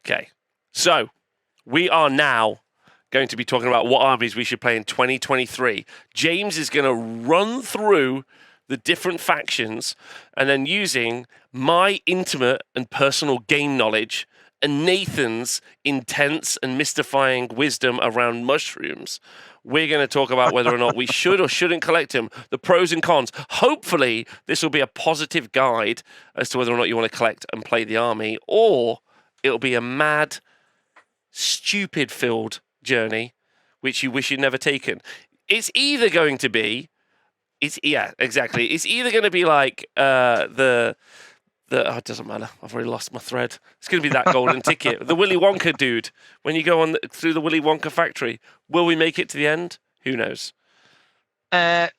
Okay, so we are now going to be talking about what armies we should play in 2023. James is going to run through the different factions and then using my intimate and personal game knowledge and Nathan's intense and mystifying wisdom around mushrooms, we're going to talk about whether or not we should or shouldn't collect them, the pros and cons. Hopefully, this will be a positive guide as to whether or not you want to collect and play the army, or it'll be a mad, stupid-filled journey, which you wish you'd never taken. It's either going to be, exactly. It's either going to be like it doesn't matter. I've already lost my thread. It's going to be that golden ticket. The Willy Wonka dude. When you go on through the Willy Wonka factory, will we make it to the end? Who knows?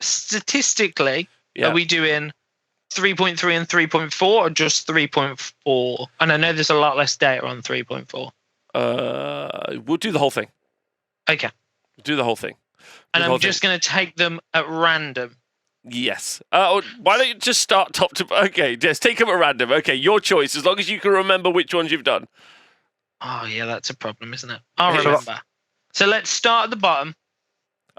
Statistically, are we doing 3.3 and 3.4 or just 3.4? And I know there's a lot less data on 3.4. We'll do the whole thing. Okay. Do the whole thing. And I'm just going to take them at random. Yes. Why don't you just start top to... Okay, just take them at random. Okay, your choice, as long as you can remember which ones you've done. Oh, yeah, that's a problem, isn't it? I'll remember. So let's start at the bottom.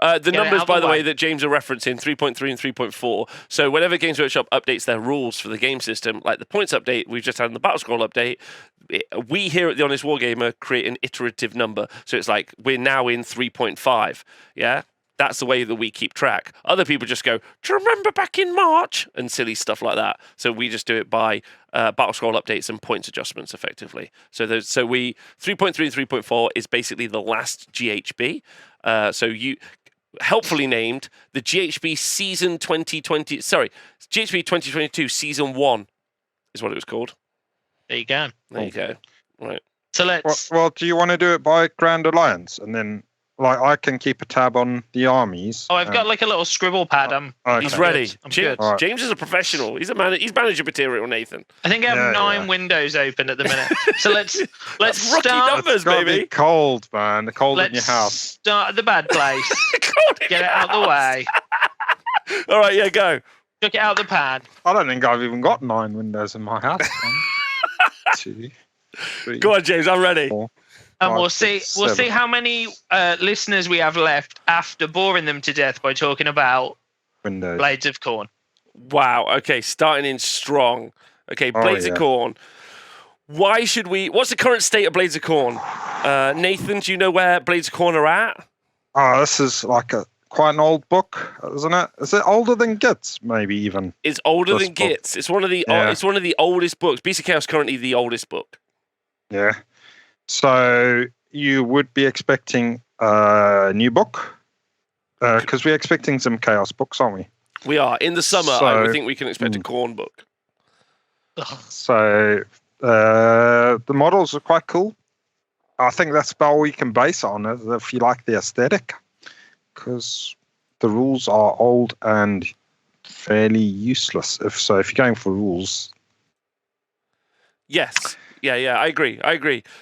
The numbers, by the way, that James are referencing, 3.3 and 3.4. So whenever Games Workshop updates their rules for the game system, like the points update we've just had in the Battle Scroll update, we here at The Honest Wargamer create an iterative number. So it's like, we're now in 3.5, yeah? That's the way that we keep track. Other people just go, do you remember back in March? And silly stuff like that. So we just do it by Battle Scroll updates and points adjustments, effectively. So 3.3 and 3.4 is basically the last GHB. So you helpfully named the GHB Season 2020. Sorry, GHB 2022 Season 1 is what it was called. There you go. There you go. Right. So let's... Well, do you want to do it by Grand Alliance? And then... Like, I can keep a tab on the armies. Oh, I've got like a little scribble pad. He's ready. Good. Right. James is a professional. He's manager material, Nathan. I think I have 9 windows open at the minute. So let's rookie start. numbers, baby. Be cold, man. The cold in your house. Start at the bad place. Get it out the way. All right, yeah, go. Chuck it out the pad. I don't think I've even got 9 windows in my house. 1, 2, 3. Go on, James. I'm ready. 4. And we'll see how many listeners we have left after boring them to death by talking about Windows. Blades of Khorne. Wow. Okay, starting in strong. Okay, Blades of Khorne. Why should we... What's the current state of Blades of Khorne? Nathan, do you know where Blades of Khorne are at? Oh, this is like quite an old book, isn't it? Is it older than Gitz, maybe even? It's older than Gitz. It's one of the oldest books. Beast of Chaos is currently the oldest book. Yeah. So you would be expecting a new book, because we're expecting some Chaos books, aren't we? We are. In the summer, I think we can expect a Khorne book. So the models are quite cool. I think that's about all we can base it on, if you like the aesthetic, because the rules are old and fairly useless. If you're going for rules. Yes. Yeah, I agree.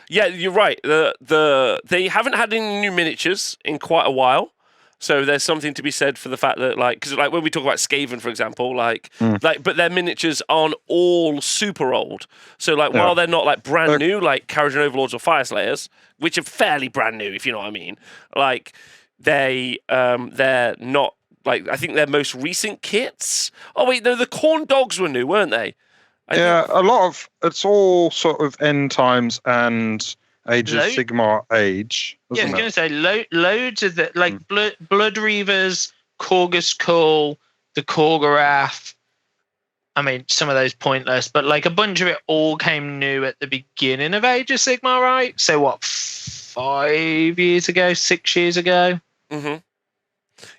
Yeah, you're right. They haven't had any new miniatures in quite a while, so there's something to be said for the fact that, like, because like when we talk about Skaven, for example, but their miniatures aren't all super old. So while they're not like brand new, like Kharadron Overlords or Fyreslayers, which are fairly brand new, if you know what I mean, like they're not like, I think their most recent kits. Oh wait, no, the Khorne dogs were new, weren't they? A lot of it's all sort of end times and Age of Sigmar age. Yeah, I was going to say loads of the Blood Reavers, Korgus Call, the Korgorath. I mean, some of those pointless, but like a bunch of it all came new at the beginning of Age of Sigmar, right? So what, 5 years ago, 6 years ago? Mm-hmm.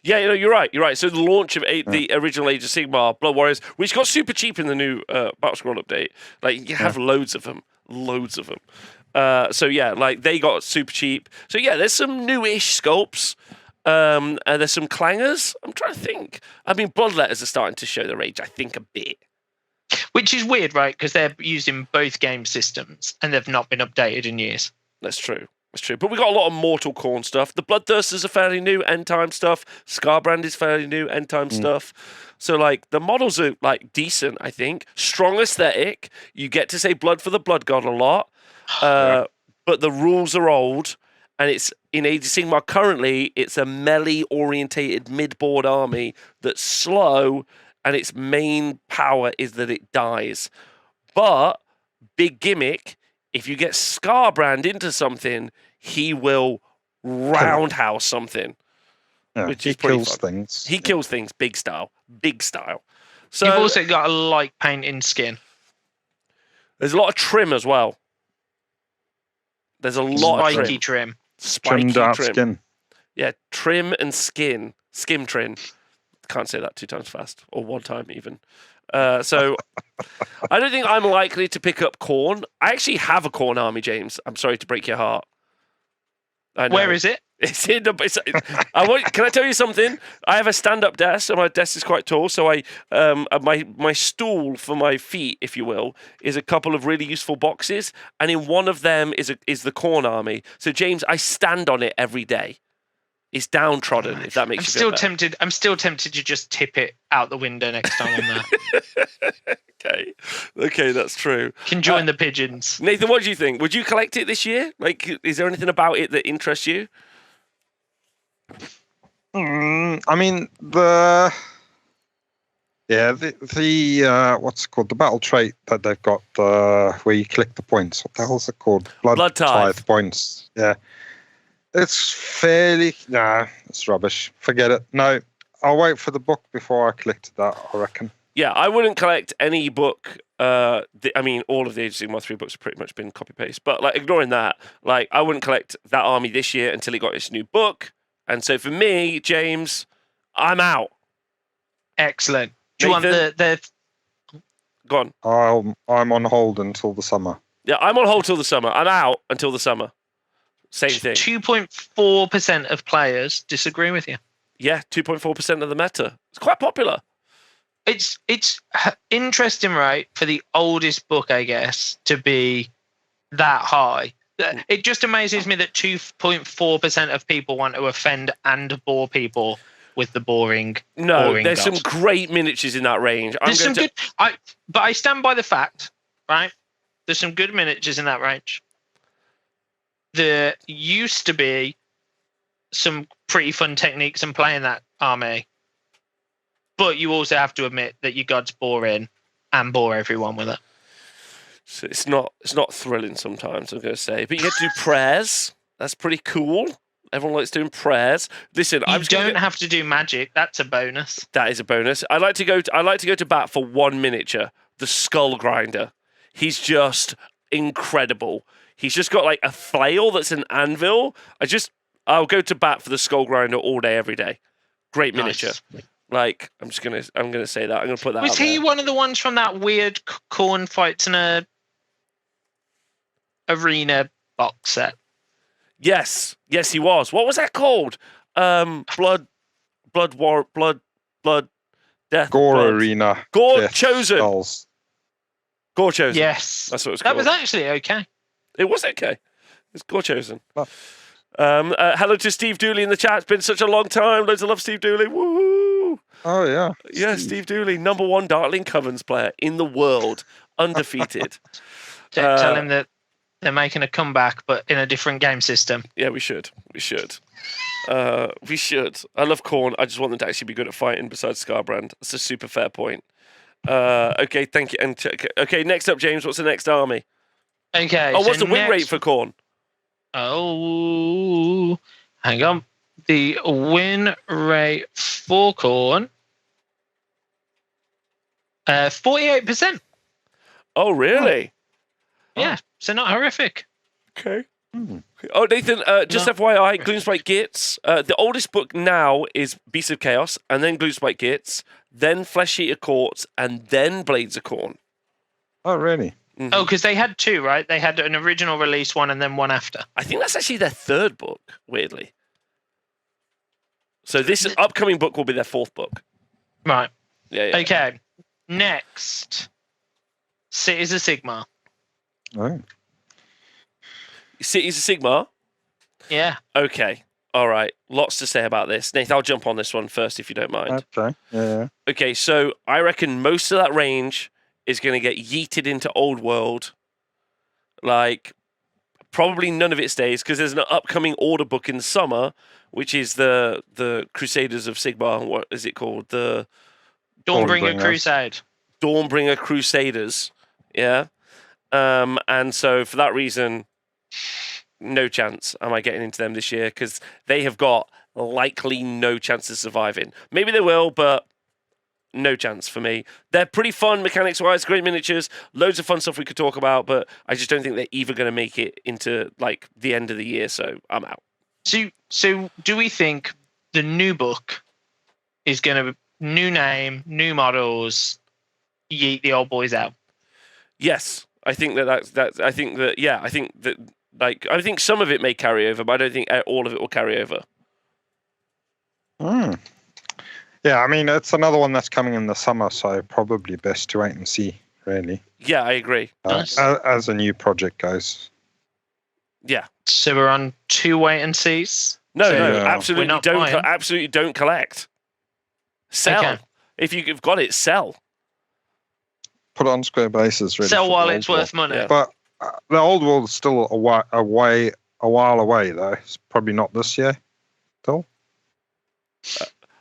Yeah, you're right. So the launch of the original Age of Sigmar, Blood Warriors, which got super cheap in the new Battle Scroll update. Like, you have loads of them. So yeah, like they got super cheap. So yeah, there's some newish sculpts. And there's some clangers. I'm trying to think. I mean, Bloodletters are starting to show their age, I think, a bit. Which is weird, right? Because they're used in both game systems and they've not been updated in years. That's true. But we got a lot of Mortal Khorne stuff. The Bloodthirsters are fairly new, end time stuff. Scarbrand is fairly new, end time stuff. So like the models are like decent, I think. Strong aesthetic. You get to say blood for the blood god a lot. but the rules are old, and it's in Age of Sigmar currently. It's a melee-orientated mid-board army that's slow, and its main power is that it dies. But big gimmick: if you get Scarbrand into something, he will roundhouse something. Yeah, which he is pretty kills fun. things. He kills things, big style. So You've also got a light painting skin. there's a lot of trim as well. There's a lot of Spiky trim. trim. Spiky Trimmed out trim. skin. Yeah, trim and skin. Skim trim. Can't say that 2 times fast, or 1 time even. So I don't think I'm likely to pick up Khorne. I actually have a Khorne army, James. I'm sorry to break your heart. I know. Where is it? It's in the. Can I tell you something? I have a stand-up desk, and my desk is quite tall. So my stool for my feet, if you will, is a couple of really useful boxes, and in one of them is the Khorne army. So James, I stand on it every day. It's downtrodden. If that makes you feel better. I'm still tempted to just tip it out the window next time I'm there. Okay, that's true. Can join the pigeons. Nathan, what do you think? Would you collect it this year? Like, is there anything about it that interests you? I mean, the what's it called? The battle trait that they've got where you collect the points. What the hell's it called? Blood tithe points. Yeah. It's fairly... Nah, it's rubbish. Forget it. No, I'll wait for the book before I collect that, I reckon. Yeah, I wouldn't collect any book. I mean, all of the Age of Sigmar 3 books have pretty much been copy-paste. But, like, ignoring that, like, I wouldn't collect that army this year until it got its new book. And so for me, James, I'm out. Excellent. Do you want the... Go on. I'm on hold until the summer. Yeah, I'm on hold till the summer. I'm out until the summer. Same thing. 2.4% of players disagree with you. Yeah, 2.4% of the meta. It's quite popular. It's interesting, right, for the oldest book, I guess, to be that high. It just amazes me that 2.4% of people want to offend and bore people with the boring. No, there's gods. some great miniatures in that range. But I stand by the fact, right? There's some good miniatures in that range. There used to be some pretty fun techniques in playing that army, but you also have to admit that your gods bore in and bore everyone with it. So it's not thrilling sometimes, I'm going to say, but you get to do prayers. That's pretty cool. Everyone likes doing prayers. Listen, you don't have to do magic. That's a bonus. That is a bonus. I like to go to bat for one miniature, the Skull Grinder. He's just incredible. He's just got like a flail that's an anvil. I'll go to bat for the Skull Grinder all day, every day. Great miniature. Nice. Like, I'm gonna say that. I'm gonna put that. Was he one of the ones from that weird Khorne fights in a arena box set? Yes, he was. What was that called? Blood, death. Gore blood. Arena. Gore Chosen. Skulls. Gore Chosen. Yes, that's what it was that called. was actually okay. It was okay. It's Gore Chosen. Oh. Hello to Steve Dooley in the chat. It's been such a long time. Loads of love, Steve Dooley. Woo! Oh, yeah. Yeah, Steve Dooley, #1 Darkling Covens player in the world, undefeated. Tell him that they're making a comeback, but in a different game system. Yeah, we should. We should. I love Khorne. I just want them to actually be good at fighting besides Scarbrand. That's a super fair point. Okay, thank you. And okay, next up, James, what's the next army? Okay. Oh, what's the win rate for Khorne? Oh, hang on. The win rate for Khorne, 48%. Oh, really? Yeah, so not horrific. Okay. Oh, Nathan, just FYI, Gloomspite Gitz. The oldest book now is Beasts of Chaos, and then Gloomspite Gitz, then Flesh Eater Courts, and then Blades of Khorne. Oh, really? Mm-hmm. Oh, because they had two, right? They had an original release one and then one after. I think that's actually their third book, weirdly. So this upcoming book will be their fourth book. Right. Yeah. Okay. Next. Cities of Sigmar. Oh. Cities of Sigmar? Yeah. Okay. All right. Lots to say about this. Nathan, I'll jump on this one first if you don't mind. Okay. Yeah. Okay, so I reckon most of that range is going to get yeeted into Old World. Like, Probably none of it stays because there's an upcoming order book in the summer, which is the Crusaders of Sigmar. What is it called? The Dawnbringer Crusade. Dawnbringer Crusaders. Yeah. And so for that reason, no chance am I getting into them this year because they have got likely no chance of surviving. Maybe they will, but no chance for me. They're pretty fun mechanics-wise, great miniatures, loads of fun stuff we could talk about, but I just don't think they're either going to make it into like the end of the year, so I'm out. So do we think the new book is going to new name, new models, yeet the old boys out? Yes, I think that's. I think that. Yeah, I think that. Like, I think some of it may carry over, but I don't think all of it will carry over. Yeah, I mean, it's another one that's coming in the summer, so probably best to wait and see, really. Yeah, I agree. Nice. As a new project goes. Yeah. So we're on 2 wait and sees. No, So absolutely not don't. buying. Absolutely don't collect. Sell. Okay. If you've got it, sell. Put it on square bases, really. Sell for while the it's old worth money. Yeah. But the old world's still a while away, though. It's probably not this year, still.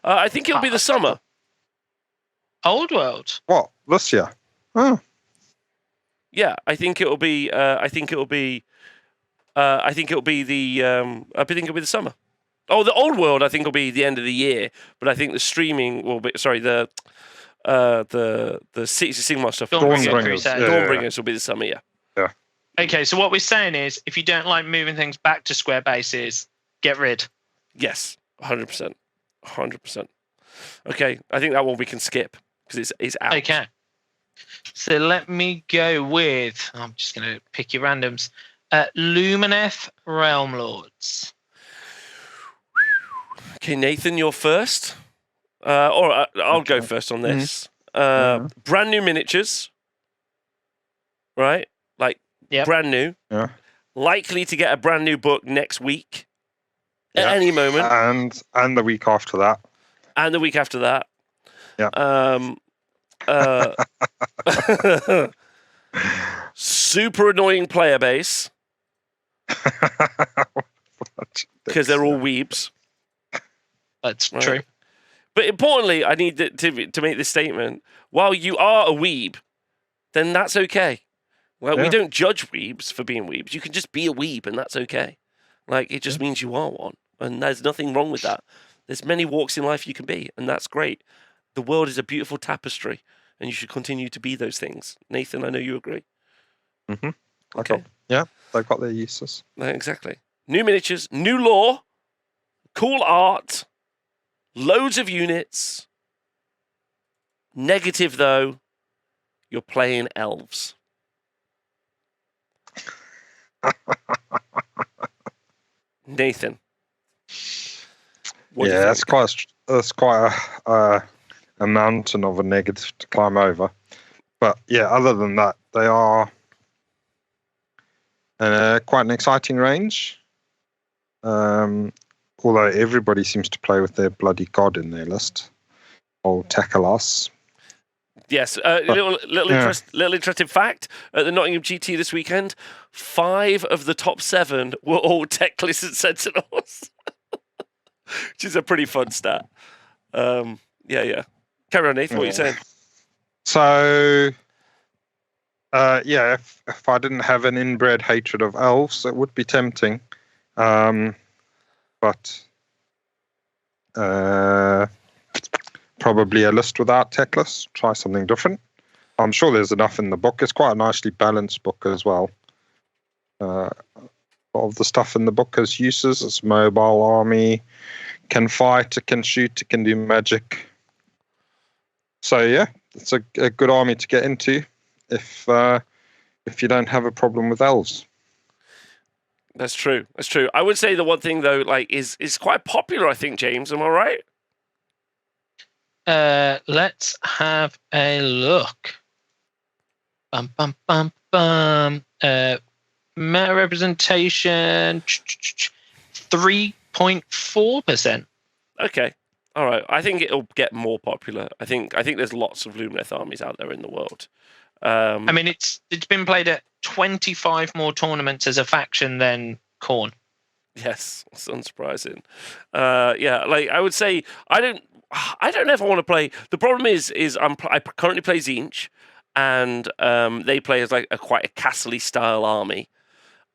I think it'll be the summer. Old world. What, this year? Oh, Yeah, I think it'll be. I think it'll be the summer. Oh, the old world. I think will be the end of the year, but I think the streaming will be. Sorry, the Cities of Sigmar stuff. Dawnbringers will be the summer. Yeah. Yeah. Okay, so what we're saying is, if you don't like moving things back to square bases, get rid. Yes, 100%. 100%. Okay, I think that one we can skip because it's out. Okay. So let me go with. I'm just going to pick your randoms. Lumineth Realm-lords. Okay, Nathan, you're first. Or I'll go first on this. Brand new miniatures. Right? Like, brand new. Yeah. Likely to get a brand new book next week. At any moment. And the week after that. And the week after that. Yeah. Super annoying player base. Because they're all weebs. That's true. But importantly, I need to make this statement. While you are a weeb, then that's okay. Well, we don't judge weebs for being weebs. You can just be a weeb, and that's okay. Like, it just means you are one. And there's nothing wrong with that. There's many walks in life you can be, and that's great. The world is a beautiful tapestry, and you should continue to be those things. Nathan, I know you agree. Mm-hmm. Okay. Yeah, they've got their uses. Exactly. New miniatures, new lore, cool art, loads of units. Negative, though, you're playing elves. Nathan. Yeah, that's quite a mountain of a negative to climb over. But yeah, other than that, they are quite an exciting range. Although everybody seems to play with their bloody god in their list. Old Takalas. Yes, little interesting fact. At the Nottingham GT this weekend, 5 of the top 7 were all Teclis and Sentinels. Which is a pretty fun stat. Yeah. Carry on, Nathan, what are you saying? So, if I didn't have an inbred hatred of elves, it would be tempting. But probably a list without Teclis. Try something different. I'm sure there's enough in the book. It's quite a nicely balanced book as well. A lot of the stuff in the book has uses. It's a mobile army. Can fight, it can shoot, it can do magic. So yeah, it's a good army to get into if you don't have a problem with elves. That's true. I would say the one thing though, like, is quite popular. I think, James. Am I right? Let's have a look. Meta representation 3.4%. Okay. All right. I think it'll get more popular. I think there's lots of Lumineth armies out there in the world. I mean, it's been played at 25 more tournaments as a faction than Khorne. Yes, it's unsurprising. Yeah, like I would say, I don't ever want to play. The problem is I currently play Tzeentch, and they play as like quite a castle-y style army.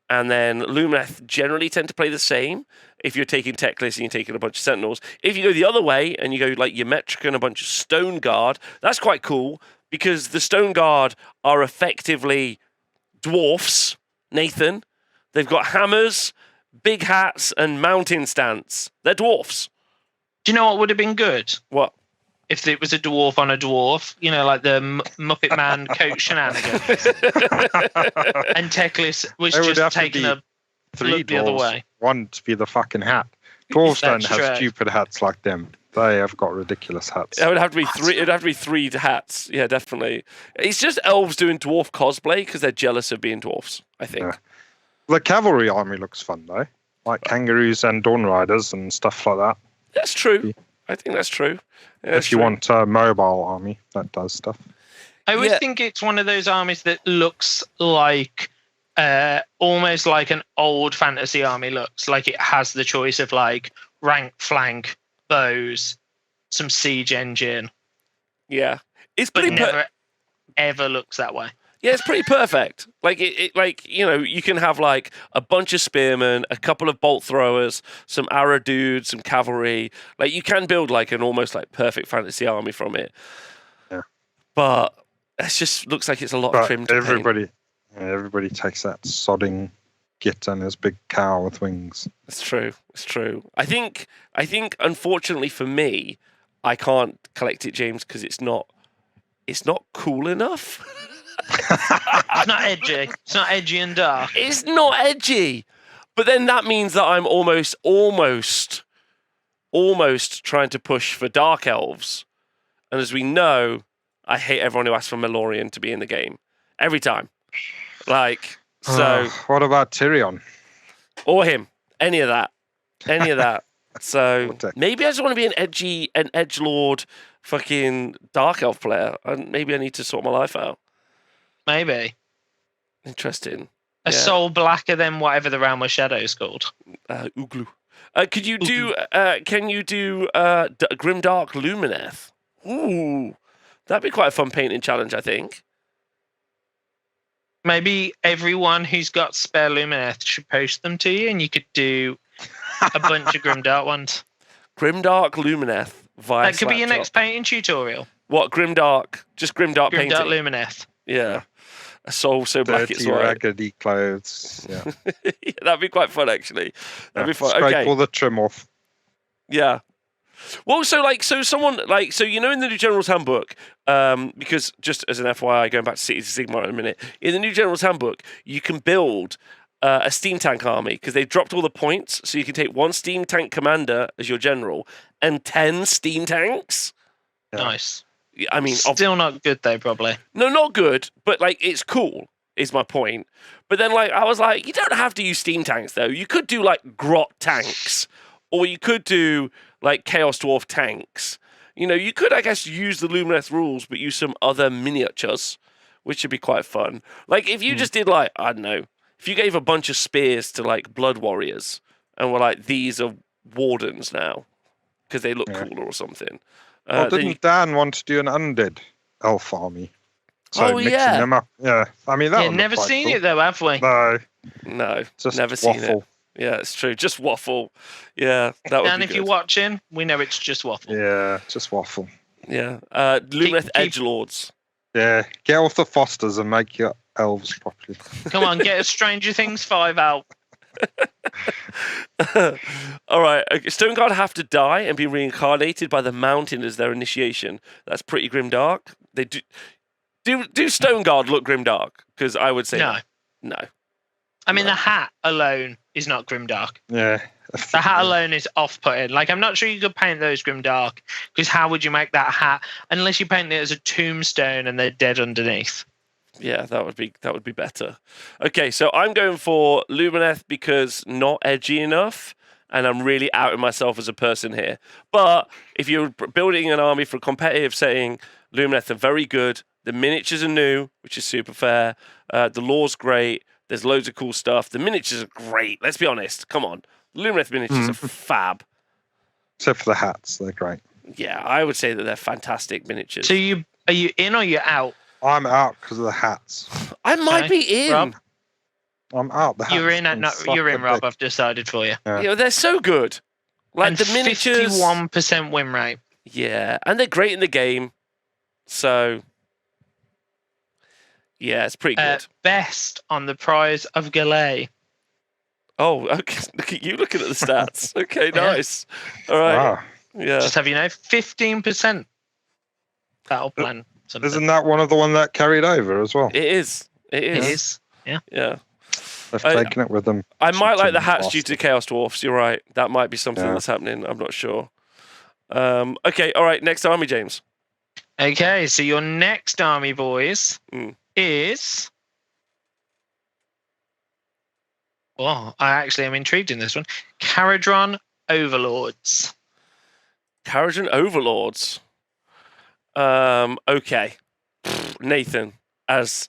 And then Lumineth generally tend to play the same. If you're taking Teclis and you're taking a bunch of Sentinels, if you go the other way and you go like your Metric and a bunch of Stone Guard, that's quite cool because the Stone Guard are effectively dwarfs. Nathan, they've got hammers, big hats, and mountain stance. They're dwarfs. Do you know what would have been good? What? If it was a dwarf on a dwarf, you know, like the Muppet Man coat shenanigans. And Teclis was just taking a look the other way. One to be the fucking hat. Dwarves don't have true. stupid hats like them. They have got ridiculous hats. It would have to be three. It'd have to be 3 hats. Yeah, definitely. It's just elves doing dwarf cosplay because they're jealous of being dwarfs, I think. Yeah. The cavalry army looks fun though, like kangaroos and dawn riders and stuff like that. That's true. I think that's true. Yeah, if you want a mobile army that does stuff. I always think it's one of those armies that looks like almost like an old fantasy army looks. Like it has the choice of like rank flank, bows, some siege engine. Yeah. It's But pretty never ever looks that way. Yeah, it's pretty perfect. Like it, like, you know, you can have like a bunch of spearmen, a couple of bolt throwers, some arrow dudes, some cavalry. Like you can build like an almost like perfect fantasy army from it. Yeah. But it just looks like it's a lot of trim to paint. Everybody takes that sodding Git and his big cow with wings. It's true. It's true. I think unfortunately for me, I can't collect it, James, because it's not cool enough. It's not edgy. It's not edgy and dark. It's not edgy. But then that means that I'm almost trying to push for Dark Elves. And as we know, I hate everyone who asks for Malorian to be in the game. Every time. Like, so... what about Tyrion? Or him. Any of that. So maybe I just want to be an edgelord fucking Dark Elf player. And maybe I need to sort my life out. Maybe. Interesting. A soul blacker than whatever the Realm of Shadow is called. Uglu. Could you do? Can you do Grimdark Lumineth? Ooh, that'd be quite a fun painting challenge, I think. Maybe everyone who's got spare Lumineth should post them to you, and you could do a bunch of Grimdark ones. Grimdark Lumineth via. That could be your next painting tutorial. What Grimdark? Just Grimdark painting. Grimdark Lumineth. Yeah. A soul so black it's white. Raggedy clothes. Yeah. Yeah, that'd be quite fun, actually. That'd be fun. Scrape Okay. all the trim off. Yeah. Well, so you know in the new General's Handbook, because just as an FYI, going back to Cities of Sigmar in a minute, in the new General's Handbook, you can build a steam tank army because they've dropped all the points, so you can take 1 steam tank commander as your general and 10 steam tanks. Yeah. Nice. I mean, still not good though, probably. No, not good, but like it's cool. Is my point. But then, like, I was like, you don't have to use steam tanks though. You could do like grot tanks, or you could do like Chaos Dwarf tanks. You know, you could, I guess, use the Lumineth rules, but use some other miniatures, which would be quite fun. Like if you just did like, I don't know, if you gave a bunch of spears to like Blood Warriors and were like, these are wardens now because they look cooler or something. Well, didn't Dan want to do an undead elf army? So mixing them up. Yeah. I mean, that never seen it though, have we? No. Just never waffle. seen it. Yeah, it's true. Just waffle. Yeah, that would And be if good. you're watching, we know it's just waffle. Yeah, just waffle. Yeah. Lumineth Edgelords. Yeah. Get off the Fosters and make your elves properly. Come on, get a Stranger Things 5 out. All right. Stone Guard have to die and be reincarnated by the mountain as their initiation. That's pretty grimdark. They do Stone Guard look grimdark? Because I would say no. I mean, the hat alone is not grimdark. Yeah. The hat alone is off-putting. Like, I'm not sure you could paint those grimdark, because how would you make that hat unless you paint it as a tombstone and they're dead underneath? Yeah, that would be better. Okay, so I'm going for Lumineth because not edgy enough, and I'm really outing myself as a person here. But if you're building an army for a competitive setting, Lumineth are very good, The miniatures are new, which is super fair. The lore's great. There's loads of cool stuff. The miniatures are great. Let's be honest. Come on. Lumineth miniatures are fab. Except for the hats. They're great. Yeah, I would say that they're fantastic miniatures. So are you in or you're out? I'm out because of the hats. I might be in. Rob? I'm out. The hats You're in, Rob. dick. I've decided for you. Yeah, they're so good. Like And the miniatures. 51% win rate. Yeah, and they're great in the game. So, yeah, it's pretty good. Best on the prize of Galay. Oh, okay. Look at you looking at the stats. Okay, nice. All right. Wow. Yeah. Just have you know, 15% battle plan. Something. Isn't that one of the one that carried over as well? It is. It is. It is. Yeah. Yeah. They've taken it with them. I might like the hats Bastard. due to Chaos Dwarfs. You're right. That might be something that's happening. I'm not sure. Okay. All right. Next army, James. Okay. So your next army, boys, is. Well, I actually am intrigued in this one. Kharadron Overlords. Kharadron Overlords. Okay. Nathan, as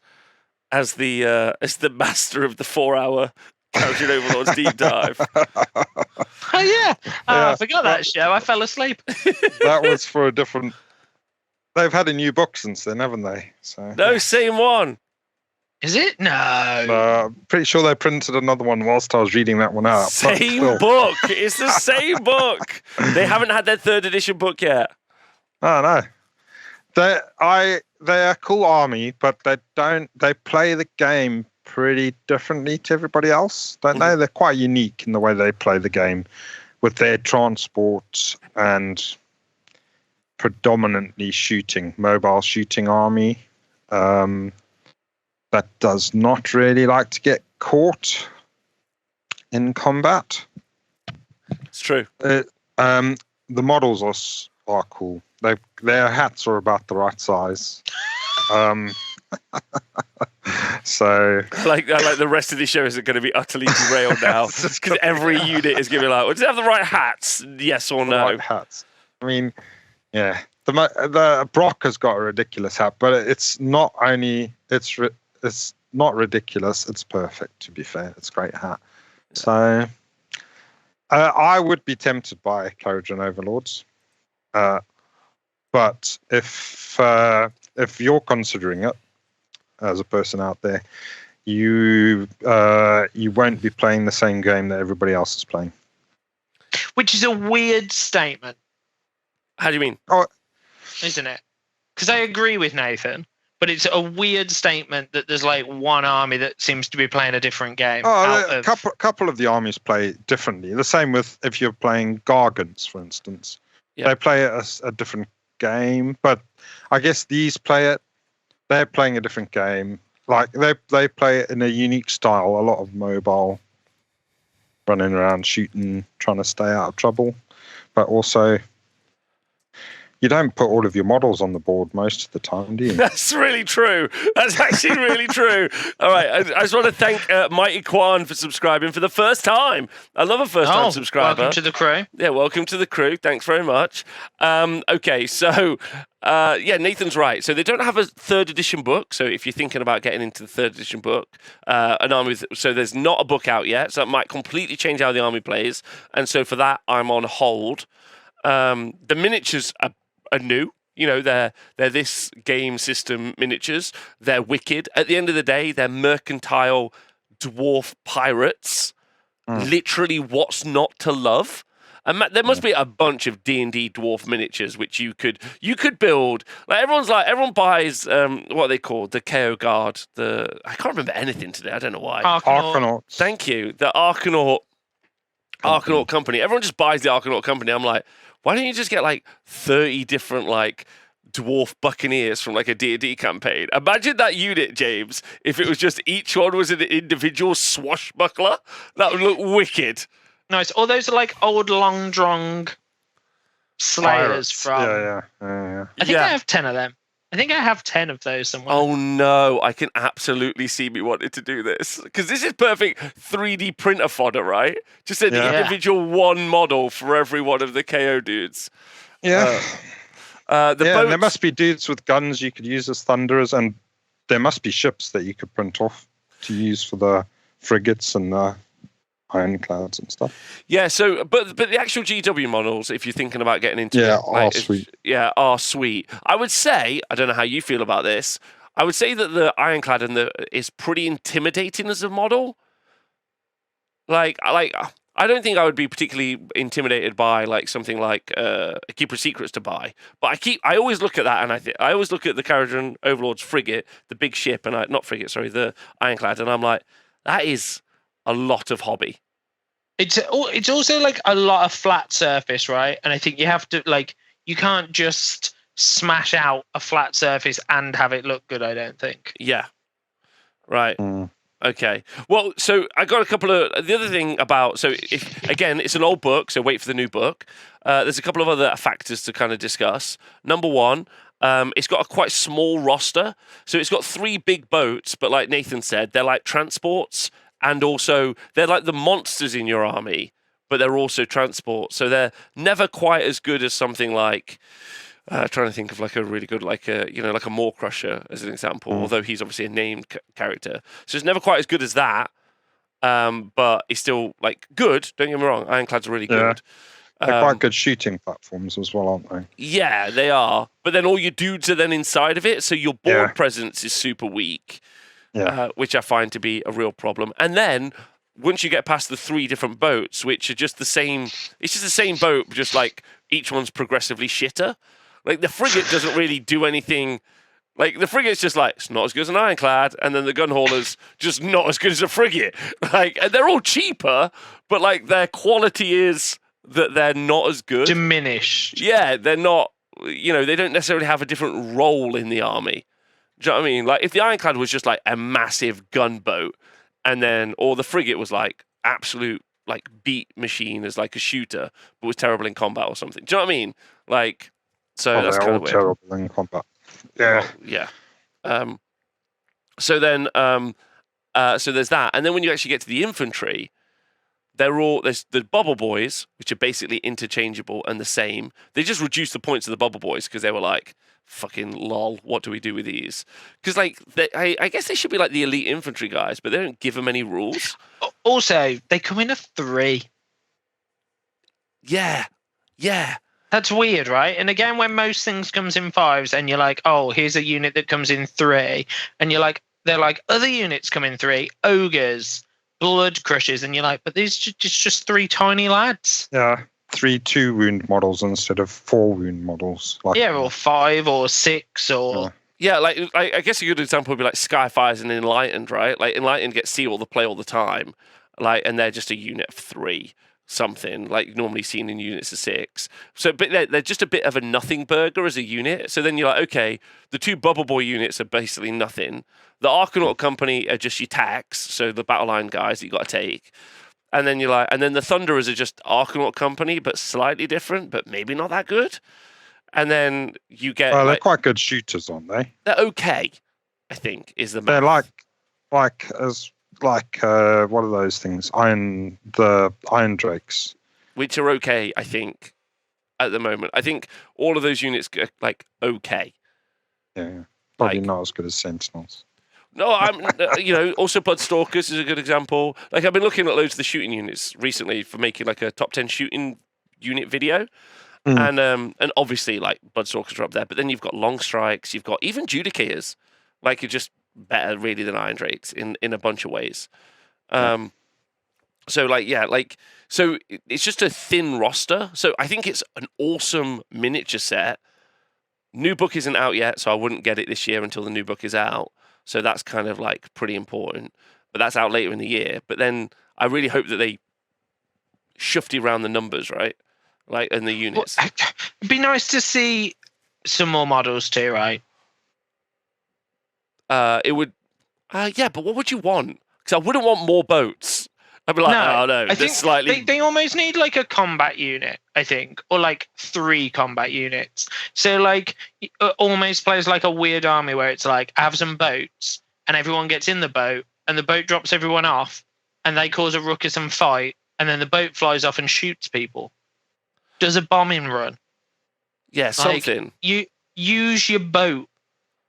the master of the 4-hour Kharadron Overlords deep dive. Oh yeah. I forgot that show. I fell asleep. That was for a different. They've had a new book since then, haven't they? So. No, same one. Is it? No. Pretty sure they printed another one whilst I was reading that one out. Same book. It's the same book. They haven't had their 3rd edition book yet. Oh no. They're a cool army, but they play the game pretty differently to everybody else, don't they? They're quite unique in the way they play the game with their transport and predominantly mobile shooting army that does not really like to get caught in combat. It's true. The models are cool. Their hats are about the right size. So like the rest of the show isn't going to be utterly derailed now because every unit is going to be like, well, does it have the right hats? Yes or no? Right hats. I mean, yeah. The Brock has got a ridiculous hat, but it's not only it's not ridiculous. It's perfect. To be fair, it's a great hat. So I would be tempted by Kharadron Overlords. But if you're considering it as a person out there, you won't be playing the same game that everybody else is playing. Which is a weird statement. How do you mean? Oh, isn't it? Because I agree with Nathan, but it's a weird statement that there's like one army that seems to be playing a different game. A couple of the armies play differently. The same with if you're playing Gargants, for instance. Yep. They play a different game, but I guess these they're playing a different game. Like they play it in a unique style, a lot of mobile, running around shooting, trying to stay out of trouble, but also you don't put all of your models on the board most of the time, do you? That's really true. That's actually really true. All right, I just want to thank Mighty Quan for subscribing for the first time. I love a first-time subscriber. Welcome to the crew. Yeah, welcome to the crew. Thanks very much. Okay, so Nathan's right. So they don't have a 3rd edition book. So if you're thinking about getting into the 3rd edition book, so there's not a book out yet. So that might completely change how the army plays. And so for that, I'm on hold. The miniatures are new. You know, they're this game system miniatures. They're wicked. At the end of the day, they're mercantile dwarf pirates. Literally, what's not to love? And there must be a bunch of D&D dwarf miniatures which you could build. Like everyone buys what are they called? The KO Guard. I can't remember anything today. I don't know why. Arcanauts. Thank you. The Arcanaut Company. Everyone just buys the Arcanaut Company. I'm like, why don't you just get like 30 different like dwarf buccaneers from like a D&D campaign? Imagine that unit, James, if it was just each one was an individual swashbuckler. That would look wicked. Nice. Or those are like old long drong slayers from. Yeah. I think I have 10 of them. I think I have 10 of those somewhere. Oh no, I can absolutely see me wanting to do this. Because this is perfect 3D printer fodder, right? Just an individual one model for every one of the KO dudes. Yeah. The and boats, there must be dudes with guns you could use as thunderers, and there must be ships that you could print off to use for the frigates and the ironclads and stuff. Yeah, so but the actual GW models, if you're thinking about getting into are sweet. Are sweet. I would say, I don't know how you feel about this. I would say that the ironclad is pretty intimidating as a model. Like I don't think I would be particularly intimidated by like something like a Keeper of Secrets to buy. But I always look at that, and I always look at the Kharadron Overlords frigate, the big ship, and the ironclad, and I'm like, that is a lot of hobby. It's also like a lot of flat surface, right? And I think you have to like, you can't just smash out a flat surface and have it look good, I don't think. Yeah. Right. Okay. Well, so I got a couple of... The other thing about... So, it's an old book, so wait for the new book. There's a couple of other factors to kind of discuss. Number one, it's got a quite small roster. So it's got 3 big boats, but like Nathan said, they're like transports, and also they're like the monsters in your army, but they're also transports. So they're never quite as good as something like... trying to think of like a really good, like a Maw Crusher as an example, although he's obviously a named character. So it's never quite as good as that, but it's still like good. Don't get me wrong, Ironclads are really good. They're quite good shooting platforms as well, aren't they? Yeah, they are. But then all your dudes are then inside of it, so your board presence is super weak, which I find to be a real problem. And then once you get past the 3 different boats, which are just the same, it's just the same boat, just like each one's progressively shitter. Like, the frigate doesn't really do anything. Like, the frigate's just like, it's not as good as an ironclad, and then the gun hauler's just not as good as a frigate. Like, and they're all cheaper, but, like, their quality is that they're not as good. Diminished. Yeah, they're not, they don't necessarily have a different role in the army. Do you know what I mean? Like, if the ironclad was just, like, a massive gunboat, and then, or the frigate was, like, absolute, like, beat machine as, like, a shooter, but was terrible in combat or something. Do you know what I mean? Like... So that's kind of weird. Terrible in combat. Yeah. Yeah. So then, so there's that, and then when you actually get to the infantry, there's the Bubble Boys, which are basically interchangeable and the same. They just reduced the points of the Bubble Boys because they were like, fucking lol, what do we do with these? Because like, I guess they should be like the elite infantry guys, but they don't give them any rules. Also, they come in a 3. Yeah. That's weird, right? And again, when most things comes in 5s and you're like, oh, here's a unit that comes in 3, and you're like, they're like, other units come in 3, ogres, blood crushers, and you're like, but these just 3 tiny lads. Yeah, 3 2-wound models instead of 4-wound models. Like, or 5 or 6 or... Yeah, like I guess a good example would be like Skyfires and Enlightened, right? Like Enlightened get see all the play all the time, like, and they're just a unit of 3. Something like normally seen in units of 6. So, but they're just a bit of a nothing burger as a unit. So then you're like, okay, the 2 Bubble Boy units are basically nothing. The Arcanaut Company are just your tax, so the battle line guys that you got to take. And then you're like, and then the Thunderers are just Arcanaut Company, but slightly different, but maybe not that good. And then you get. Well, they're quite good shooters, aren't they? They're okay, I think, is the. They're math. like what are those things? Iron Drakes, which are okay, I think, at the moment. I think all of those units are like okay. Yeah, probably not as good as Sentinels. No, I'm also Bloodstalkers is a good example. Like, I've been looking at loads of the shooting units recently for making like a top 10 shooting unit video. And obviously like Bloodstalkers are up there, but then you've got Long Strikes, you've got even Judicators, like, you're just better really than Iron Drakes in a bunch of ways. So it's just a thin roster. So I think it's an awesome miniature set. New book isn't out yet, so I wouldn't get it this year until the new book is out. So that's kind of like pretty important. But that's out later in the year. But then I really hope that they shifty around the numbers, right? Like, in the units. Well, it'd be nice to see some more models too, right? It would, but what would you want? Because I wouldn't want more boats. I'd be like, I think slightly. They almost need like a combat unit, I think, or like 3 combat units. So like, it almost plays like a weird army where it's like, I have some boats, and everyone gets in the boat, and the boat drops everyone off, and they cause a ruckus and fight, and then the boat flies off and shoots people. Does a bombing run. Yeah, something. You use your boat,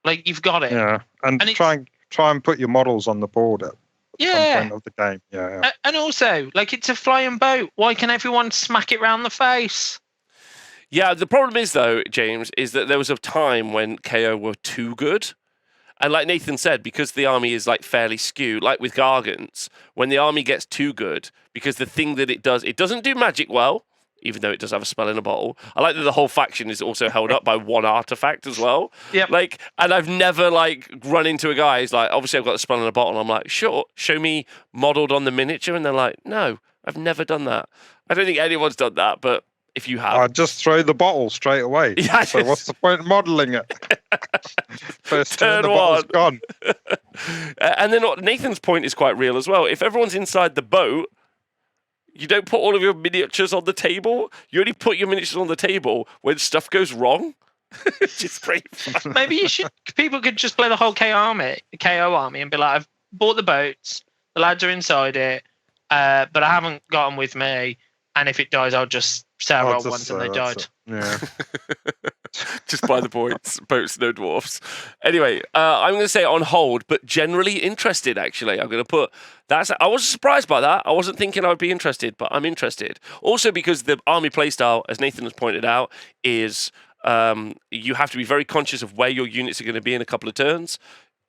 like you've got it. Yeah, and try and put your models on the board at some point of the game. Yeah. And also, like, it's a flying boat. Why can everyone smack it round the face? Yeah, the problem is, though, James, is that there was a time when KO were too good. And like Nathan said, because the army is like fairly skewed, like with Gargants, when the army gets too good, because the thing that it doesn't do magic well, even though it does have a spell in a bottle. I like that the whole faction is also held up by one artifact as well. Yep. Like, and I've never like run into a guy who's like, obviously I've got the spell in a bottle. And I'm like, sure, show me modelled on the miniature. And they're like, no, I've never done that. I don't think anyone's done that, but if you have, I'd just throw the bottle straight away. Yeah, so what's the point of modelling it? First turn the one, bottle's gone. And then Nathan's point is quite real as well. If everyone's inside the boat, you don't put all of your miniatures on the table. You only put your miniatures on the table when stuff goes wrong. Which is pretty fun. Maybe people could just play the whole KO army and be like, I've bought the boats, the lads are inside it, but I haven't got them with me. And if it dies, I'll just say I rolled once and they died. Yeah. Just by the points. Boats, no dwarfs. Anyway, I'm going to say on hold, but generally interested, actually. I'm going to put... I was surprised by that. I wasn't thinking I would be interested, but I'm interested. Also because the army playstyle, as Nathan has pointed out, is you have to be very conscious of where your units are going to be in a couple of turns.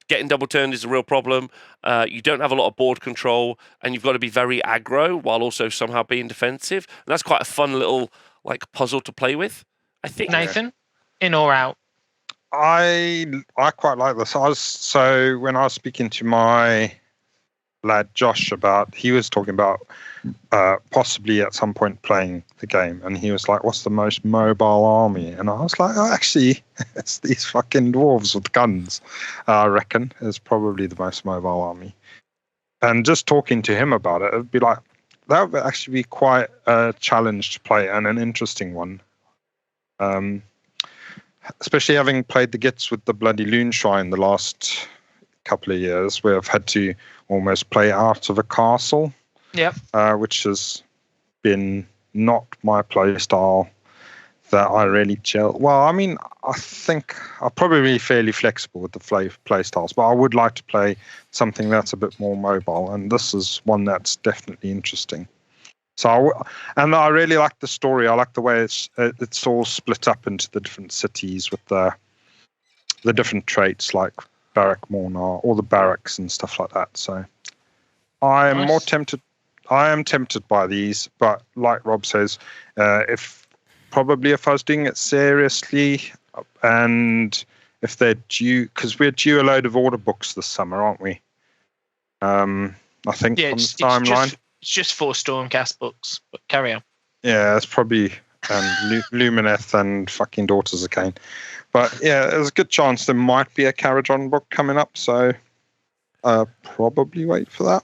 Getting double turned is a real problem. You don't have a lot of board control, and you've got to be very aggro while also somehow being defensive. And that's quite a fun little like puzzle to play with, I think. Nathan, in or out? I quite like this. So when I was speaking to my lad Josh he was talking about possibly at some point playing the game, and he was like, what's the most mobile army? And I was like, actually it's these fucking dwarves with guns. I reckon is probably the most mobile army. And just talking to him about it, it'd be like, that would actually be quite a challenge to play and an interesting one, especially having played the Gitz with the bloody Loonshrine the last couple of years, where I've had to almost play out of a castle. Yep. Which has been not my play style that I really chill. Well, I mean, I think I'll probably be fairly flexible with the play styles, but I would like to play something that's a bit more mobile, and this is one that's definitely interesting. So, I really like the story. I like the way it's all split up into the different cities with the different traits like Barrack Mornar, all the barracks and stuff like that. So I am more tempted. I am tempted by these, but like Rob says, if I was doing it seriously, and if they're due, because we're due a load of order books this summer, aren't we? I think on the timeline. It's just 4 Stormcast books, but carry on. Yeah, it's probably Lumineth and fucking Daughters of Khaine. But yeah, there's a good chance there might be a Kharadron book coming up, so probably wait for that.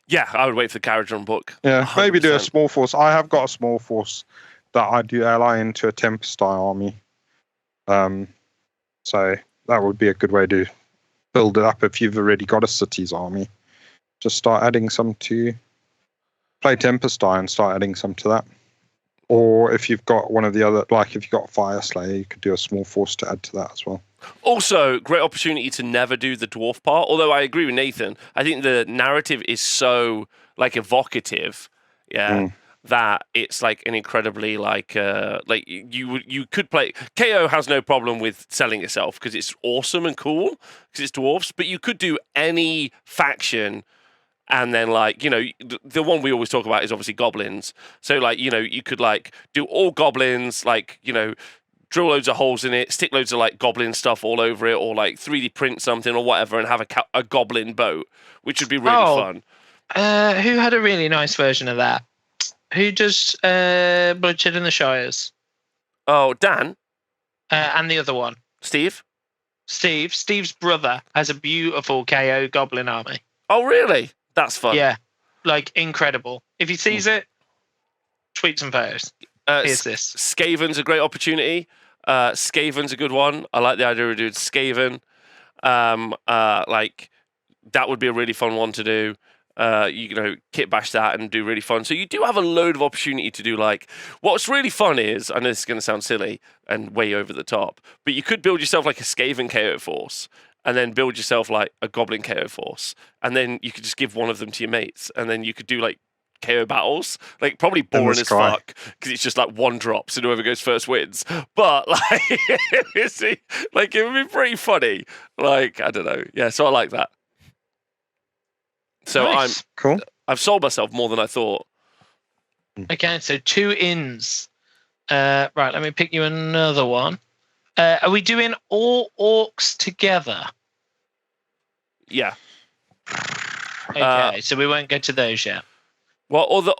Yeah, I would wait for the Kharadron book. Yeah, 100%. maybe do a small force. I have got a small force that I do ally into a Tempest-style army. So that would be a good way to build it up if you've already got a cities army. Just start adding some to... Play Tempest-style and start adding some to that. Or if you've got one of the other... Like if you've got Fyreslayer, you could do a small force to add to that as well. Also, great opportunity to never do the dwarf part. Although I agree with Nathan, I think the narrative is so like evocative, that it's like an incredibly like you could play. KO has no problem with selling itself because it's awesome and cool because it's dwarfs. But you could do any faction, and then like the one we always talk about is obviously goblins. So like you could like do all goblins, like drill loads of holes in it, stick loads of like goblin stuff all over it, or like 3D print something or whatever, and have a goblin boat, which would be really fun. Who had a really nice version of that? Who does Bloodshed in the Shires? Oh, Dan. And the other one, Steve. Steve's brother has a beautiful KO goblin army. Oh, really? That's fun. Yeah, like incredible. If he sees it, tweet some photos. Here's this. Skaven's a great opportunity. Skaven's a good one. I like the idea of doing Skaven. Like that would be a really fun one to do. kit bash that and do really fun. So you do have a load of opportunity to do like, what's really fun is, I know this is going to sound silly and way over the top, but you could build yourself like a Skaven KO force and then build yourself like a Goblin KO force. And then you could just give one of them to your mates. And then you could do like KO battles, like probably boring as fuck because it's just like one drop, so whoever goes first wins. But like, like it would be pretty funny. Like, I don't know. Yeah, so I like that. So Nice. I'm Cool. I've sold myself more than I thought. Okay, so 2 ins. Right, let me pick you another one. Are we doing all orcs together? Yeah. Okay, so we won't get to those yet. Well, all the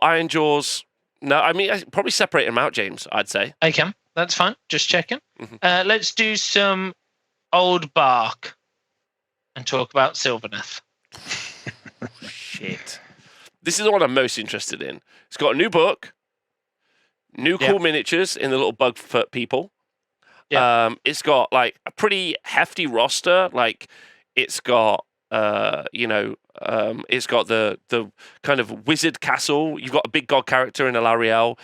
Ironjawz. No, I mean I probably separate them out, James. I'd say. Okay, that's fine. Just checking. Mhm. Let's do some old bark and talk about Sylvaneth. Shit. This is the one I'm most interested in. It's got a new book, new cool miniatures in the little bug foot people. Yeah. It's got like a pretty hefty roster. Like it's got it's got the kind of wizard castle. You've got a big god character in Alarielle.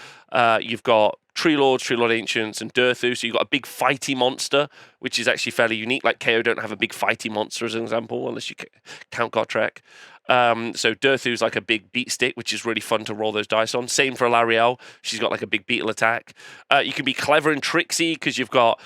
You've got Tree Lord Ancients, and Durthu. So you've got a big fighty monster, which is actually fairly unique. Like KO don't have a big fighty monster as an example, unless you count Gotrek. So Durthu's like a big beat stick, which is really fun to roll those dice on. Same for Alarielle. She's got like a big beetle attack. You can be clever and tricksy because you've got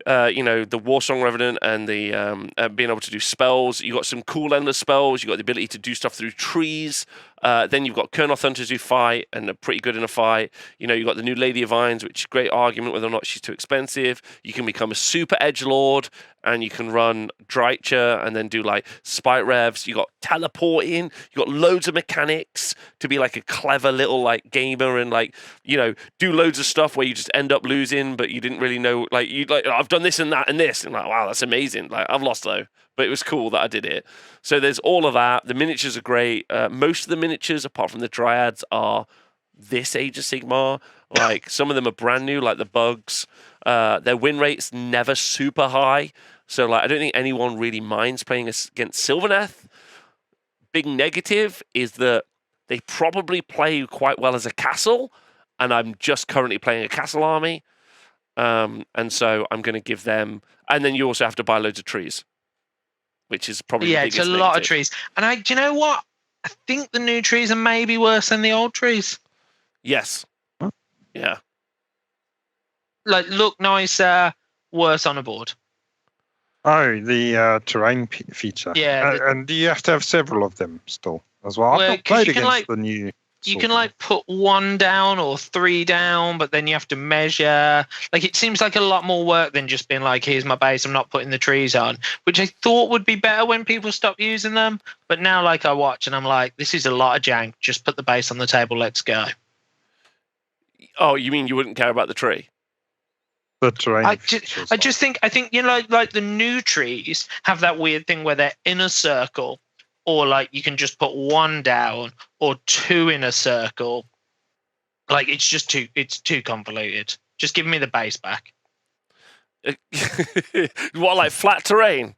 the Warsong Revenant and the being able to do spells. You've got some cool endless spells. You've got the ability to do stuff through trees. Then you've got Kurnoth Hunters who fight and are pretty good in a fight. You've got the new Lady of Vines, which is a great argument whether or not she's too expensive. You can become a super edgelord and you can run Drycha and then do like spite revs. You got teleporting. You got loads of mechanics to be like a clever little like gamer and like do loads of stuff where you just end up losing, but you didn't really know. Like I've done this and that and this, and like wow, that's amazing. Like I've lost though, but it was cool that I did it. So there's all of that. The miniatures are great. Most of the miniatures, apart from the Dryads, are this Age of Sigmar. Like some of them are brand new, like the bugs. Their win rate's never super high. So like I don't think anyone really minds playing against Sylvaneth. Big negative is that they probably play quite well as a castle, and I'm just currently playing a castle army. And so I'm going to give them, and then you also have to buy loads of trees, which is probably the biggest it's a lot of trees. And do you know what? I think the new trees are maybe worse than the old trees. Yes. Huh? Yeah. Like look nicer, worse on a board. Oh, the terrain feature. Yeah. And do you have to have several of them still as well? Well, I've not played you can, against the new. You can like put 1 down or 3 down, but then you have to measure. Like it seems like a lot more work than just being like, here's my base, I'm not putting the trees on, which I thought would be better when people stop using them. But now like I watch and I'm like, this is a lot of jank. Just put the base on the table, let's go. Oh, you mean you wouldn't care about the tree? The terrain. I just think like the new trees have that weird thing where they're in a circle, or like you can just put 1 down or 2 in a circle. Like it's just too convoluted. Just give me the base back. What, like flat terrain?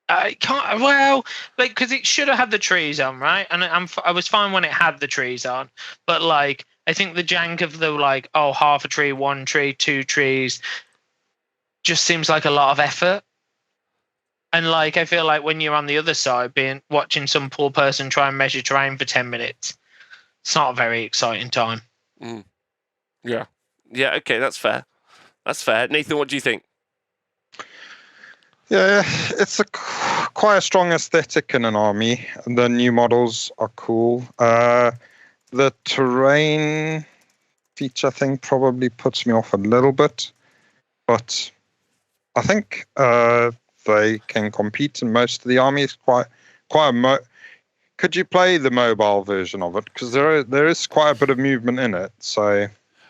I can't. Well, like because it should have had the trees on, right? And I was fine when it had the trees on, but like I think the jank of the like half a tree, 1 tree, 2 trees, just seems like a lot of effort. And like I feel like when you're on the other side, watching some poor person try and measure terrain for 10 minutes, it's not a very exciting time. Mm. Yeah. Yeah. Okay, that's fair. That's fair. Nathan, what do you think? Yeah, it's quite a strong aesthetic in an army. The new models are cool. The terrain feature thing probably puts me off a little bit, but I think they can compete in most of the armies. Could you play the mobile version of it? Because there is quite a bit of movement in it. So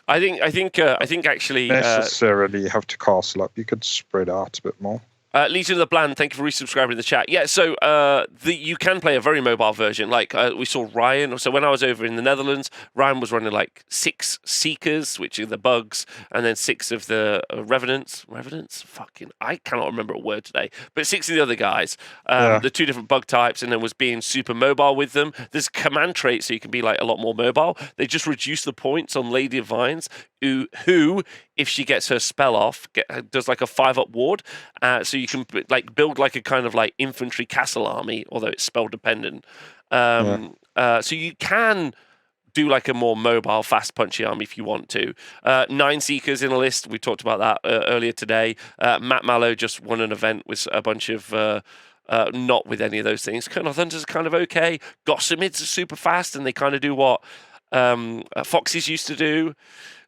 I think actually necessarily have to castle up. You could spread out a bit more. Legion of the Bland, thank you for resubscribing in the chat. Yeah, so you can play a very mobile version. Like we saw Ryan. So when I was over in the Netherlands, Ryan was running like 6 Seekers, which are the bugs, and then 6 of the Revenants. Revenants? Fucking, I cannot remember a word today. But 6 of the other guys, the 2 different bug types, and then was being super mobile with them. There's command traits, so you can be like a lot more mobile. They just reduce the points on Lady of Vines, who if she gets her spell off, does like a 5-up ward. So you can like build like a kind of like infantry castle army, although it's spell dependent. So you can do like a more mobile, fast, punchy army if you want to. 9 Seekers in a list. We talked about that earlier today. Matt Mallow just won an event with a bunch of... not with any of those things. Colonel Thunders are kind of okay. Gossamids are super fast, and they kind of do what Foxes used to do.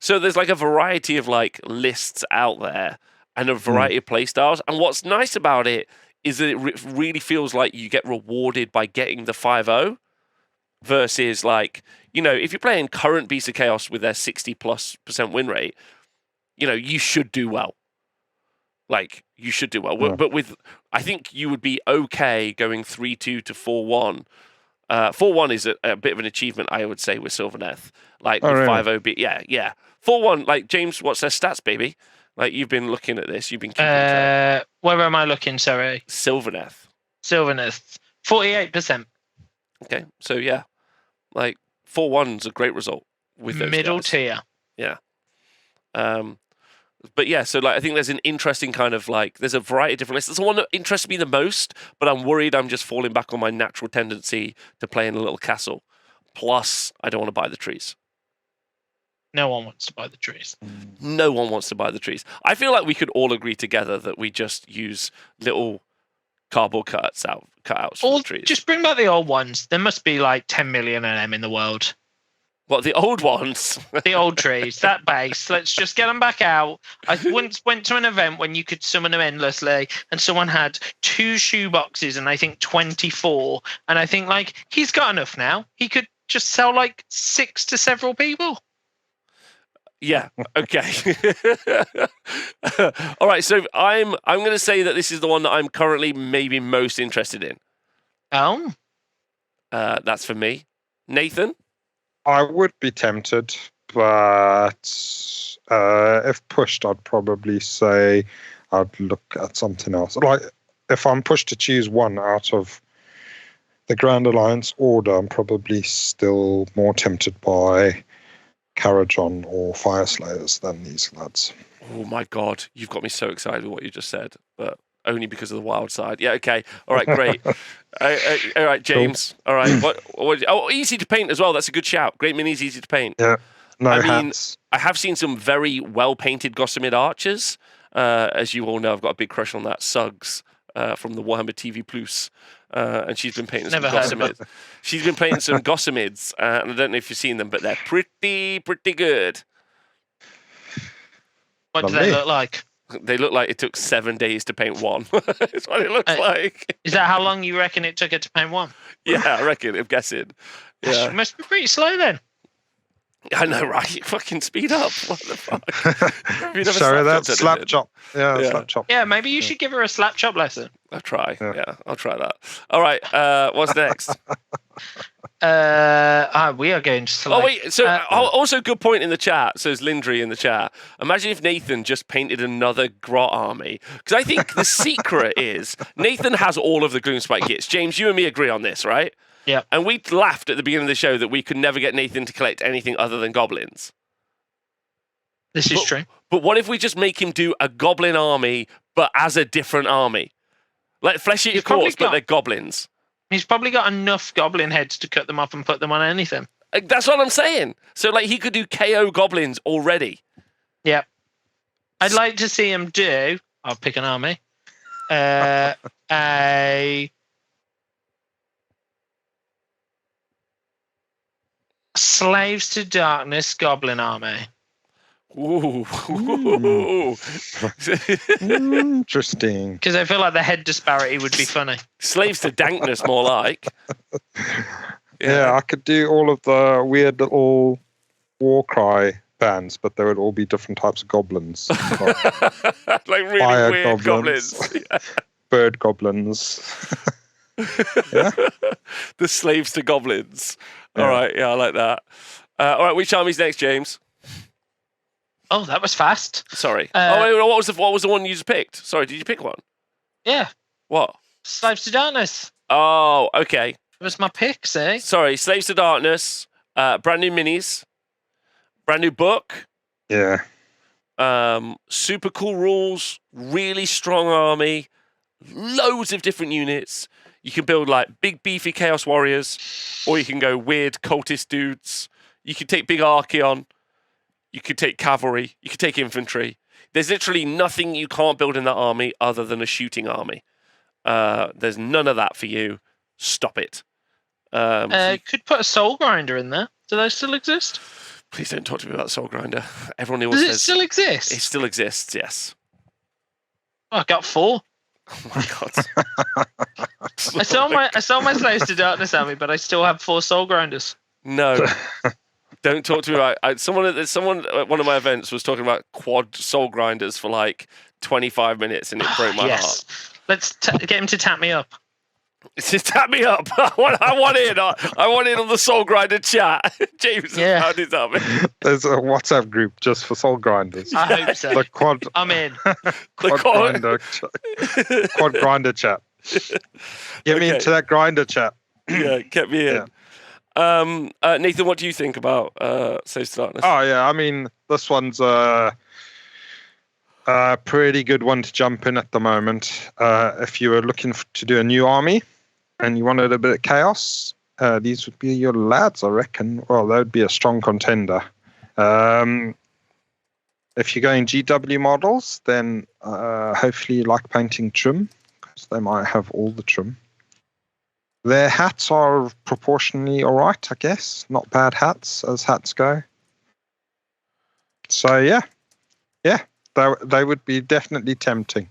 So there's like a variety of like lists out there and a variety of play styles. And what's nice about it is that it really feels like you get rewarded by getting the 5-0 versus like, you know, if you're playing current Beasts of Chaos with their 60+% win rate, you know, you should do well. Like, you should do well. Yeah. But I think you would be okay going 3-2 to 4-1. 4-1 is a bit of an achievement, I would say, with Sylvaneth. Like, with really? 5-0, yeah. 4-1, like, James, what's their stats, baby? Like, you've been looking at this. You've been keeping track. Where am I looking, sorry? Sylvaneth. 48%. Okay, so, yeah. Like, 4-1's a great result with those middle guys. Tier. Yeah. But yeah, so like I think there's an interesting kind of like there's a variety of different lists. There's the one that interests me the most, but I'm worried I'm just falling back on my natural tendency to play in a little castle. Plus, I don't want to buy the trees. No one wants to buy the trees. No one wants to buy the trees. I feel like we could all agree together that we just use little cardboard cutouts for the trees. Just bring back the old ones. There must be like 10 million of them in the world. What, the old ones? The old trees, that base. Let's just get them back out. I once went to an event when you could summon them endlessly, and someone had 2 shoeboxes and I think 24. And I think, like, he's got enough now. He could just sell like 6 to several people. Yeah. Okay. All right. So I'm going to say that this is the one that I'm currently maybe most interested in. Oh. That's for me. Nathan. I would be tempted, but if pushed, I'd probably say I'd look at something else. Like, if I'm pushed to choose one out of the Grand Alliance order, I'm probably still more tempted by Kharadron or Fyreslayers than these lads. Oh my God, you've got me so excited with what you just said, but only because of the wild side. Yeah, okay. All right, great. All right, James. Cool. All right. What? Easy to paint as well. That's a good shout. Great minis, easy to paint. Yeah. No hats. I have seen some very well-painted Gossamer archers. As you all know, I've got a big crush on that Suggs from the Warhammer TV Plus. And she's been painting some Gossamids. She's been painting some Gossamids. And I don't know if you've seen them, but they're pretty good. What do they look like? They look like it took 7 days to paint one. That's what it looks like. Is that how long you reckon it took it to paint one? Yeah, I reckon. I'm guessing. Yeah. It must be pretty slow then. I know, right? Fucking speed up. What the fuck? Sorry, that's slap chop. Yeah, slap chop. Yeah, maybe you should give her a slap chop lesson. I'll try. Yeah, I'll try that. All right. What's next? We are going to. Oh wait. So also good point in the chat. Says Lindry in the chat. Imagine if Nathan just painted another Grot army, because I think the secret is Nathan has all of the Gloomspite Gitz. James, you and me agree on this, right? Yeah. And we laughed at the beginning of the show that we could never get Nathan to collect anything other than goblins. This is true. But what if we just make him do a goblin army, but as a different army? Like Flesh Eater Courts, but they're goblins. He's probably got enough goblin heads to cut them off and put them on anything. That's what I'm saying. So, like, he could do KO goblins already. Yeah. I'd like to see him do... I'll pick an army. A... Slaves to Darkness goblin army. Ooh. Interesting. Because I feel like the head disparity would be funny. Slaves to Dankness, more like. Yeah, I could do all of the weird little war cry bands, but they would all be different types of goblins. Like really fire weird goblins. Yeah. Bird goblins. Yeah. The slaves to goblins. Yeah. All right, yeah, I like that. All right, which army's next, James? Oh, that was fast. Sorry. What was the one you just picked? Sorry, did you pick one? Yeah. What? Slaves to Darkness. Oh, okay. That was my pick, see? Sorry, Slaves to Darkness, brand new minis, brand new book. Yeah. Super cool rules, really strong army, loads of different units. You can build like big beefy Chaos Warriors, or you can go weird cultist dudes. You can take big Archaon. You could take cavalry. You could take infantry. There's literally nothing you can't build in that army other than a shooting army. There's none of that for you. Stop it. Could put a Soul Grinder in there. Do those still exist? Please don't talk to me about Soul Grinder. Everyone always Does says it still exist? it still exists. Yes. Oh, I got 4. Oh my god. I sold my Slaves to Darkness army, but I still have 4 Soul Grinders. No. Don't talk to me about someone at one of my events was talking about quad Soul Grinders for like 25 minutes, and it broke my heart. Let's get him to tap me up. Just tap me up. I want in. I want in on the Soul Grinder chat. James, how did that? There's a WhatsApp group just for Soul Grinders. I hope so. The quad. I'm in. Quad grinder chat. Get me into that grinder chat. Yeah, get me in. Yeah. Nathan, what do you think about Slaves to Darkness? Oh yeah, I mean this one's a pretty good one to jump in at the moment. If you were looking to do a new army and you wanted a bit of chaos, these would be your lads, I reckon. Well, they would be a strong contender. If you're going GW models, then hopefully you like painting trim, because they might have all the trim. Their hats are proportionally all right, I guess. Not bad hats, as hats go. So, yeah, they would be definitely tempting.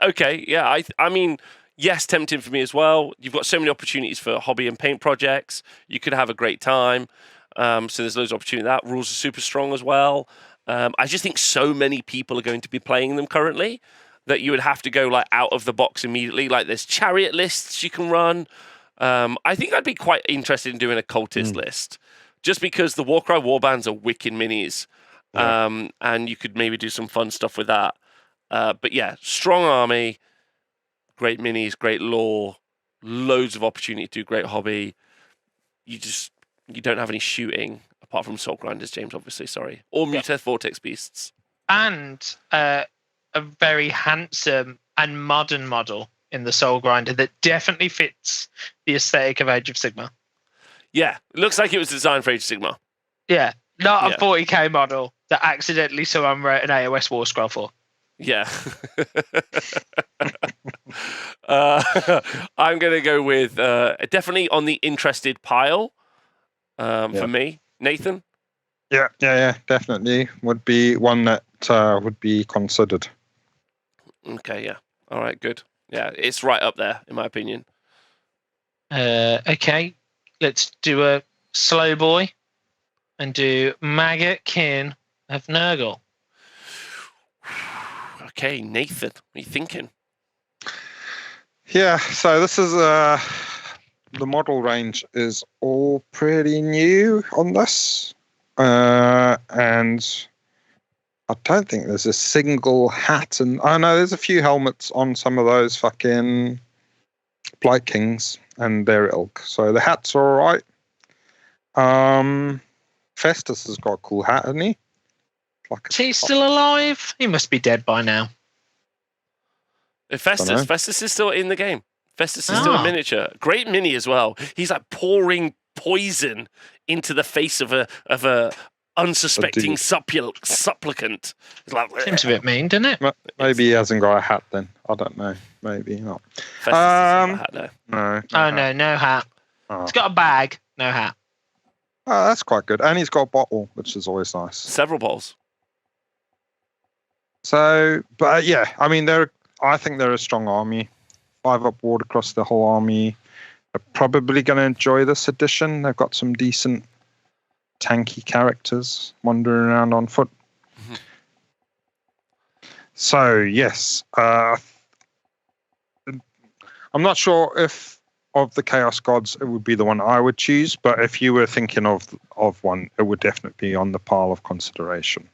Okay, yeah, I mean, yes, tempting for me as well. You've got so many opportunities for hobby and paint projects. You could have a great time. So there's loads of opportunity. That rules are super strong as well. I just think so many people are going to be playing them currently that you would have to go like out of the box immediately. Like there's chariot lists you can run. I think I'd be quite interested in doing a cultist list, just because the Warcry warbands are wicked minis, and you could maybe do some fun stuff with that. But yeah, strong army, great minis, great lore, loads of opportunity to do great hobby. You don't have any shooting apart from Soul Grinders, James, obviously, sorry. Or Muteth Vortex Beasts. And a very handsome and modern model in the Soul Grinder that definitely fits the aesthetic of Age of Sigmar. Yeah, it looks like it was designed for Age of Sigmar. Yeah, not a 40k model that accidentally someone wrote an AoS war scroll for. Yeah. I'm going to go with definitely on the interested pile for me. Nathan? Yeah, definitely. Would be one that would be considered. Okay, yeah. All right, good. Yeah, it's right up there, in my opinion. Okay, let's do a slow boy and do Maggotkin of Nurgle. Okay, Nathan, what are you thinking? Yeah, so this is the model range is all pretty new on this, and I don't think there's a single hat, and I know there's a few helmets on some of those fucking Blight Kings and their ilk. So the hats are all right. Festus has got a cool hat, hasn't he? Is he still alive? He must be dead by now. Festus is still in the game. Festus is still a miniature. Great mini as well. He's like pouring poison into the face of a unsuspecting supplicant. It's like, seems a bit mean, doesn't it? Maybe he hasn't got a hat then. I don't know. Maybe not. Festus doesn't have a hat, no. No hat. Oh. He's got a bag, no hat. Oh, that's quite good. And he's got a bottle, which is always nice. Several bottles. So, but yeah, I mean, I think they're a strong army. 5-up ward across the whole army. They're probably going to enjoy this edition. They've got some decent tanky characters wandering around on foot. Mhm. So yes, I'm not sure if of the Chaos Gods it would be the one I would choose, but if you were thinking of one, it would definitely be on the pile of consideration.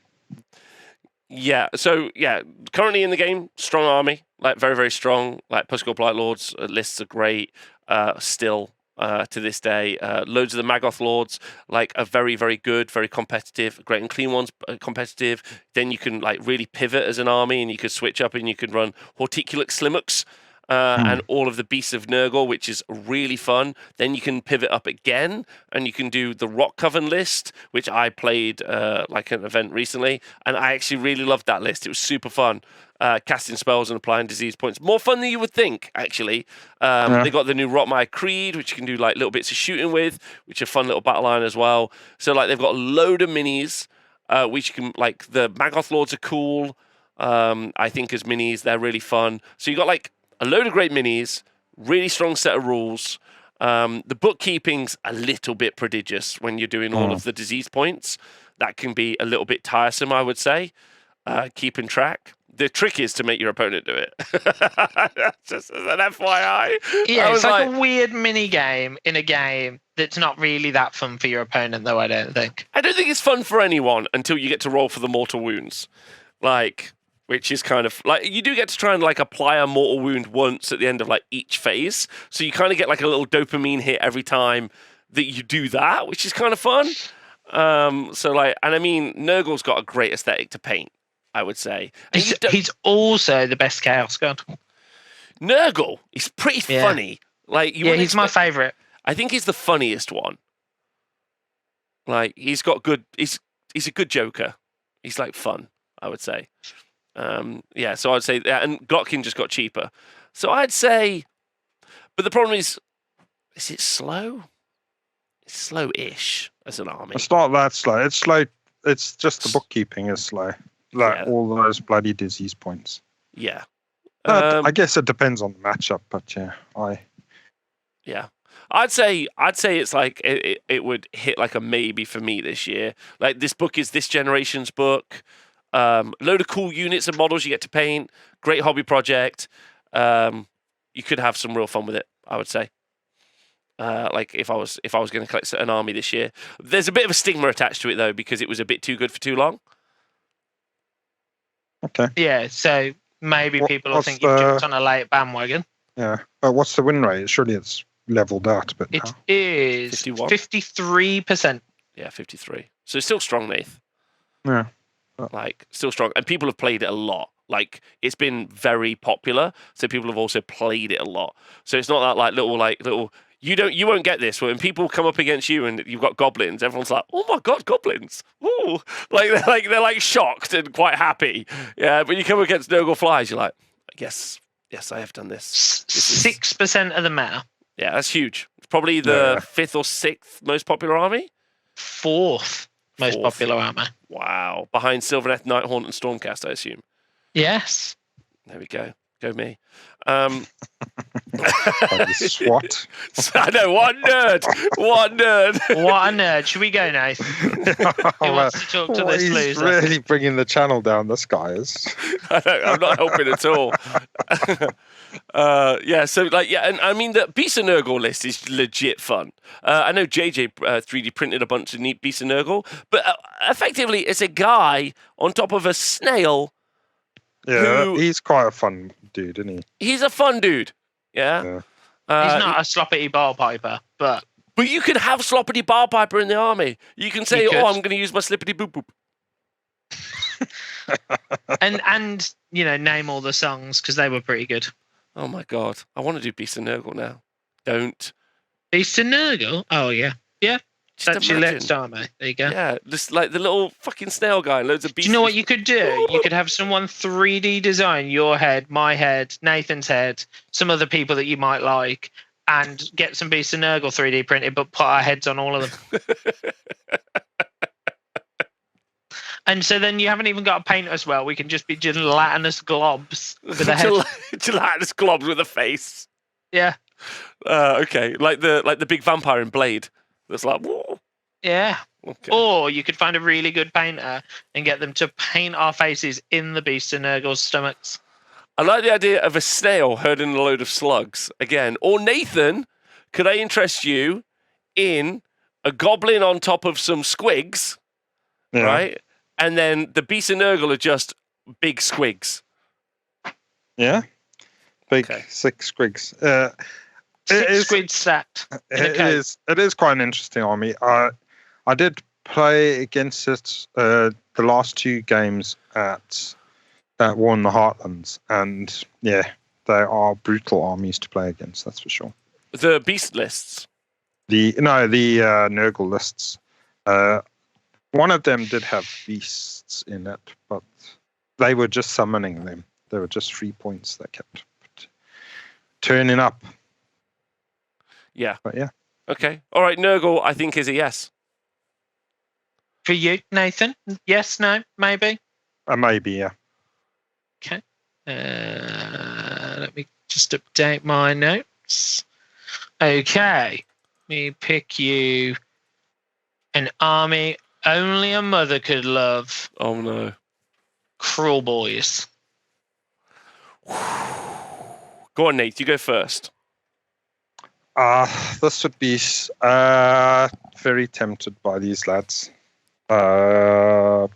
Yeah, so yeah, currently in the game, strong army, like very, very strong. Like Soulblight Lords lists are great still to this day. Loads of the Maggotkin Lords like are very, very good, very competitive. Great and Clean ones competitive. Then you can like really pivot as an army, and you could switch up, and you could run Horticulus Slimmux. And all of the Beasts of Nurgle, which is really fun. Then you can pivot up again, and you can do the Rock Coven list, which I played like an event recently, and I actually really loved that list. It was super fun. Casting spells and applying disease points. More fun than you would think, actually. They got the new Rotmire Creed, which you can do like little bits of shooting with, which are fun little battle line as well. So like they've got a load of minis, which you can like the Maggotkin Lords are cool. I think as minis they're really fun. So you got like a load of great minis, really strong set of rules. The bookkeeping's a little bit prodigious when you're doing all of the disease points. That can be a little bit tiresome, I would say, keeping track. The trick is to make your opponent do it. Just as an FYI. Yeah, it's like a weird mini game in a game that's not really that fun for your opponent, though, I don't think. I don't think it's fun for anyone until you get to roll for the mortal wounds. Like... which is kind of like you do get to try and like apply a mortal wound once at the end of like each phase, so you kind of get like a little dopamine hit every time that you do that, which is kind of fun. So like, and I mean, Nurgle's got a great aesthetic to paint, I would say. He's also the best Chaos God. Nurgle, he's pretty funny. Like, he's my favorite. I think he's the funniest one. Like, he's got good. He's a good Joker. He's like fun, I would say. So I'd say that, and Glotkin just got cheaper. So I'd say, but the problem is it slow? It's slow-ish as an army. It's not that slow. It's slow. It's just the bookkeeping is slow. Like all those bloody disease points. Yeah. I guess it depends on the matchup, but yeah. I'd say it's like it would hit like a maybe for me this year. Like this book is this generation's book. Load of cool units and models you get to paint. Great hobby project. You could have some real fun with it, I would say. Like if I was going to collect an army this year, there's a bit of a stigma attached to it though because it was a bit too good for too long. Okay. Yeah, so maybe people will think you've jumped on a late bandwagon. Yeah. What's the win rate? Surely it's leveled out a bit. It is 53%. Yeah, 53. So it's still strong, Nath. Yeah. Like still strong, and people have played it a lot. Like it's been very popular, so people have also played it a lot. So it's not that like little. You won't get this when people come up against you and you've got goblins. Everyone's like, oh my god, goblins! Ooh, they're like shocked and quite happy. Yeah, but you come against Nurgle flies, you're like, yes, I have done this. 6% of the meta. Yeah, that's huge. It's probably the 5th or 6th most popular army. 4th most popular army. Wow, behind Sylvaneth, Nighthaunt, and Stormcast, I assume. Yes. There we go. Go me. SWAT. I know, what nerd. What a nerd. Should we go, Nathan? He wants to talk to this he's loser. Really bringing the channel down, this guy is. I'm not helping at all. And I mean, the Beasts of Nurgle list is legit fun. I know JJ 3D printed a bunch of neat Beasts of Nurgle, but effectively it's a guy on top of a snail. Yeah, he's quite a fun dude, isn't he? He's a fun dude. Yeah. He's not a sloppity ball piper, but you could have sloppity ball piper in the army. You can say, I'm going to use my slippity boop boop. and name all the songs because they were pretty good. Oh my god, I want to do Beast of Nurgle now. Don't. Beast of Nurgle? Oh yeah. That's your left army. There you go. Yeah, just like the little fucking snail guy, loads of beasts. Do you know what you could do? You could have someone 3D design your head, my head, Nathan's head, some other people that you might like, and get some Beast of Nurgle 3D printed, but put our heads on all of them. And so then you haven't even got to paint us well. We can just be gelatinous globs with a head. Gelatinous globs with a face. Yeah. Okay, like the big vampire in Blade. That's like, whoa. Yeah. Okay. Or you could find a really good painter and get them to paint our faces in the Beast of Nurgle's stomachs. I like the idea of a snail herding a load of slugs again. Or Nathan, could I interest you in a goblin on top of some squigs, right? And then the Beast of Nurgle are just big squigs. Yeah. Big 6 squigs. 6 squids stacked. It is quite an interesting army. I did play against it the last 2 games at War in the Heartlands, and yeah, they are brutal armies to play against. That's for sure. The beast lists. The Nurgle lists. One of them did have beasts in it, but they were just summoning them. They were just 3 points that kept turning up. Yeah. But yeah. Okay. All right. Nurgle, I think, is a yes. For you, Nathan? Yes, no, maybe? Maybe, yeah. Okay. Let me just update my notes. Okay. Let me pick you an army only a mother could love. Oh, no. Kruleboyz. Go on, Nate. You go first. This would be very tempted by these lads. They're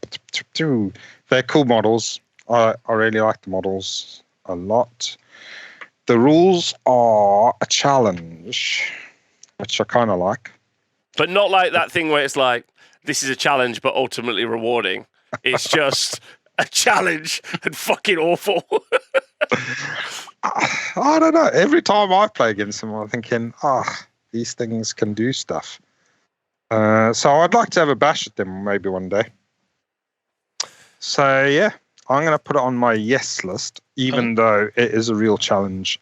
cool models. I really like the models a lot. The rules are a challenge, which I kind of like. But not like that thing where it's like, this is a challenge, but ultimately rewarding. It's just a challenge and fucking awful. I don't know. Every time I play against them, I'm thinking, these things can do stuff. So I'd like to have a bash at them maybe one day. So yeah, I'm going to put it on my yes list, even though it is a real challenge.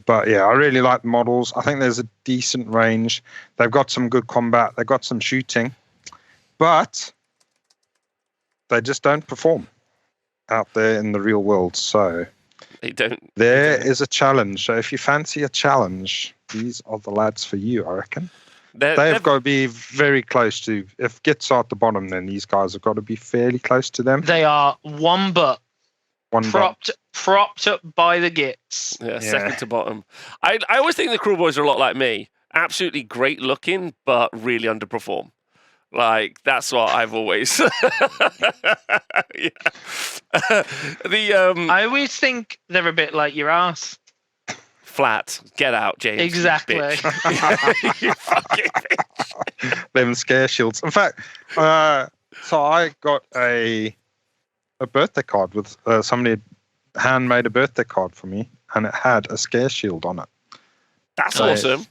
But yeah, I really like the models. I think there's a decent range. They've got some good combat. They've got some shooting. But they just don't perform out there in the real world. So there is a challenge. So if you fancy a challenge, these are the lads for you, I reckon. They've got to be very close to. If Gitz are at the bottom, then these guys have got to be fairly close to them. They are one butt. Propped up by the Gitz. Yeah, second to bottom. I always think the Kruleboyz are a lot like me. Absolutely great looking, but really underperform. Like, that's what I've always... I always think they're a bit like your ass. Flat. Get out, James. Exactly. You fucking bitch. Them scare shields. In fact, so I got a birthday card with somebody handmade a birthday card for me, and it had a scare shield on it. That's awesome.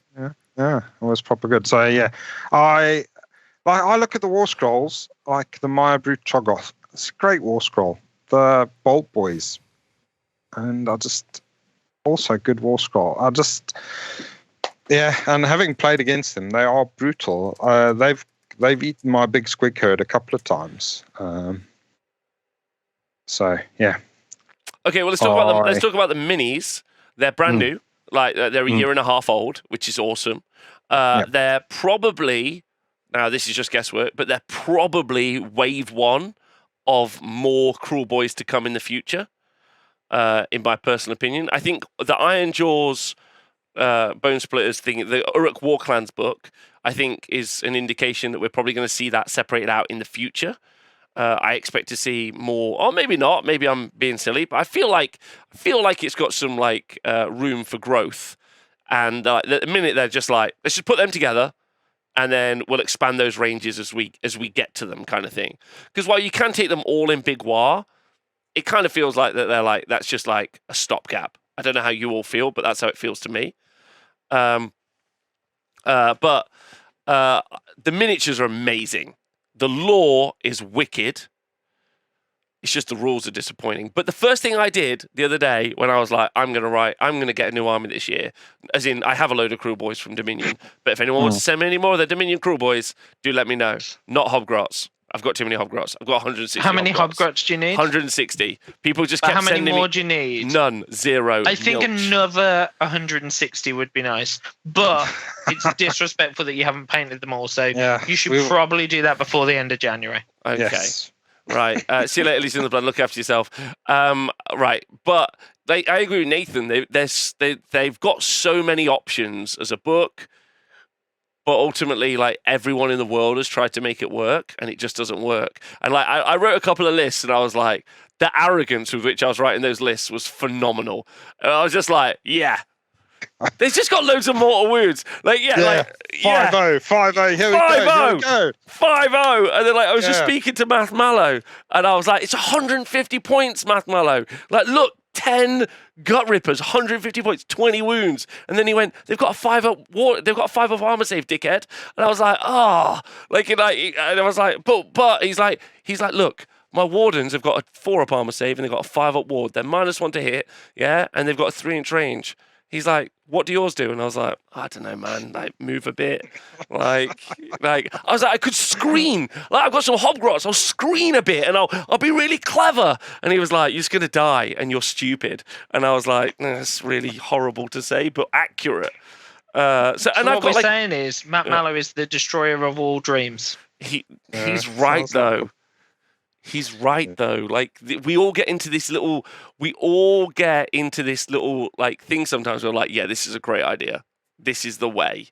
Yeah, it was proper good. So yeah, I look at the war scrolls, like the Maya Brute Cho'Gath. It's a great war scroll. The Bolt Boys, and also good war scroll. And having played against them, they are brutal. They've eaten my big squig herd a couple of times. So yeah. Okay, well let's talk about the minis. They're brand new. Like they're a year and a half old, which is awesome. They're probably, now this is just guesswork, but they're probably wave 1 of more Kruleboyz to come in the future. In my personal opinion, I think the Ironjawz Bonesplitterz thing, the Uruk Warclans book, I think is an indication that we're probably going to see that separated out in the future. I expect to see more, or maybe not. Maybe I'm being silly, but I feel like it's got some room for growth. And the minute they're just like, let's just put them together, and then we'll expand those ranges as we get to them, kind of thing. Because while you can take them all in Big War, it kind of feels like that they're like, that's just like a stopgap. I don't know how you all feel, but that's how it feels to me. But the miniatures are amazing. The lore is wicked. It's just the rules are disappointing. But the first thing I did the other day when I was like, I'm going to get a new army this year, as in I have a load of Kruleboyz from Dominion, but if anyone wants to send me any more of the Dominion Kruleboyz, do let me know. Not Hobgrots. I've got too many Hobgrots. I've got 160. How many Hobgrots do you need? 160. People just kept sending me. How many more do you need? None. Zero. I think Nilch. another 160 would be nice, but it's disrespectful that you haven't painted them all. So you should probably do that before the end of January. Okay. Yes. Right. See you later, Legion of the Blood. Look after yourself. Right. But I agree with Nathan. They've got so many options as a book. But ultimately, like, everyone in the world has tried to make it work, and it just doesn't work. And like, I wrote a couple of lists, and I was like, the arrogance with which I was writing those lists was phenomenal. And I was just like, yeah, they've just got loads of mortal wounds. Like, like 5-0, 5-0. Here we go. 5-0. And then like, I was just speaking to Math Mallow, and I was like, it's 150 points, Math Mallow. Like, look. 10 gut rippers, 150 points, 20 wounds, and then he went. They've got a 5-up war. They've got a 5-up armor save, dickhead. And I was like, and I was like, but he's like, look, my wardens have got a 4-up armor save and they've got a 5-up ward. They're -1 to hit, and they've got a 3-inch range. He's like, what do yours do? And I was like, I don't know, man. Like, move a bit. Like I was like, I could screen. Like, I've got some Hobgrots. I'll screen a bit, and I'll be really clever. And he was like, you're just gonna die, and you're stupid. And I was like, that's really horrible to say, but accurate. So what we're saying is, Matt Mallow is the destroyer of all dreams. He's right though. He's right though. Like, we all get into this little like thing sometimes. We're like, yeah, this is a great idea. This is the way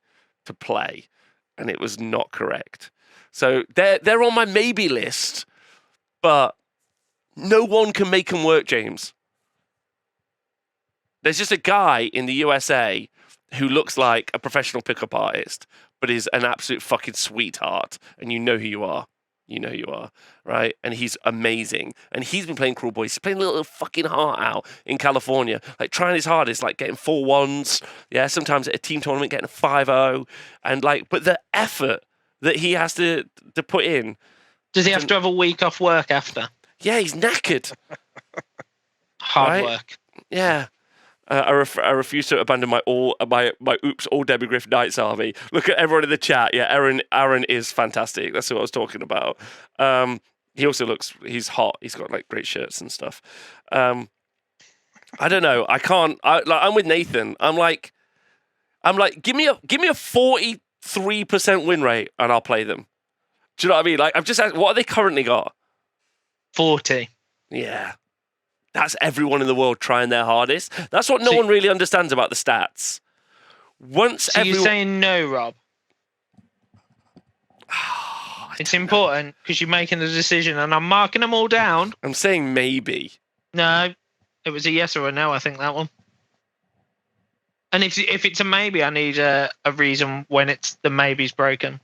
to play, and it was not correct. So they're on my maybe list, but no one can make them work, James. There's just a guy in the USA who looks like a professional pickup artist, but is an absolute fucking sweetheart, and you know who you are. You know you are, right? And he's amazing. And he's been playing Kruleboyz. He's playing a little fucking heart out in California, like trying his hardest, like getting 4 1s. Yeah, sometimes at a team tournament getting a 5-0. And like, but the effort that he has to put in. Does he have to have a week off work after? Yeah, he's knackered. Hard work. Yeah. I refuse to abandon my oops all Debbie Griff Knights army. Look at everyone in the chat. Yeah, Aaron is fantastic. That's what I was talking about. He also he's hot. He's got like great shirts and stuff. I don't know. I'm with Nathan. I'm like, give me a 43% win rate and I'll play them. Do you know what I mean? Like, I've just asked, what are they currently got? 40. Yeah. That's everyone in the world trying their hardest. That's what no one really understands about the stats. You're saying no, Rob? It's important because you're making the decision, and I'm marking them all down. I'm saying maybe. No, it was a yes or a no. I think that one. And if it's a maybe, I need a reason when the maybe's broken.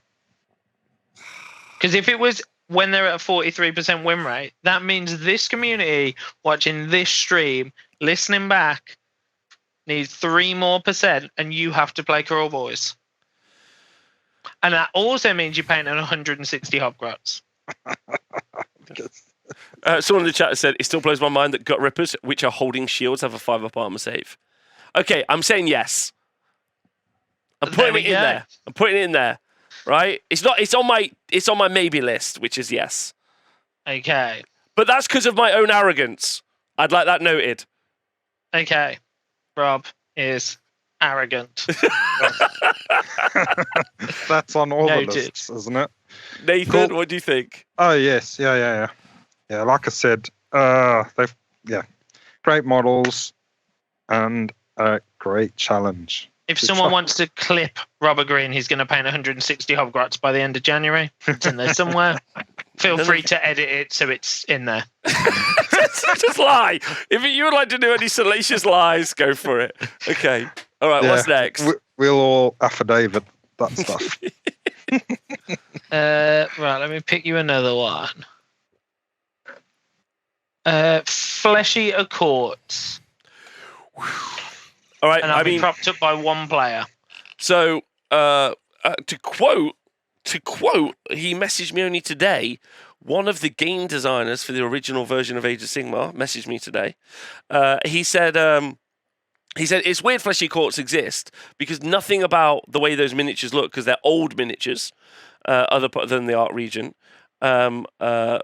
Because if it was when they're at a 43% win rate, that means this community watching this stream, listening back, needs 3% more, and you have to play Kruleboyz. And that also means you're paying 160 Hobgrots. Someone in the chat said, it still blows my mind that Gut Rippers, which are holding shields, have a 5-up armor save. Okay, I'm saying yes. I'm putting it in there. I'm putting it in there. Right? It's on my maybe list, which is yes. Okay. But that's because of my own arrogance. I'd like that noted. Okay. Rob is arrogant. That's on all the lists, isn't it? Nathan, What do you think? Oh yes, yeah. Like I said, they've great models and a great challenge. If someone wants to clip Robert Green, he's going to paint 160 Hobgrots by the end of January. It's in there somewhere. Feel free to edit it so it's in there. Just lie. If you would like to do any salacious lies, go for it. Okay. All right, what's next? We'll all affidavit that stuff. Right, let me pick you another one. Fleshy Accords. All right, and I've been propped up by one player. So, to quote, he messaged me only today. One of the game designers for the original version of Age of Sigmar messaged me today. He said it's weird fleshy courts exist because nothing about the way those miniatures look, because they're old miniatures, other than the art region. Yeah,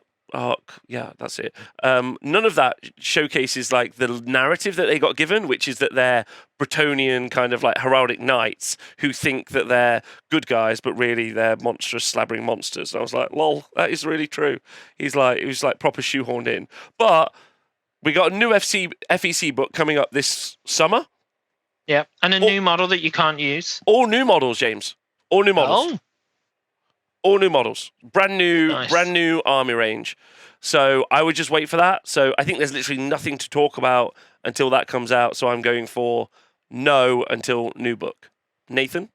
that's it. None of that showcases like the narrative that they got given, which is that they're Bretonnian kind of like heraldic knights who think that they're good guys, but really they're monstrous slabbering monsters. And I was like, lol, that is really true. It was like proper shoehorned in. But we got a new FEC book coming up this summer. Yeah, and a new model that you can't use. All new models, James. All new models. Oh. All new models. Brand Nice. new army range. So I would just wait for that. So I think there's literally nothing to talk about until that comes out. So I'm going for no until new book. Nathan?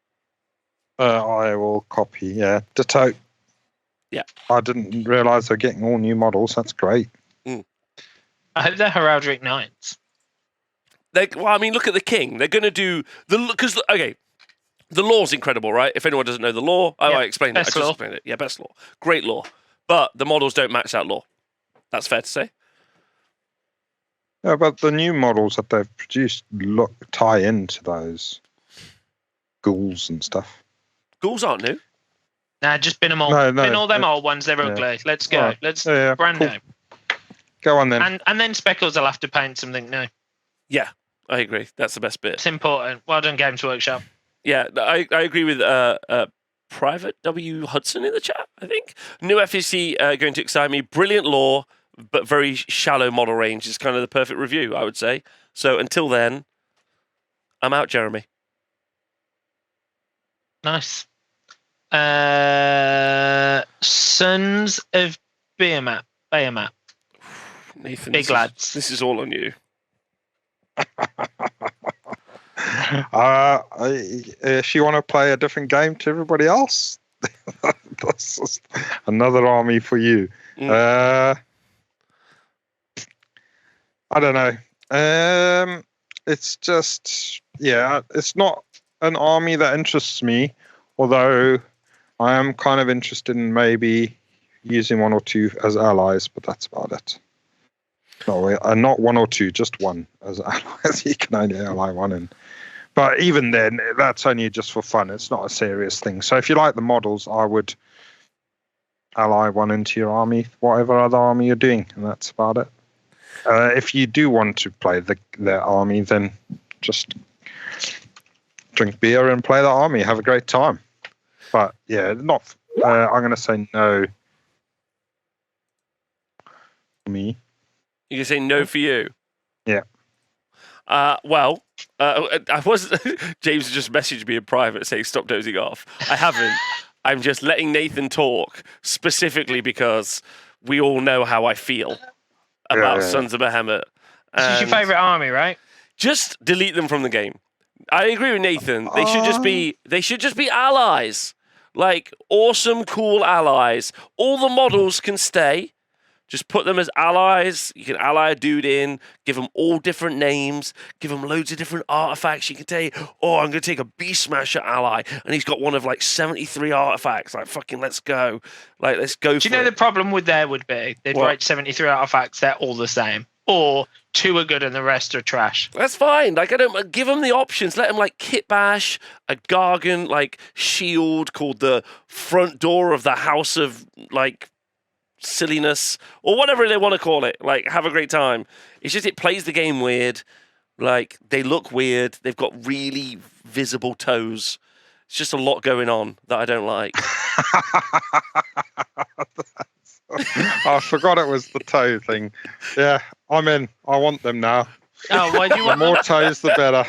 I will copy. Yeah, ditto. Yeah. I didn't realise they're getting all new models. That's great. I hope they're heraldic knights. Well, I mean, look at the king. They're going to do because okay, the law's incredible, right? If anyone doesn't know the law, I explained it. I just explained it. Yeah, best law, great law. But the models don't match that law. That's fair to say. Yeah, but the new models that they've produced tie into those ghouls and stuff. Ghouls aren't new. Nah, just bin them all. No, bin all them old ones. They're ugly. Let's go. Right. Let's cool. brand new. Go on then. And then Speckles will have to paint something new. Yeah, I agree. That's the best bit. It's important. Well done, Games Workshop. Yeah, I agree with Private W Hudson in the chat, I think. New FEC going to excite me. Brilliant lore, but very shallow model range is kind of the perfect review, I would say. So until then, I'm out, Jeremy. Nice. Sons of Behemat. Nathan, Big lads. This is all on you. If you want to play a different game to everybody else, that's just another army for you. I don't know. It's just, it's not an army that interests me, although I am kind of interested in maybe using one or two as allies, but that's about it. No, not one or two, just one as allies. You can only ally one in. But even then, that's only just for fun. It's not a serious thing. So if you like the models, I would ally one into your army, whatever other army you're doing, and that's about it. If you do want to play their army, then just drink beer and play the army. Have a great time. But yeah, not. I'm going to say no. For me. You can say no for you. Yeah. I was. James just messaged me in private saying stop dozing off. I haven't. I'm just letting Nathan talk specifically because we all know how I feel about Sons of Behemat. This is your favourite army, right? Just delete them from the game. I agree with Nathan. They should just be. They should just be allies, like awesome, cool allies. All the models can stay. Just put them as allies. You can ally a dude in, give them all different names, give them loads of different artifacts. You can take, I'm going to take a Beast Smasher ally, and he's got one of like 73 artifacts. Like, fucking, let's go. Like, let's go. Do you know the problem with there would be? They'd write 73 artifacts, they're all the same. Or 2 are good and the rest are trash. That's fine. Like, I don't give them the options. Let them like Kit Bash, a Gargant like shield called the front door of the House of like silliness or whatever they want to call it. Like, have a great time. It's just it plays the game weird. Like, they look weird. They've got really visible toes. It's just a lot going on that I don't like. I forgot it was the toe thing. Yeah, I'm in. I want them now. Oh, why do you want the more toes, the better.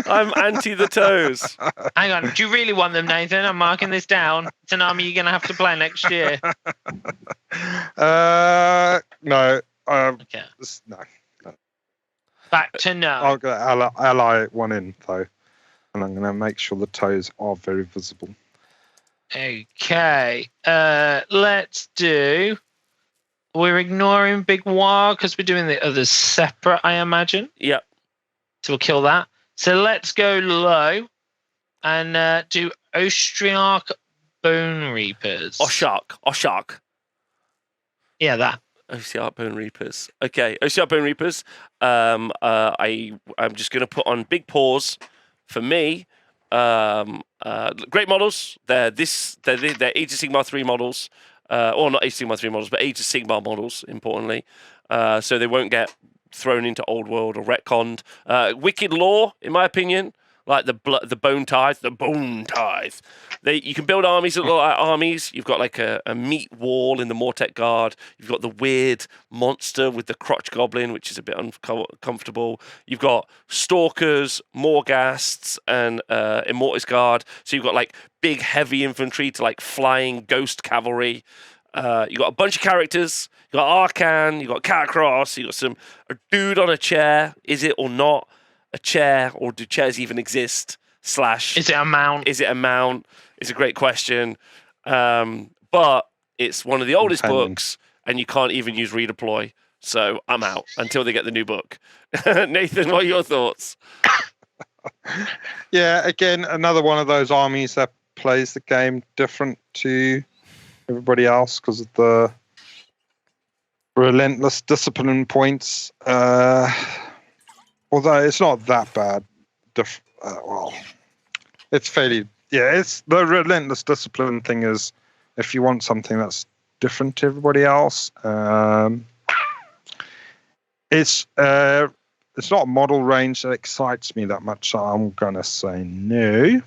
I'm anti the toes. Hang on, do you really want them, Nathan? I'm marking this down. It's an army you're going to have to play next year. No. Okay. No. Back to no. I'll go ally one in, though. And I'm going to make sure the toes are very visible. Okay. Let's do... We're ignoring Big War because we're doing the others separate, I imagine. Yep. So we'll kill that. So let's go low and do Ossiarch Bonereapers. Ossiarch. Yeah, that. Ossiarch Bonereapers. Okay, Ossiarch Bonereapers. I'm just going to put on big pause for me. Great models. They're Age of Sigmar 3 models. or not Age of Sigmar 3 models, but Age of Sigmar models, importantly. So they won't get thrown into Old World or retconned. Wicked lore, in my opinion, like the bone tithe. You can build armies that look like armies. You've got like a meat wall in the Mortek Guard. You've got the weird monster with the crotch goblin, which is a bit uncomfortable. You've got stalkers, morghasts, and Immortis Guard. So you've got like big heavy infantry to like flying ghost cavalry. You got a bunch of characters. You got Arcan. You got Catacross. You got a dude on a chair. Is it or not a chair, or do chairs even exist? Is it a mount? Is it a mount? It's a great question. But it's one of the oldest books, and you can't even use redeploy. So I'm out until they get the new book. Nathan, what are your thoughts? Yeah, again, another one of those armies that plays the game different to everybody else because of the relentless discipline points. Although it's not that bad. Well, it's fairly... Yeah, it's the relentless discipline thing is if you want something that's different to everybody else. It's not a model range that excites me that much, so I'm going to say no.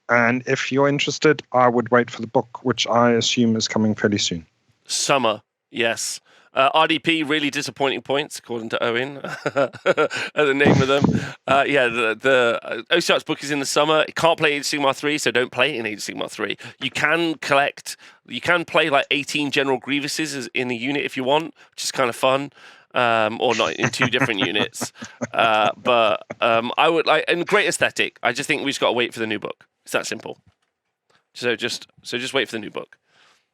And if you're interested, I would wait for the book, which I assume is coming fairly soon. Summer, yes. RDP, really disappointing points, according to Owen, the name of them. The Ossiarch's book is in the summer. It can't play Age of Sigmar 3, so don't play it in Age of Sigmar 3. You can play like 18 General Grievuses in a unit if you want, which is kind of fun. Or not in 2 different units. But I would like, and great aesthetic. I just think we just got to wait for the new book. It's that simple. So just wait for the new book.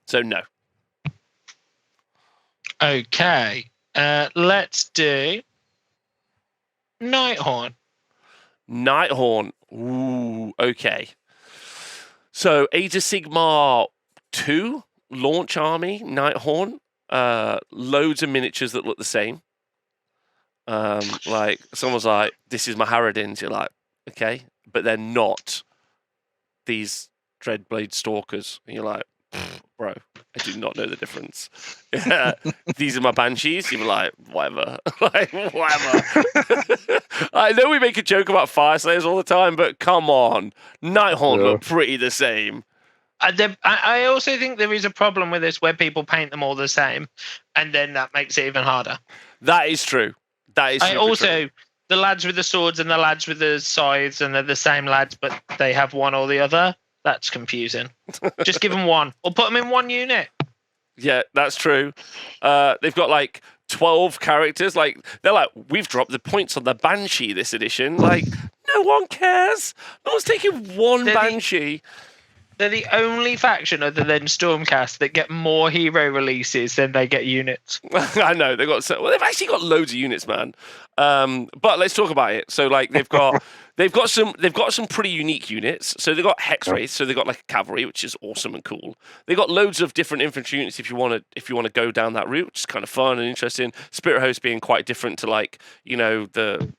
So no. Okay, let's do Nighthaunt. Ooh, okay. So Age of Sigmar 2 launch army, Nighthaunt. Loads of miniatures that look the same. Like someone's like, "This is my Harradins." You're like, "Okay," but they're not these Dreadblade Stalkers. And you're like, "Bro, I do not know the difference." These are my Banshees. You're like, whatever. Whatever. I know we make a joke about Fyreslayers all the time, but come on, Nighthaunt look pretty the same. I also think there is a problem with this where people paint them all the same, and then that makes it even harder. That is true. That is true. The lads with the swords and the lads with the scythes, and they're the same lads, but they have one or the other. That's confusing. Just give them one, or put them in one unit. Yeah, that's true. They've got like 12 characters. Like they're like, we've dropped the points on the Banshee this edition. Like no one cares. No one's taking one Banshee. They're the only faction other than Stormcast that get more hero releases than they get units. I know they've actually got loads of units, man. But let's talk about it. So like they've got some pretty unique units. So they've got Hex Wraith, so they've got like cavalry, which is awesome and cool. They've got loads of different infantry units if you want to go down that route, which is kind of fun and interesting. Spirit Host being quite different to like, you know, the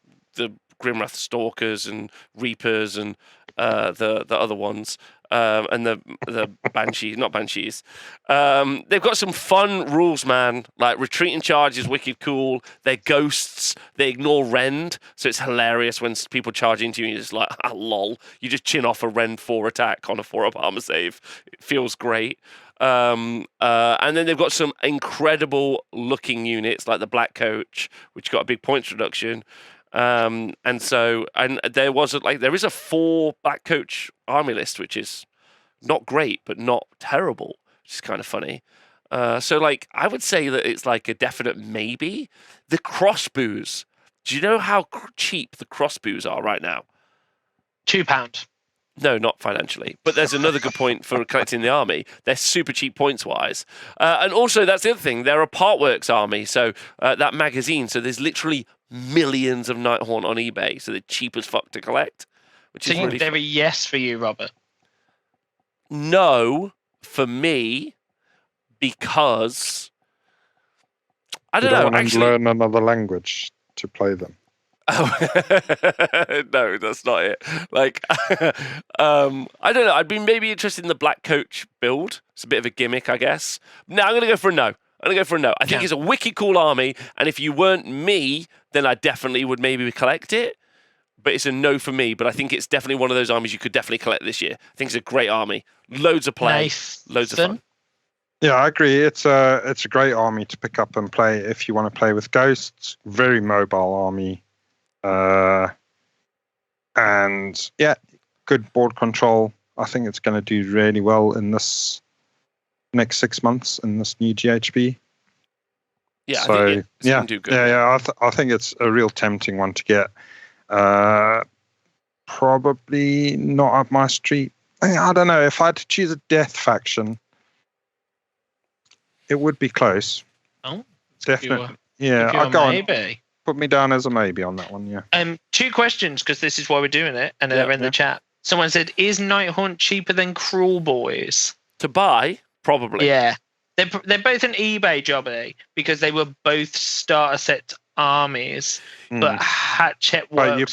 Grimwrath Stalkers and Reapers and the other ones. And the Banshees, not Banshees. They've got some fun rules, man. Like retreating charge is wicked cool. They're ghosts. They ignore rend, so it's hilarious when people charge into you and you're just like, lol. You just chin off a rend 4 attack on a 4-up armor save. It feels great. And then they've got some incredible looking units like the Black Coach, which got a big points reduction. And there is a 4 Black Coach army list, which is not great, but not terrible, which is kind of funny. So like, I would say that it's like a definite maybe. The crossbows. Do you know how cheap the crossbows are right now? £2. No, not financially. But there's another good point for collecting the army. They're super cheap points-wise. And also, that's the other thing. They're a Partworks army, so that magazine. So there's literally millions of Nighthaunt on eBay, so they're cheap as fuck to collect. Which is really they're a yes for you, Robert? No, for me, because... I don't know, actually... learn another language to play them. Oh. No, that's not it. Like, I don't know. I'd be maybe interested in the Black Coach build. It's a bit of a gimmick, I guess. No, I'm going to go for a no. I think it's a wicked cool army, and if you weren't me, then I definitely would maybe collect it. But it's a no for me. But I think it's definitely one of those armies you could definitely collect this year. I think it's a great army. Loads of play. Nice. Loads of fun. Yeah, I agree. It's a great army to pick up and play if you want to play with ghosts. Very mobile army. And yeah, good board control. I think it's going to do really well in this next 6 months in this new GHB. Yeah, so I think it's going to do good. I think it's a real tempting one to get. Probably not up my street. I don't know. If I had to choose a death faction, it would be close. Oh, definitely. Yeah, I'll go maybe. Put me down as a maybe on that one. Yeah. 2 questions because this is why we're doing it, and they're in the chat. Someone said, "Is Nighthaunt cheaper than Kruleboyz to buy?" Probably. Yeah, they're both an eBay jobby because they were both starter set armies, but Hatchet works. You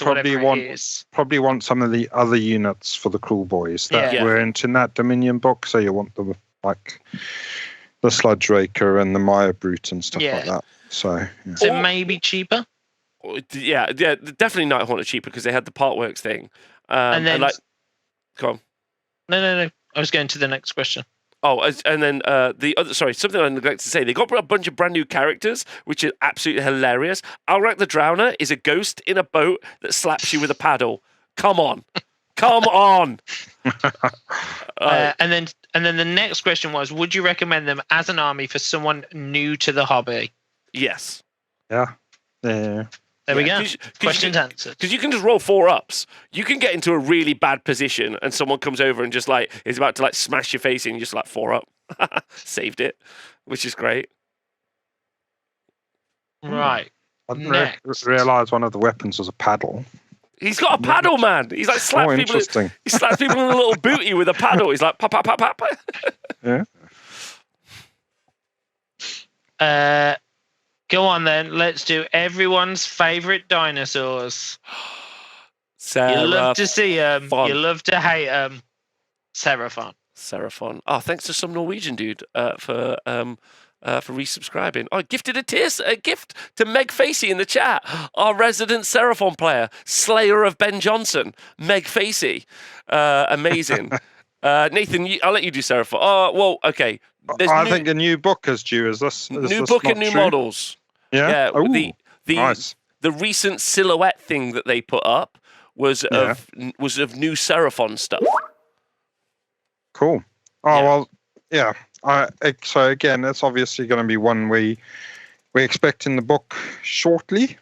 probably want some of the other units for the Kruleboyz that weren't in that Dominion book, so you want them like the Sludge Raker and the Maya Brute and stuff like that. So maybe cheaper. Yeah, definitely Nighthaunt are cheaper because they had the Partworks thing. And then, go on. No. I was going to the next question. Oh, and then the other. Sorry, something I neglected to say. They got a bunch of brand new characters, which is absolutely hilarious. Alrak the Drowner is a ghost in a boat that slaps you with a paddle. Come on. And then the next question was: would you recommend them as an army for someone new to the hobby? Yes. Yeah. There we go. Questions answered. Because you can just roll 4-ups. You can get into a really bad position, and someone comes over and just is about to smash your face in. You just 4-up. Saved it, which is great. Right. I didn't realize one of the weapons was a paddle. He's got a paddle, man. He's slaps people. He slaps people in a little booty with a paddle. He's like pop, pop, pop, pop. Yeah. Go on then. Let's do everyone's favorite dinosaurs. You love to see them. You love to hate them. Seraphon. Oh, thanks to some Norwegian dude for resubscribing. I gifted a gift to Meg Facey in the chat. Our resident Seraphon player, Slayer of Ben Johnson, Meg Facey. Amazing. Nathan, I'll let you do Seraphon. Oh, well, okay. I think a new book is due. Is this new book and new models? Yeah. Nice. The recent silhouette thing that they put up was of new Seraphon stuff. Cool. Well, yeah. So again, it's obviously going to be one we're expecting the book shortly.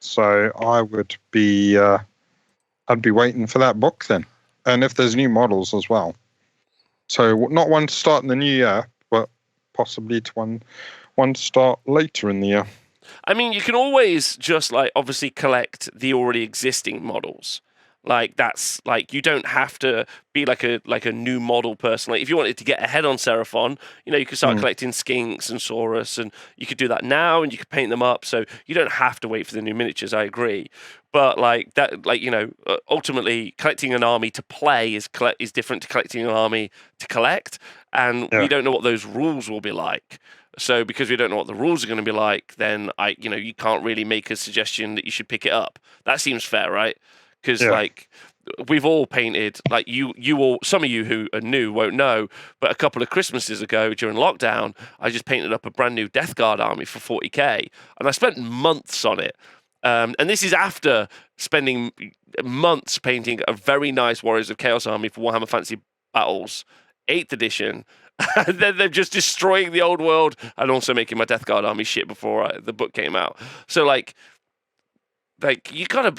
So I would be I'd be waiting for that book then, and if there's new models as well. So not one to start in the new year, but possibly one to start later in the year. I mean, you can always just obviously collect the already existing models. That's you don't have to be like a new model person. If you wanted to get ahead on Seraphon, you could start collecting Skinks and Saurus, and you could do that now, and you could paint them up. So you don't have to wait for the new miniatures. I agree, but ultimately collecting an army to play is different to collecting an army to collect, and we don't know what those rules will be like. So because we don't know what the rules are going to be like, then you can't really make a suggestion that you should pick it up. That seems fair, right? Because we've all painted, you all, some of you who are new won't know, but a couple of Christmases ago during lockdown, I just painted up a brand new Death Guard army for 40k, and I spent months on it. And this is after spending months painting a very nice Warriors of Chaos army for Warhammer Fantasy Battles 8th edition. And then they're just destroying the old world and also making my Death Guard army shit before the book came out. So you gotta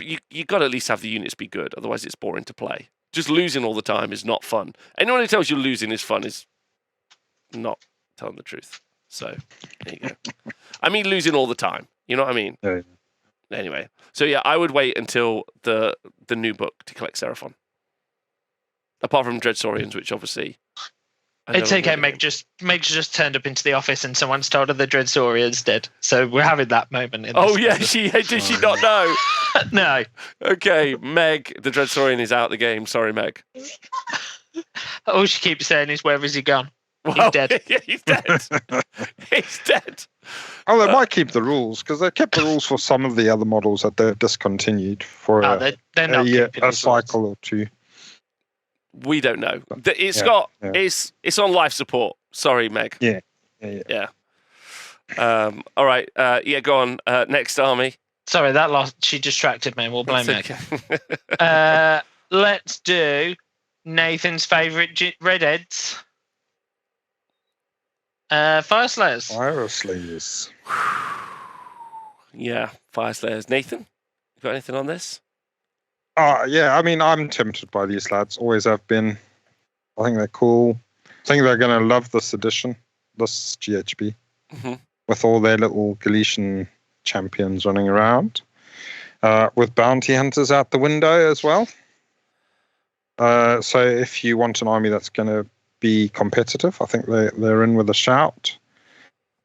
at least have the units be good, otherwise it's boring to play. Just losing all the time is not fun. Anyone who tells you losing is fun is not telling the truth. So there you go. I mean losing all the time. You know what I mean? Yeah. Anyway, so yeah, I would wait until the new book to collect Seraphon. Apart from Dread Saurians, which obviously It's okay, Meg just turned up into the office and someone's told her the Dreadsaurian's dead. So we're having that moment. Did she not know? No. Okay, Meg, the Dreadsaurian is out the game. Sorry, Meg. All she keeps saying is, where is he gone? Well, he's dead. He's dead. He's dead. Oh, they might keep the rules, because they kept the rules for some of the other models that they've discontinued for they're not a cycle or two. We don't know. It's on life support. Sorry, Meg. Yeah. All right. Go on. Next army. Sorry, that lost. She distracted me. We'll blame Meg. Okay. Let's do Nathan's favourite redheads. Fyreslayers. Fyreslayers. Yeah, Fyreslayers. Nathan, you got anything on this? Yeah, I mean, I'm tempted by these lads. Always have been. I think they're cool. I think they're going to love this edition, this GHB, with all their little Galician champions running around, with bounty hunters out the window as well. So if you want an army that's going to be competitive, I think they're in with a shout.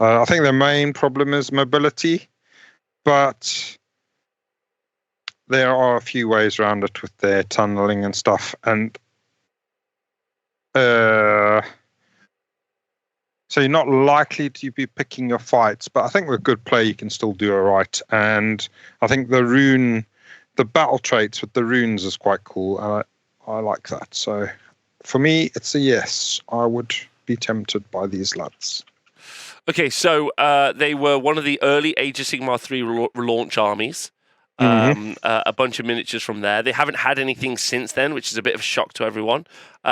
I think their main problem is mobility, but there are a few ways around it with their tunneling and stuff. And so you're not likely to be picking your fights, but I think with good play you can still do it right. And I think the battle traits with the runes is quite cool. And I like that. So for me, it's a yes. I would be tempted by these lads. Okay, so they were one of the early Age of Sigmar 3 relaunch armies. A bunch of miniatures from there. They haven't had anything since then, which is a bit of a shock to everyone,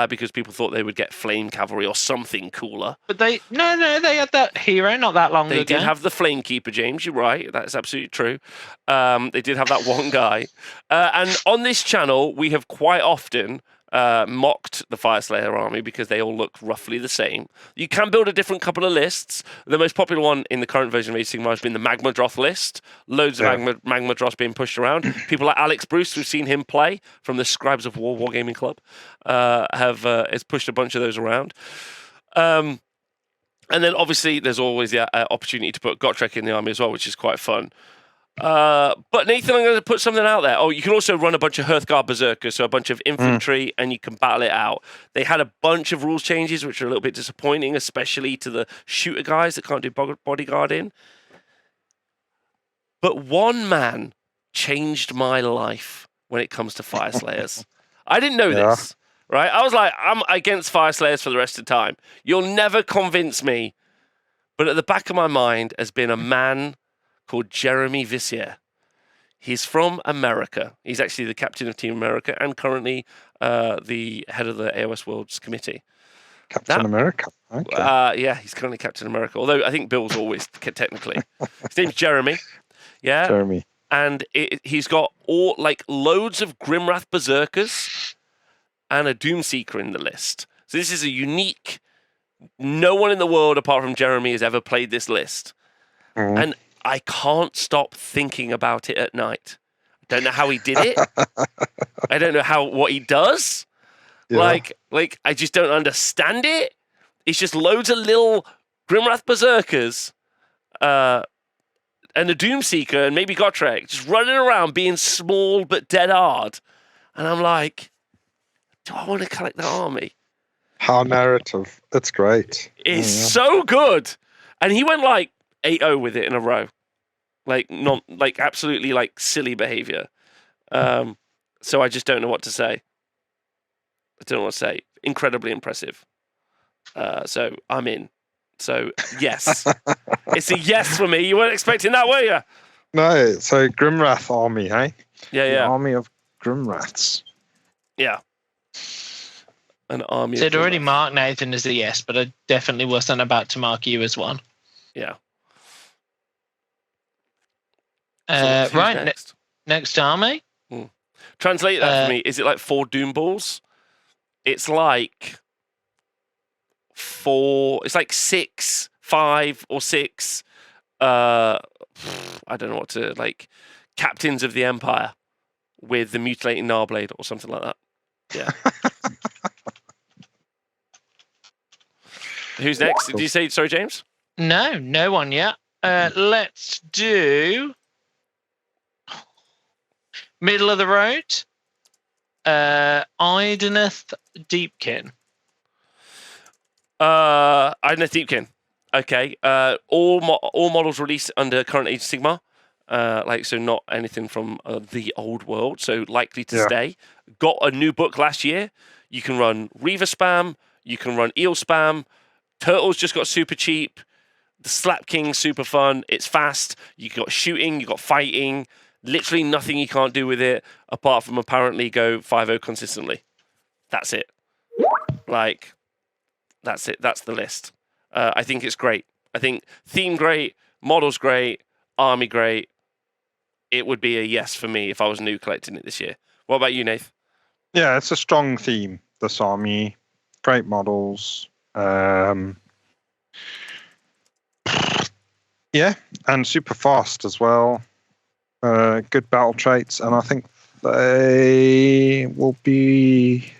because people thought they would get Flame Cavalry or something cooler. But they had that hero not that long ago. They did have the Flame Keeper, James. You're right. That's absolutely true. They did have that one guy. And on this channel, we have quite often mocked the Fyreslayer army because they all look roughly the same. You can build a different couple of lists. The most popular one in the current version of Age of Sigmar has been the Magmadroth list. Loads of Magmadroths being pushed around. People like Alex Bruce, we've seen him play from the Scribes of War Wargaming Club, has pushed a bunch of those around. And then obviously there's always the opportunity to put Gotrek in the army as well, which is quite fun. But Nathan, I'm going to put something out there. Oh, you can also run a bunch of Hearthguard Berserkers, so a bunch of infantry, and you can battle it out. They had a bunch of rules changes, which are a little bit disappointing, especially to the shooter guys that can't do bodyguarding. But one man changed my life when it comes to Fyreslayers. I didn't know this, right? I was like, I'm against Fyreslayers for the rest of the time. You'll never convince me. But at the back of my mind has been a man called Jeremy Vissier. He's from America. He's actually the captain of Team America and currently the head of the AoS Worlds Committee. Captain America? Okay. Yeah, he's currently Captain America. Although I think Bill's always technically. His name's Jeremy. Yeah. Jeremy. And he's got loads of Grimwrath Berserkers and a Doomseeker in the list. So this is a unique... No one in the world apart from Jeremy has ever played this list. And I can't stop thinking about it at night. I don't know how he did it. I don't know what he does. Yeah. Like I just don't understand it. It's just loads of little Grimwrath Berserkers and a Doomseeker and maybe Gotrek just running around being small but dead hard. And I'm like, do I want to collect that army? How narrative. That's great. It's so good. And he went 8-0 with it in a row. Absolutely silly behavior. So I just don't know what to say. Incredibly impressive. So I'm in. So yes. It's a yes for me. You weren't expecting that, were you? No, so Grimwrath army, hey? Yeah. An army of Grimwraths. Yeah. An army so I'd already marked Nathan as a yes, but I definitely wasn't about to mark you as one. Yeah. Right, next army. Translate that for me. Is it like 4 Doom Balls? It's like 4. It's like 6, 5, or 6. I don't know what to Captains of the Empire with the mutilating Gnarblade or something like that. Yeah. Who's next? Did you say, sorry, James? No one yet. Let's do middle of the road. Idoneth Deepkin. Idoneth Deepkin. Okay. All models released under current Age of Sigmar. So not anything from the old world. So likely to stay. Got a new book last year. You can run Reaver spam. You can run Eel spam. Turtles just got super cheap. The Slap King's super fun. It's fast. You got shooting. You got fighting. Literally nothing you can't do with it apart from apparently go 5-0 consistently. That's it. That's it. That's the list. I think it's great. I think theme great, models great, army great. It would be a yes for me if I was new collecting it this year. What about you, Nath? Yeah, it's a strong theme, this army. Great models. Yeah, and super fast as well. Good battle traits, and I think they will be...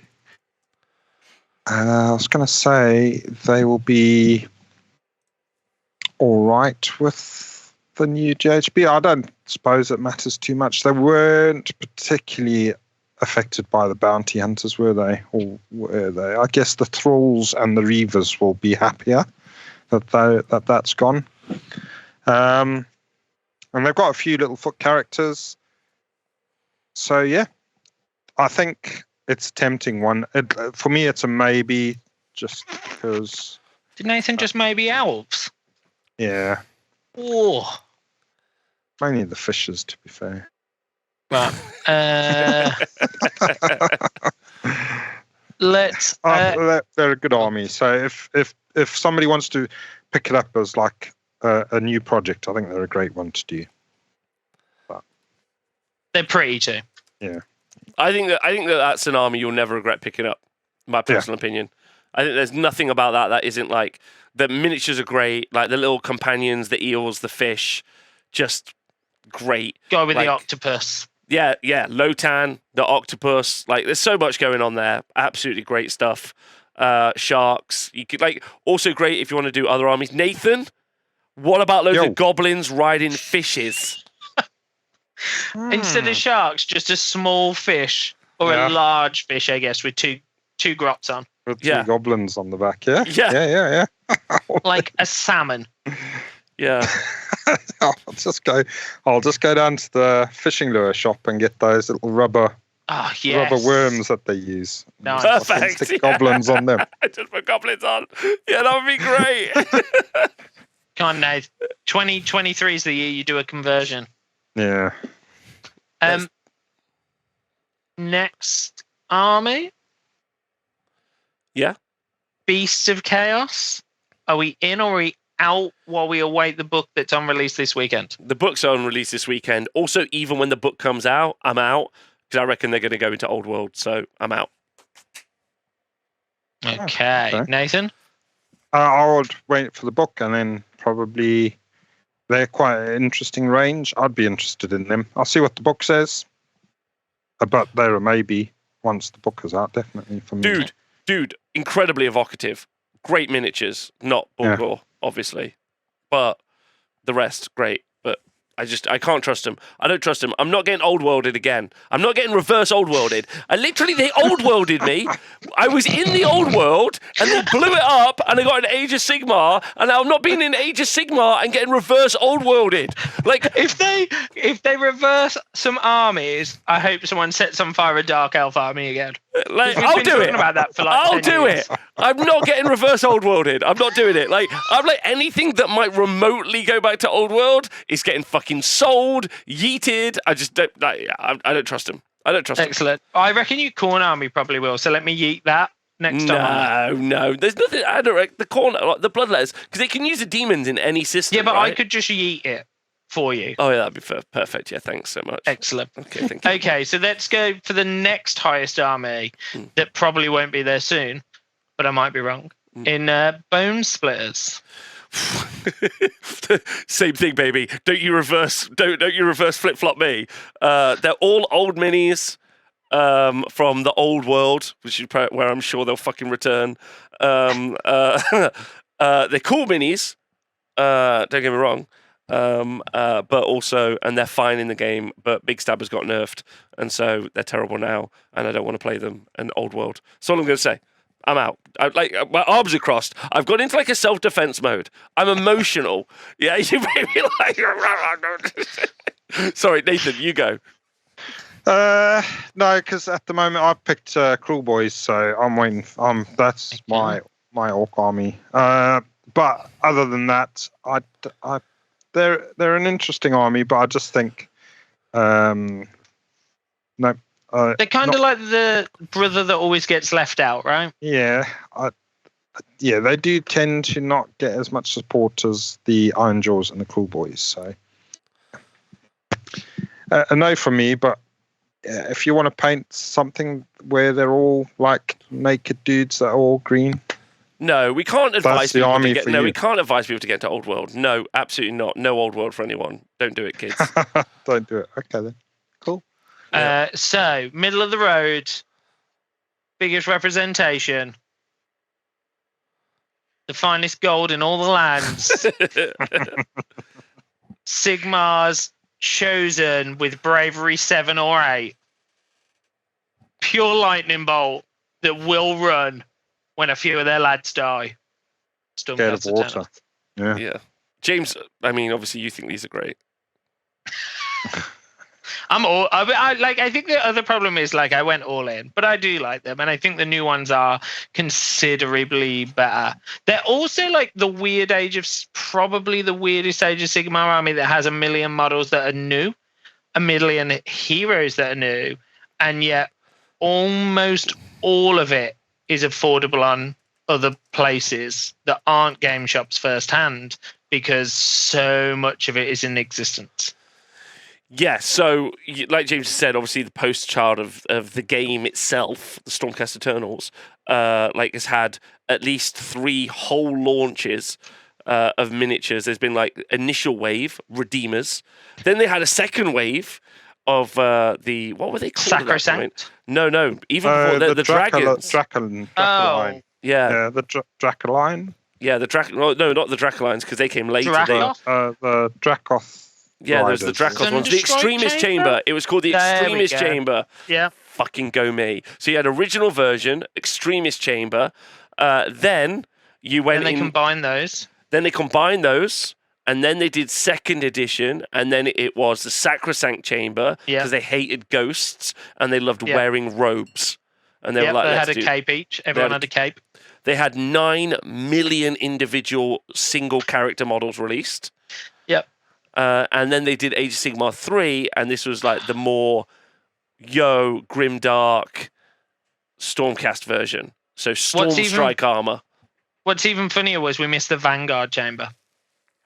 I was going to say they will be all right with the new GHB. I don't suppose it matters too much. They weren't particularly affected by the bounty hunters, were they? Or were they? I guess the thralls and the reavers will be happier that's gone. And they've got a few little foot characters. So, yeah, I think it's a tempting one. For me, it's a maybe just because... Did Nathan just maybe elves? Yeah. Oh. Mainly the fishes, to be fair. Right. Let's... they're a good army. So if somebody wants to pick it up as like a new project, I think they're a great one to do. But they're pretty too. Yeah. I think that's an army you'll never regret picking up. My personal opinion. I think there's nothing about that isn't like the miniatures are great, like the little companions, the eels, the fish, just great. Go with the octopus. Yeah, Lotan, the octopus. Like there's so much going on there. Absolutely great stuff. Sharks. You could also great if you want to do other armies. Nathan, what about loads of goblins riding fishes? Instead of sharks, just a small fish or a large fish, I guess, with two grots on. With two goblins on the back, yeah. Like a salmon. Yeah. I'll just go down to the fishing lure shop and get those little rubber worms that they use. Nice. Perfect. Stick goblins on them. Just put goblins on. Yeah, that would be great. Come on, Nate. 2023 is the year you do a conversion. Yeah. Next army. Yeah. Beasts of Chaos. Are we in or are we out while we await the book that's on release this weekend? The book's on release this weekend. Also, even when the book comes out, I'm out because I reckon they're going to go into Old World, so I'm out. Okay. Nathan? I would wait for the book and then probably... They're quite an interesting range. I'd be interested in them. I'll see what the book says. But they're a maybe once the book is out, definitely for me. Dude, incredibly evocative. Great miniatures. Not Bulgor, obviously. But the rest, great. But I can't trust them. I don't trust them. I'm not getting old-worlded again. I'm not getting reverse old-worlded. They old-worlded me. I was in the old world, and they blew it up, and I got an Age of Sigmar, and now I'm not being in Age of Sigmar and getting reverse old-worlded. Like if they reverse some armies, I hope someone sets on fire a Dark Elf army again. I'll do it. About that for I'll 10 do years. it. I'm not getting reverse old worlded. I'm not doing it. I'm like anything that might remotely go back to old world is getting fucking sold, yeeted. I just don't. I don't trust him. I don't trust him. Excellent. I reckon your Khorne army probably will. So let me yeet that next time. No. There's nothing. I don't reckon the Khorne, the Bloodletters, because they can use the demons in any system. Yeah, but right? I could just yeet it for you. Oh, yeah, that'd be perfect. Yeah, thanks so much. Excellent. Okay, thank you. Okay, so let's go for the next highest army that probably won't be there soon, but I might be wrong. In Bonesplitterz. Same thing, baby. Don't you reverse flip flop me. They're all old minis from the old world, which is where I'm sure they'll fucking return. They're cool minis. Don't get me wrong. But also, and they're fine in the game, but Big Stabbers got nerfed, and so they're terrible now, and I don't want to play them in Old World. That's all I'm going to say. I'm out. My arms are crossed. I've gone into like a self-defense mode. I'm emotional. Yeah, you made me like... Sorry, Nathan, you go. No, because at the moment I picked Kruleboyz, so I'm waiting. That's my orc army. But other than that, they're an interesting army, but I just think no. They're kind of like the brother that always gets left out, right? Yeah, they do tend to not get as much support as the Ironjawz and the Kruleboyz. So a no from me. But if you want to paint something where they're all like naked dudes that are all green. No, we can't advise people to get. No, you. We can't advise people to get to Old World. No, absolutely not. No Old World for anyone. Don't do it, kids. Don't do it. Okay then. Cool. Yeah. So middle of the road, biggest representation, the finest gold in all the lands. Sigmar's chosen with bravery 7 or 8. Pure lightning bolt that will run when a few of their lads die. Stormcast Eternals. Yeah. James, I mean, obviously you think these are great. I think the other problem is like I went all in, but I do like them, and I think the new ones are considerably better. They're also like the weird age of probably the weirdest age of Sigmar Army that has 1 million models that are new, 1 million heroes that are new, and yet almost all of it is affordable on other places that aren't game shops firsthand because so much of it is in existence. Yeah, so like James said, obviously the poster child of the game itself, the Stormcast Eternals, has had at least 3 whole launches of miniatures. There's been like initial wave, Redeemers. Then they had a second wave of what were they called? Sacrosanct? No, even before the dragons. Dracoline. Yeah, the Dracoline. Yeah, the no, not the Dracolines because they came later. The Dracoth. Yeah, there's the Dracoth ones. The Extremist Chamber. It was called the Extremist Chamber. Yeah. Fucking go me. So you had original version, Extremist Chamber. Then you went in... combined those. Then they combined those. And then they did 2nd edition. And then it was the Sacrosanct Chamber. Because they hated ghosts. And they loved wearing robes. And they were like, they had a cape each. Everyone had a cape. They had 9 million individual single character models released. Yep. And then they did Age of Sigmar 3, and this was like the more grimdark Stormcast version. So Stormstrike armor. What's even funnier was we missed the Vanguard Chamber.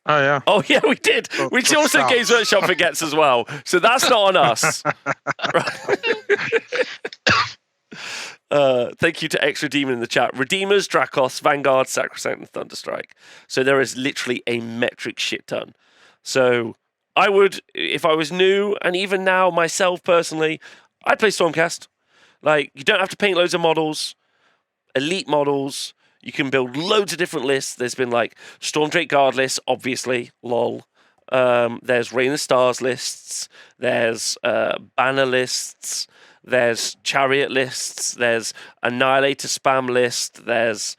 Oh yeah. Oh yeah, we did. Which also Games Workshop forgets as well. So that's not on us. Thank you to Extra Demon in the chat. Redeemers, Dracoths, Vanguard, Sacrosanct, and Thunderstrike. So there is literally a metric shit ton. So I would, if I was new, and even now myself personally, I'd play Stormcast. Like, you don't have to paint loads of models, elite models. You can build loads of different lists. There's been like Stormdrake Guard lists, obviously, lol. There's Reign of Stars lists. There's banner lists. There's chariot lists. There's Annihilator spam list. There's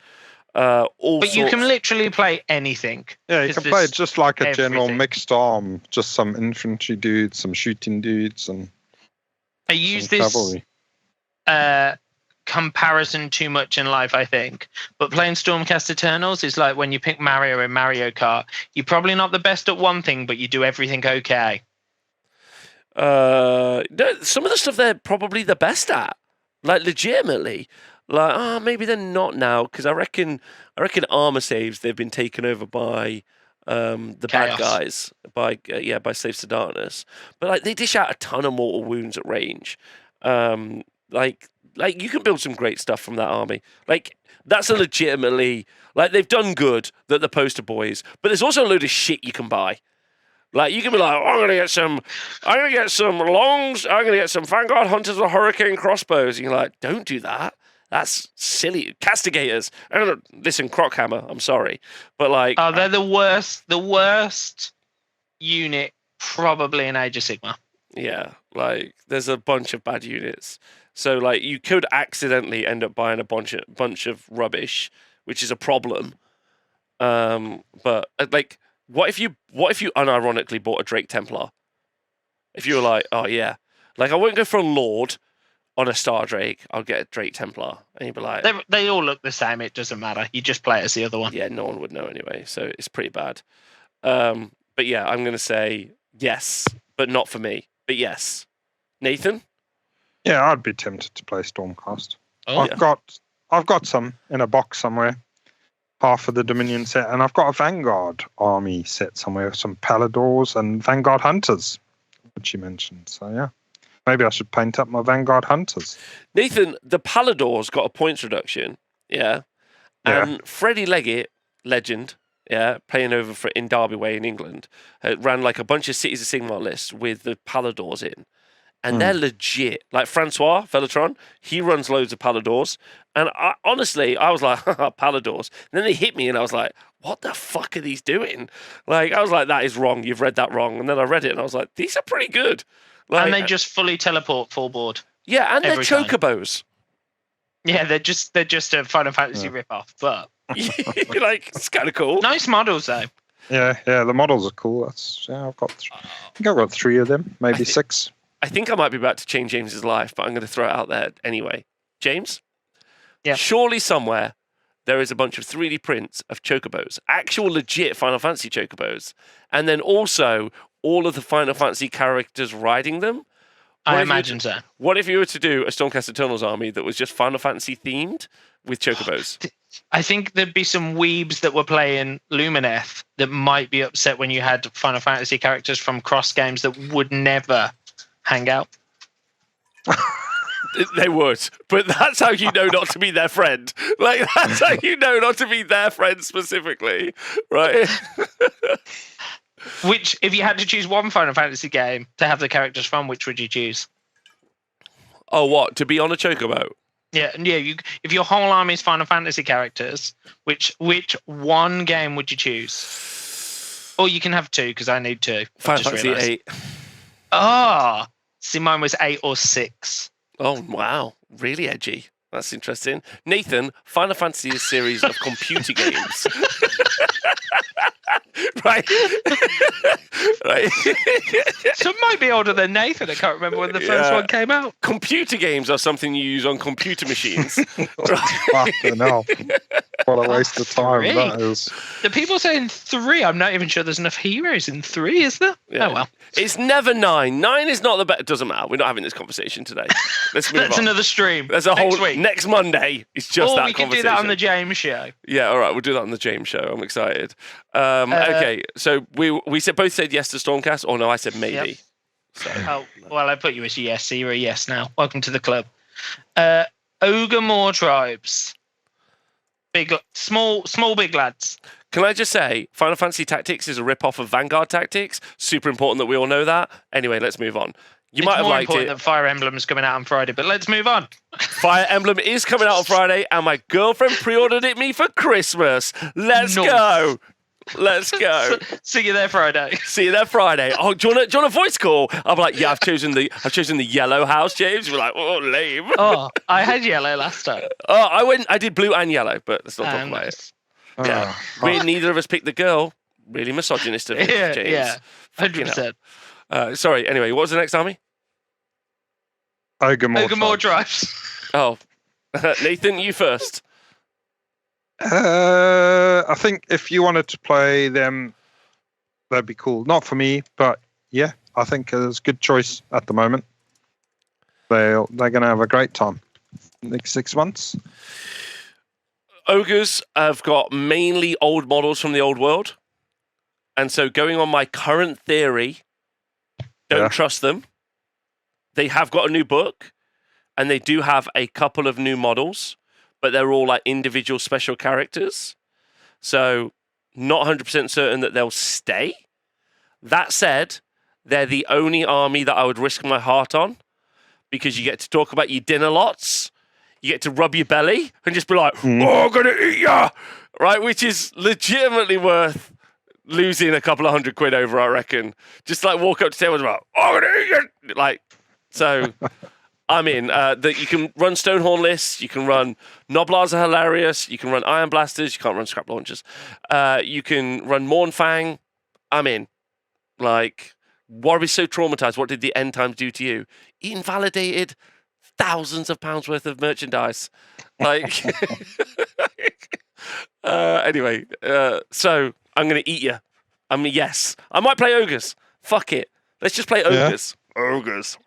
But you can literally play anything. Yeah, you can play just like a general mixed arm, just some infantry dudes, some shooting dudes, and I use this comparison too much in life, I think. But playing Stormcast Eternals is like when you pick Mario in Mario Kart. You're probably not the best at one thing, but you do everything okay. Some of the stuff they're probably the best at, like legitimately. Like, maybe they're not now because I reckon armor saves they've been taken over by the bad guys, by Slaves to Darkness. But like they dish out a ton of mortal wounds at range. Like you can build some great stuff from that army. Like that's a legitimately like they've done good that the poster boys, but there's also a load of shit you can buy. Like you can be like, I'm gonna get some longs, I'm gonna get some Vanguard Hunters or Hurricane crossbows. And you're like, don't do that. That's silly. Castigators. I don't know, listen, Crockhammer, I'm sorry. But like... Oh, they're the worst unit probably in Age of Sigmar. Yeah, like, there's a bunch of bad units. So, like, you could accidentally end up buying a bunch of rubbish, which is a problem. But, like, what if you unironically bought a Drake Templar? If you were like, oh, yeah. Like, I wouldn't go for a Lord on a Star Drake. I'll get a Drake Templar. And you'd be like... They all look the same. It doesn't matter. You just play it as the other one. Yeah, no one would know anyway. So, it's pretty bad. But, yeah, I'm going to say yes, but not for me. But yes. Nathan? Yeah, I'd be tempted to play Stormcast. Oh, I've got some in a box somewhere. Half of the Dominion set, and I've got a Vanguard army set somewhere, some Paladors and Vanguard Hunters, which you mentioned. So yeah, maybe I should paint up my Vanguard Hunters. Nathan, the Paladors got a points reduction, yeah. And Freddie Leggett, legend, yeah, playing over in Derby Way in England, ran like a bunch of Cities of Sigmar lists with the Paladors in. And they're legit. Like Francois Velatron, he runs loads of Paladors. And honestly, I was like, Paladors. And then they hit me and I was like, what the fuck are these doing? Like, I was like, that is wrong. You've read that wrong. And then I read it and I was like, these are pretty good. Like, and they just fully teleport full board. Yeah, and they're chocobos. Yeah, they're just a Final Fantasy rip-off. But like, it's kind of cool. Nice models, though. Yeah, the models are cool. I've got 3 of them, maybe 6. I think I might be about to change James's life, but I'm going to throw it out there anyway. James? Yeah. Surely somewhere there is a bunch of 3D prints of chocobos, actual legit Final Fantasy chocobos, and then also all of the Final Fantasy characters riding them. I imagine so. What if you were to do a Stormcast Eternals army that was just Final Fantasy themed with chocobos? I think there'd be some weebs that were playing Lumineth that might be upset when you had Final Fantasy characters from cross games that would never hang out. They would, but that's how you know not to be their friend. Like, that's how you know not to be their friend specifically, right? Which, if you had to choose one Final Fantasy game to have the characters from, which would you choose? Oh, what? To be on a chocobo? Yeah. If your whole army is Final Fantasy characters, which one game would you choose? Or you can have 2 because I need 2. Final Fantasy 8. Ah, see, mine was 8 or 6. Oh, wow. Really edgy. That's interesting. Nathan, Final Fantasy is a series of computer games. Right? Right. Some might be older than Nathan. I can't remember when the first one came out. Computer games are something you use on computer machines. Fucking hell. What a waste of time that is. The people saying 3. I'm not even sure there's enough heroes in 3, is there? Yeah. Oh, well. It's never 9. 9 is not the best. It doesn't matter. We're not having this conversation today. Let's move That's on. another stream. There's a next whole week. Next Monday. It's just or that we can conversation. do that on the James show. Yeah, all right. We'll do that on the James show. I'm excited. Okay, so we both said yes to Stormcast. Or no, I said maybe. Yep. So. Oh, well, I put you as a yes, so you're a yes now. Welcome to the club. Ogor Mawtribes. Small big lads. Can I just say, Final Fantasy Tactics is a rip-off of Vanguard Tactics. Super important that we all know that. Anyway, let's move on. You might have liked it. It's more important that Fire Emblem is coming out on Friday, but let's move on. Fire Emblem is coming out on Friday, and my girlfriend pre-ordered it me for Christmas. Let's go. Let's go. See you there Friday. See you there Friday. Oh, do you want a voice call? I'll be like, yeah, I've chosen the yellow house, James. You're like, oh, lame. Oh, I had yellow last time. Oh, I did blue and yellow, but let's not talk about it. Yeah, neither of us picked the girl. Really misogynist of you, James. Yeah, 100%. Sorry. Anyway, what was the next army? Ogor Mawtribes. Oh, Nathan, you first. I think if you wanted to play them, that'd be cool. Not for me, but yeah, I think it's a good choice at the moment. They're going to have a great time next 6 months. Ogres have got mainly old models from the old world. And so going on my current theory, don't trust them. They have got a new book and they do have a couple of new models, but they're all like individual special characters. So not 100% certain that they'll stay. That said, they're the only army that I would risk my heart on because you get to talk about your dinner lots. you get to rub your belly and just be like, "Oh, I'm gonna eat ya," right? Which is legitimately worth losing a couple of £100 over, I reckon. Just like walk up to tables and be like, "Oh, I'm gonna eat ya," like so. I'm in. That you can run Stonehorn lists. You can run Noblars are hilarious. You can run Iron Blasters. You can't run Scrap Launchers. You can run Mournfang. I'm in. Like, why are we so traumatized? What did the end times do to you? It invalidated thousands of pounds worth of merchandise. Like, anyway. So I'm gonna eat you. Yes. I might play ogres. Fuck it. Let's just play ogres. Ogres.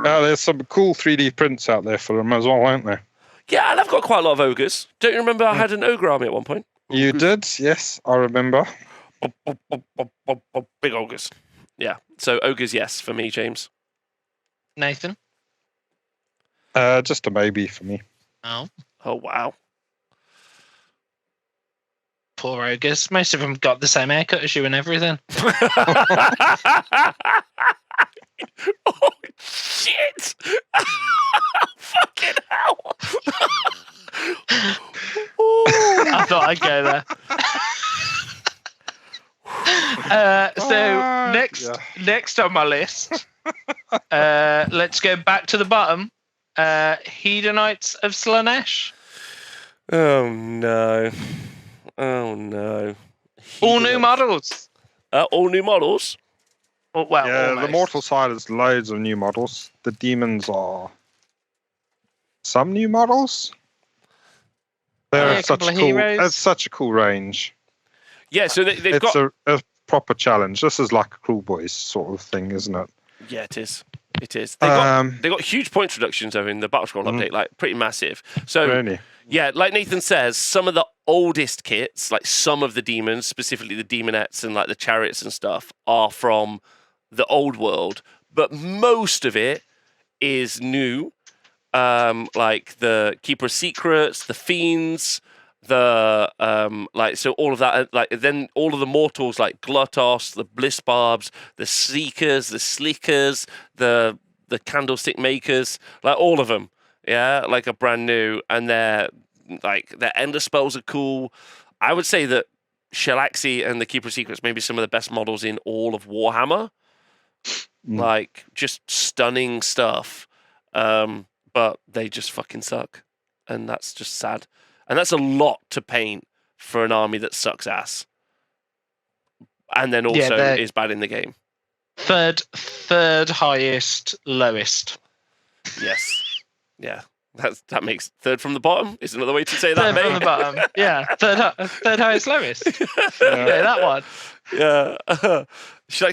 There's some cool 3D prints out there for them as well, aren't there? Yeah, and I've got quite a lot of ogres. Don't you remember I had an ogre army at one point? You did, yes, I remember. Big ogres. Yeah, so ogres, yes, for me, James. Nathan? Just a maybe for me. Oh, wow. Poor ogres. Most of them got the same haircut as you and everything. Oh, shit! Fucking hell! I thought I'd go there. Next on my list, let's go back to the bottom. Hedonites of Slaanesh. Oh no! All new models. All new models. Well, yeah, almost. the mortal side is loads of new models. The demons are some new models. They're such cool. It's such a cool range. Yeah, so they've got a proper challenge. This is like a Kruleboyz sort of thing, isn't it? Yeah, it is. It is. They got huge points reductions over in the Battle Scroll update, like pretty massive. So really? Yeah, like Nathan says, some of the oldest kits, like some of the demons, specifically the demonettes and like the chariots and stuff, are from the old world, but most of it is new. Like the Keeper of Secrets, the Fiends, the so all of that, like then all of the mortals like Gluttos, the Blissbarbs, the Seekers, the Slickers, the Candlestick Makers, like all of them, yeah, like are brand new, and their ender spells are cool. I would say that Shelaxi and the Keeper of Secrets may be some of the best models in all of Warhammer. Like just stunning stuff, but they just fucking suck, and that's just sad. And that's a lot to paint for an army that sucks ass, and then also is bad in the game. Third highest, lowest. Yes, yeah. That makes third from the bottom. Is another way to say that. Third from the bottom. Yeah, third highest, lowest. Yeah, that one. Yeah.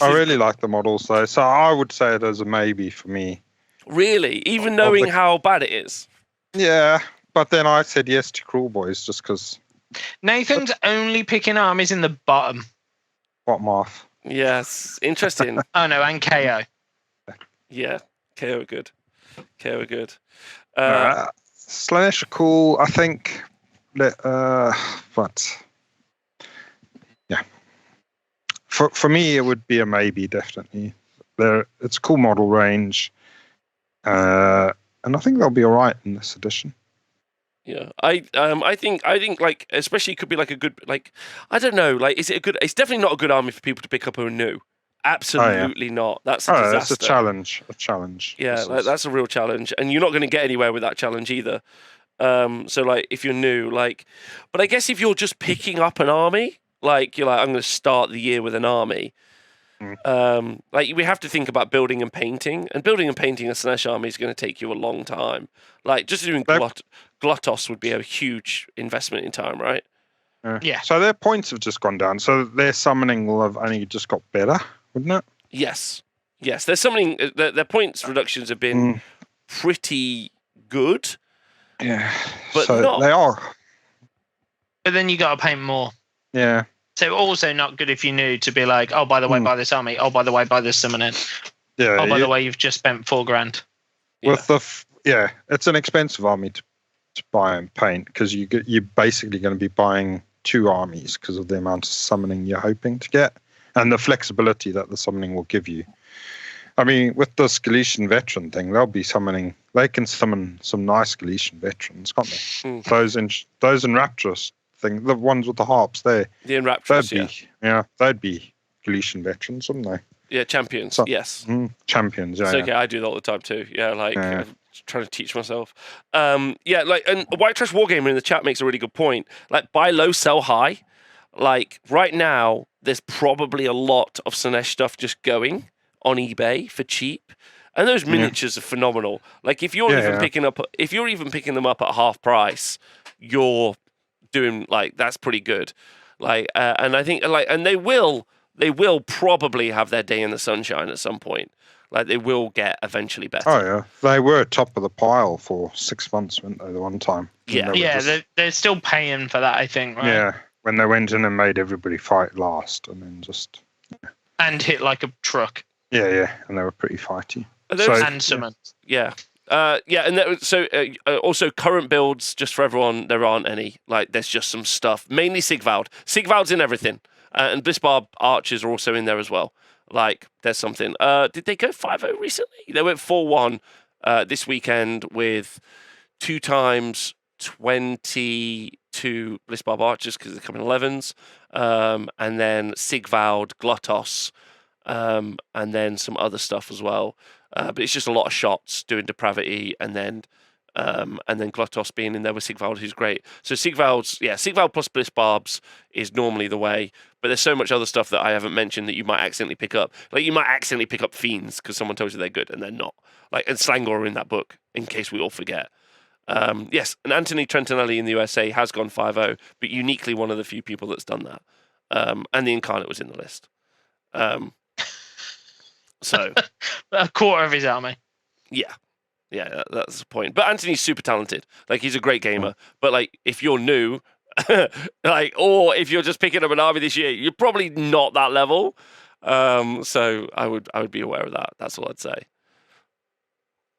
I really like the models though, so I would say it as a maybe for me. Really, even knowing how bad it is. Yeah, but then I said yes to Kruleboyz just because. Nathan's only picking armies in the bottom. Bottom half. Yes, interesting. Oh no, and KO. Yeah, KO are good. KO are good. Slaanesh are cool, I think. But yeah, for me it would be a maybe, definitely. It's a cool model range, and I think they'll be all right in this edition. Yeah, I think like especially it could be like a good, like I don't know, like is it a good? It's definitely not a good army for people to pick up who are new. Absolutely not. That's a disaster. It's a challenge. A challenge. Yeah, that's a real challenge, and you're not going to get anywhere with that challenge either. So like if you're new, like, but I guess if you're just picking up an army, like you're like I'm going to start the year with an army. Like we have to think about building and painting a Slaanesh army is going to take you a long time. Like just doing Gluttos would be a huge investment in time, right? Yeah. So their points have just gone down. So their summoning will have only just got better, wouldn't it? Yes. There's summoning. Their points reductions have been pretty good. Yeah, but so they are. But then you got to paint more. Yeah. So also not good if you're new to be like, oh, by the way, buy this army. Oh, by the way, buy this summoning. Yeah. Oh, by the way, you've just spent $4,000. With it's an expensive army to buy and paint because you're basically going to be buying 2 armies because of the amount of summoning you're hoping to get and the flexibility that the summoning will give you. I mean, with this Galician veteran thing, they'll be summoning. They can summon some nice Galician veterans, can't they? Those in Rapturous thing, the ones with the harps there. The Enrapturous, they'd be Galician veterans, wouldn't they? Yeah, champions. yes. Champions. Yeah. It's okay. I do that all the time too. Yeah, I'm trying to teach myself. And White Trash Wargamer in the chat makes a really good point. Like, buy low, sell high. Like, right now, there's probably a lot of Slaanesh stuff just going on eBay for cheap, and those miniatures are phenomenal. Like, if you're picking them up at half price, you're doing that's pretty good. Like, and I think and they will probably have their day in the sunshine at some point. Like, they will get eventually better. Oh yeah, they were top of the pile for 6 months, weren't they? The one time. They're still paying for that, I think. Right? Yeah, when they went in and made everybody fight last, and then just and hit like a truck. Yeah, and they were pretty fighty. And summons. Yeah. And also current builds, just for everyone, there aren't any. Like, there's just some stuff. Mainly Sigvald. Sigvald's in everything. And Blissbarb archers are also in there as well. Like, there's something. Did they go 5-0 recently? They went 4-1 this weekend with 2 times 22 Blissbarb archers because they're coming 11s. And then Sigvald, Gluttos, and then some other stuff as well. But it's just a lot of shots doing depravity, and then Gluttos being in there with Sigvald, who's great. So Sigvald plus Blissbarbs is normally the way. But there's so much other stuff that I haven't mentioned that you might accidentally pick up. Like, you might accidentally pick up Fiends because someone tells you they're good and they're not. Like, and Slangor are in that book, in case we all forget. Yes, and Anthony Trentinelli in the USA has gone 5-0, but uniquely one of the few people that's done that. And the Incarnate was in the list. So a quarter of his army. Yeah, that's the point. But Anthony's super talented. Like, he's a great gamer. But like, if you're new, or if you're just picking up an army this year, you're probably not that level. So I would be aware of that. That's all I'd say.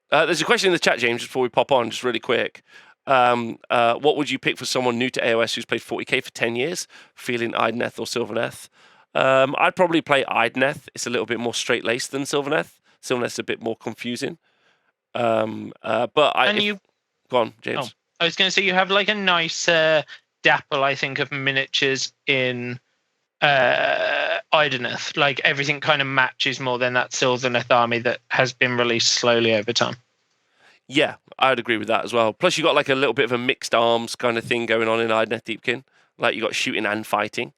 There's a question in the chat, James, just before we pop on, just really quick. What would you pick for someone new to AoS who's played 40k for 10 years, feeling Idoneth or Sylvaneth? I'd probably play Idoneth. It's a little bit more straight-laced than Sylvaneth. Sylvaneth's a bit more confusing. Go on, James. I was going to say, you have like a nice dapple, I think, of miniatures in Idoneth. Like, everything kind of matches more than that Sylvaneth army that has been released slowly over time. Yeah, I'd agree with that as well. Plus, you got like a little bit of a mixed arms kind of thing going on in Idoneth Deepkin. Like, you got shooting and fighting,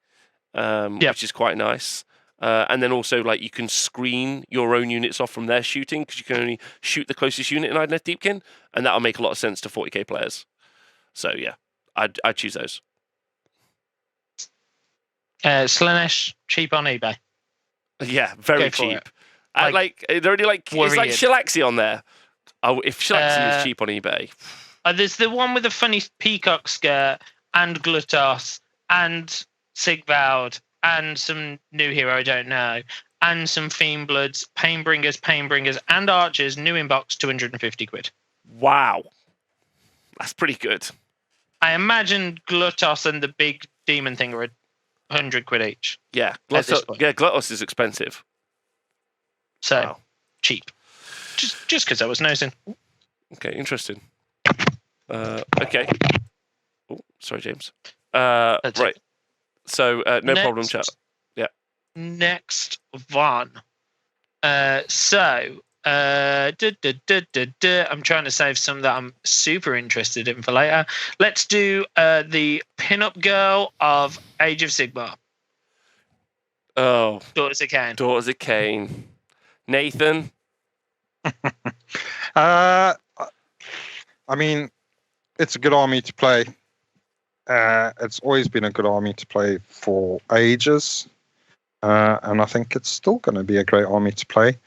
which is quite nice. And then also, like, you can screen your own units off from their shooting because you can only shoot the closest unit in Idoneth Deepkin, and that'll make a lot of sense to 40k players. So yeah, I'd choose those. Slaanesh, cheap on eBay. Yeah, very cheap. They're only like, it's like Shilaxi on there. Oh, if Shilaxi is cheap on eBay. There's the one with the funny peacock skirt, and Gluttos, and Sigvald, and some new hero I don't know, and some Fiendbloods, Painbringers, and Archers, new in box, 250 quid. Wow. That's pretty good. I imagine Gluttos and the big demon thing are 100 quid each. Yeah, Gluttos is expensive. So, cheap. Just because I was nosing. Okay, interesting. Okay. Oh, sorry, James. Right. It. So, no problem, chat. Yeah. Next one. I'm trying to save some that I'm super interested in for later. Let's do the pin-up girl of Age of Sigmar. Oh. Daughters of Khaine. Nathan? I mean, it's a good army to play. It's always been a good army to play for ages. And I think it's still going to be a great army to play.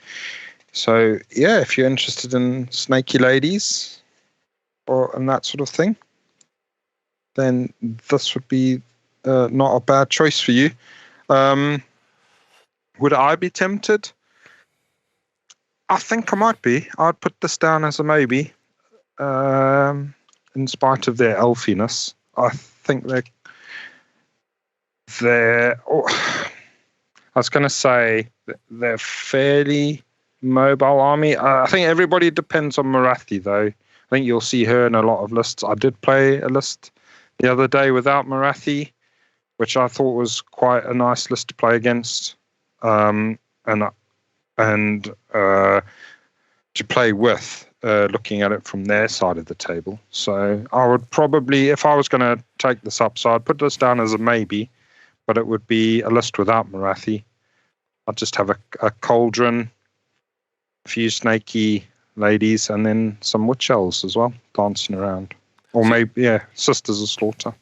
So, yeah, if you're interested in snaky ladies and that sort of thing, then this would be not a bad choice for you. Would I be tempted? I think I might be. I'd put this down as a maybe, in spite of their elfiness. I think they're I was going to say they're fairly mobile army. I think everybody depends on Morathi, though. I think you'll see her in a lot of lists. I did play a list the other day without Morathi, which I thought was quite a nice list to play against, and to play with, looking at it from their side of the table. So I would probably, if I was going to take this up, so I'd put this down as a maybe, but it would be a list without Morathi. I'd just have a cauldron, a few snaky ladies, and then some witch elves as well, dancing around. Or maybe, Sisters of Slaughter.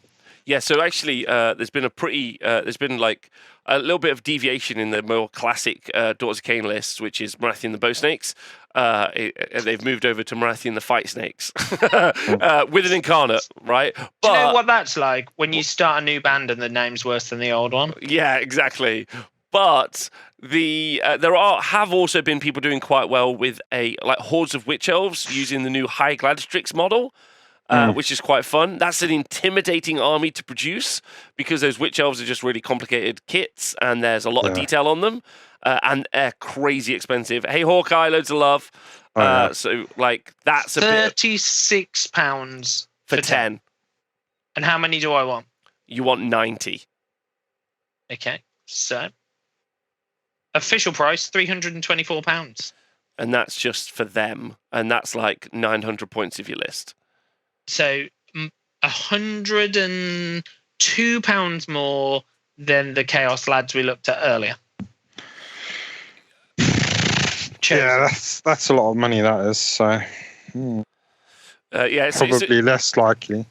Yeah, so actually, there's been like a little bit of deviation in the more classic Daughters of Khaine list, which is Morathi and the Bow Snakes. They've moved over to Morathi and the Fight Snakes with an incarnate, right? Do you know what that's like when you start a new band and the name's worse than the old one? Yeah, exactly. But there have also been people doing quite well with hordes of witch elves using the new High Gladistrix model. Which is quite fun. That's an intimidating army to produce because those witch elves are just really complicated kits and there's a lot of detail on them and they're crazy expensive. Hey, Hawkeye, loads of love. So, that's a £36 for 10. And how many do I want? You want 90. Okay, so official price, £324. And that's just for them. And that's like 900 points of your list. So £102 more than the Chaos Lads we looked at earlier. Yeah, that's a lot of money, that is. So, it's probably less likely.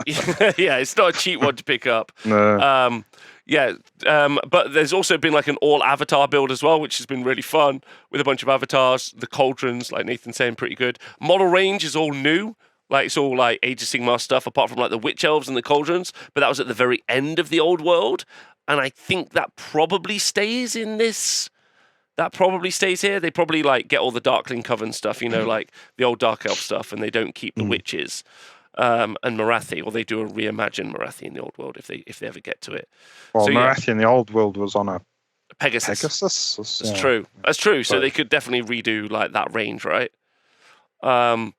Yeah, it's not a cheap one to pick up. No. But there's also been like an all avatar build as well, which has been really fun with a bunch of avatars. The cauldrons, like Nathan's saying, pretty good. Model range is all new. Like, it's all like Age of Sigmar stuff, apart from like the witch elves and the cauldrons. But that was at the very end of the old world. And I think that probably stays in this. That probably stays here. They probably like get all the Darkling Coven stuff, like the old Dark Elf stuff, and they don't keep the witches and Morathi, or they do a reimagined Morathi in the old world if they ever get to it. Well, so, Morathi in the old world was on a Pegasus. That's true. That's true. So they could definitely redo like that range, right? But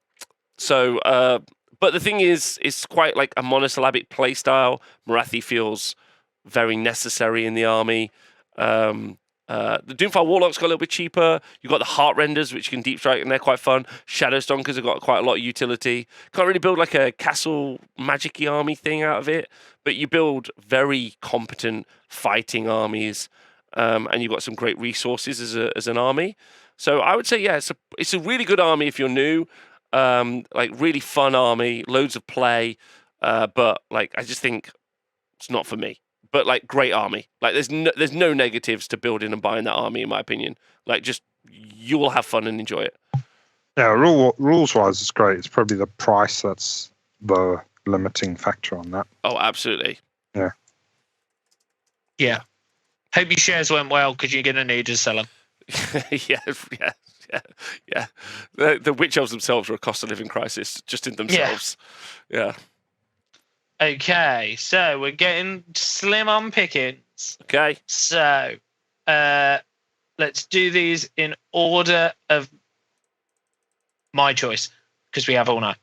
the thing is, it's quite like a monosyllabic playstyle. Morathi feels very necessary in the army. The Doomfire Warlocks got a little bit cheaper. You've got the Heart Renders, which you can deep strike, and they're quite fun. Shadow Stonkers have got quite a lot of utility. Can't really build like a castle magic-y army thing out of it, but you build very competent fighting armies, and you've got some great resources as an army. So I would say, yeah, it's a really good army if you're new. Like really fun army, loads of play, but like I just think it's not for me. But like great army, like there's no negatives to building and buying that army in my opinion. Like just you will have fun and enjoy it. Yeah, rules wise, it's great. It's probably the price that's the limiting factor on that. Oh, absolutely. Yeah. Hope your shares went well because you're gonna need to sell them. Yeah. The witch elves themselves are a cost of living crisis just in themselves. Yeah. Okay, so we're getting slim on pickings. Okay. So, let's do these in order of my choice because we have all night.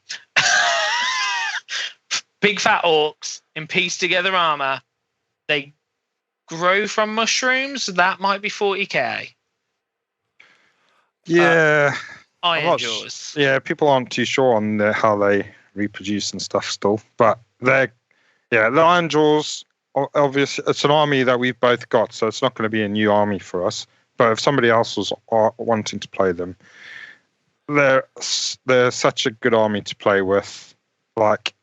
Big fat orcs in pieced together armor. They grow from mushrooms. That might be 40k. Yeah. Ironjawz. Yeah, people aren't too sure on how they reproduce and stuff still, but the Ironjawz, obviously, it's an army that we've both got, so it's not going to be a new army for us. But if somebody else was wanting to play them, they're such a good army to play with. Like,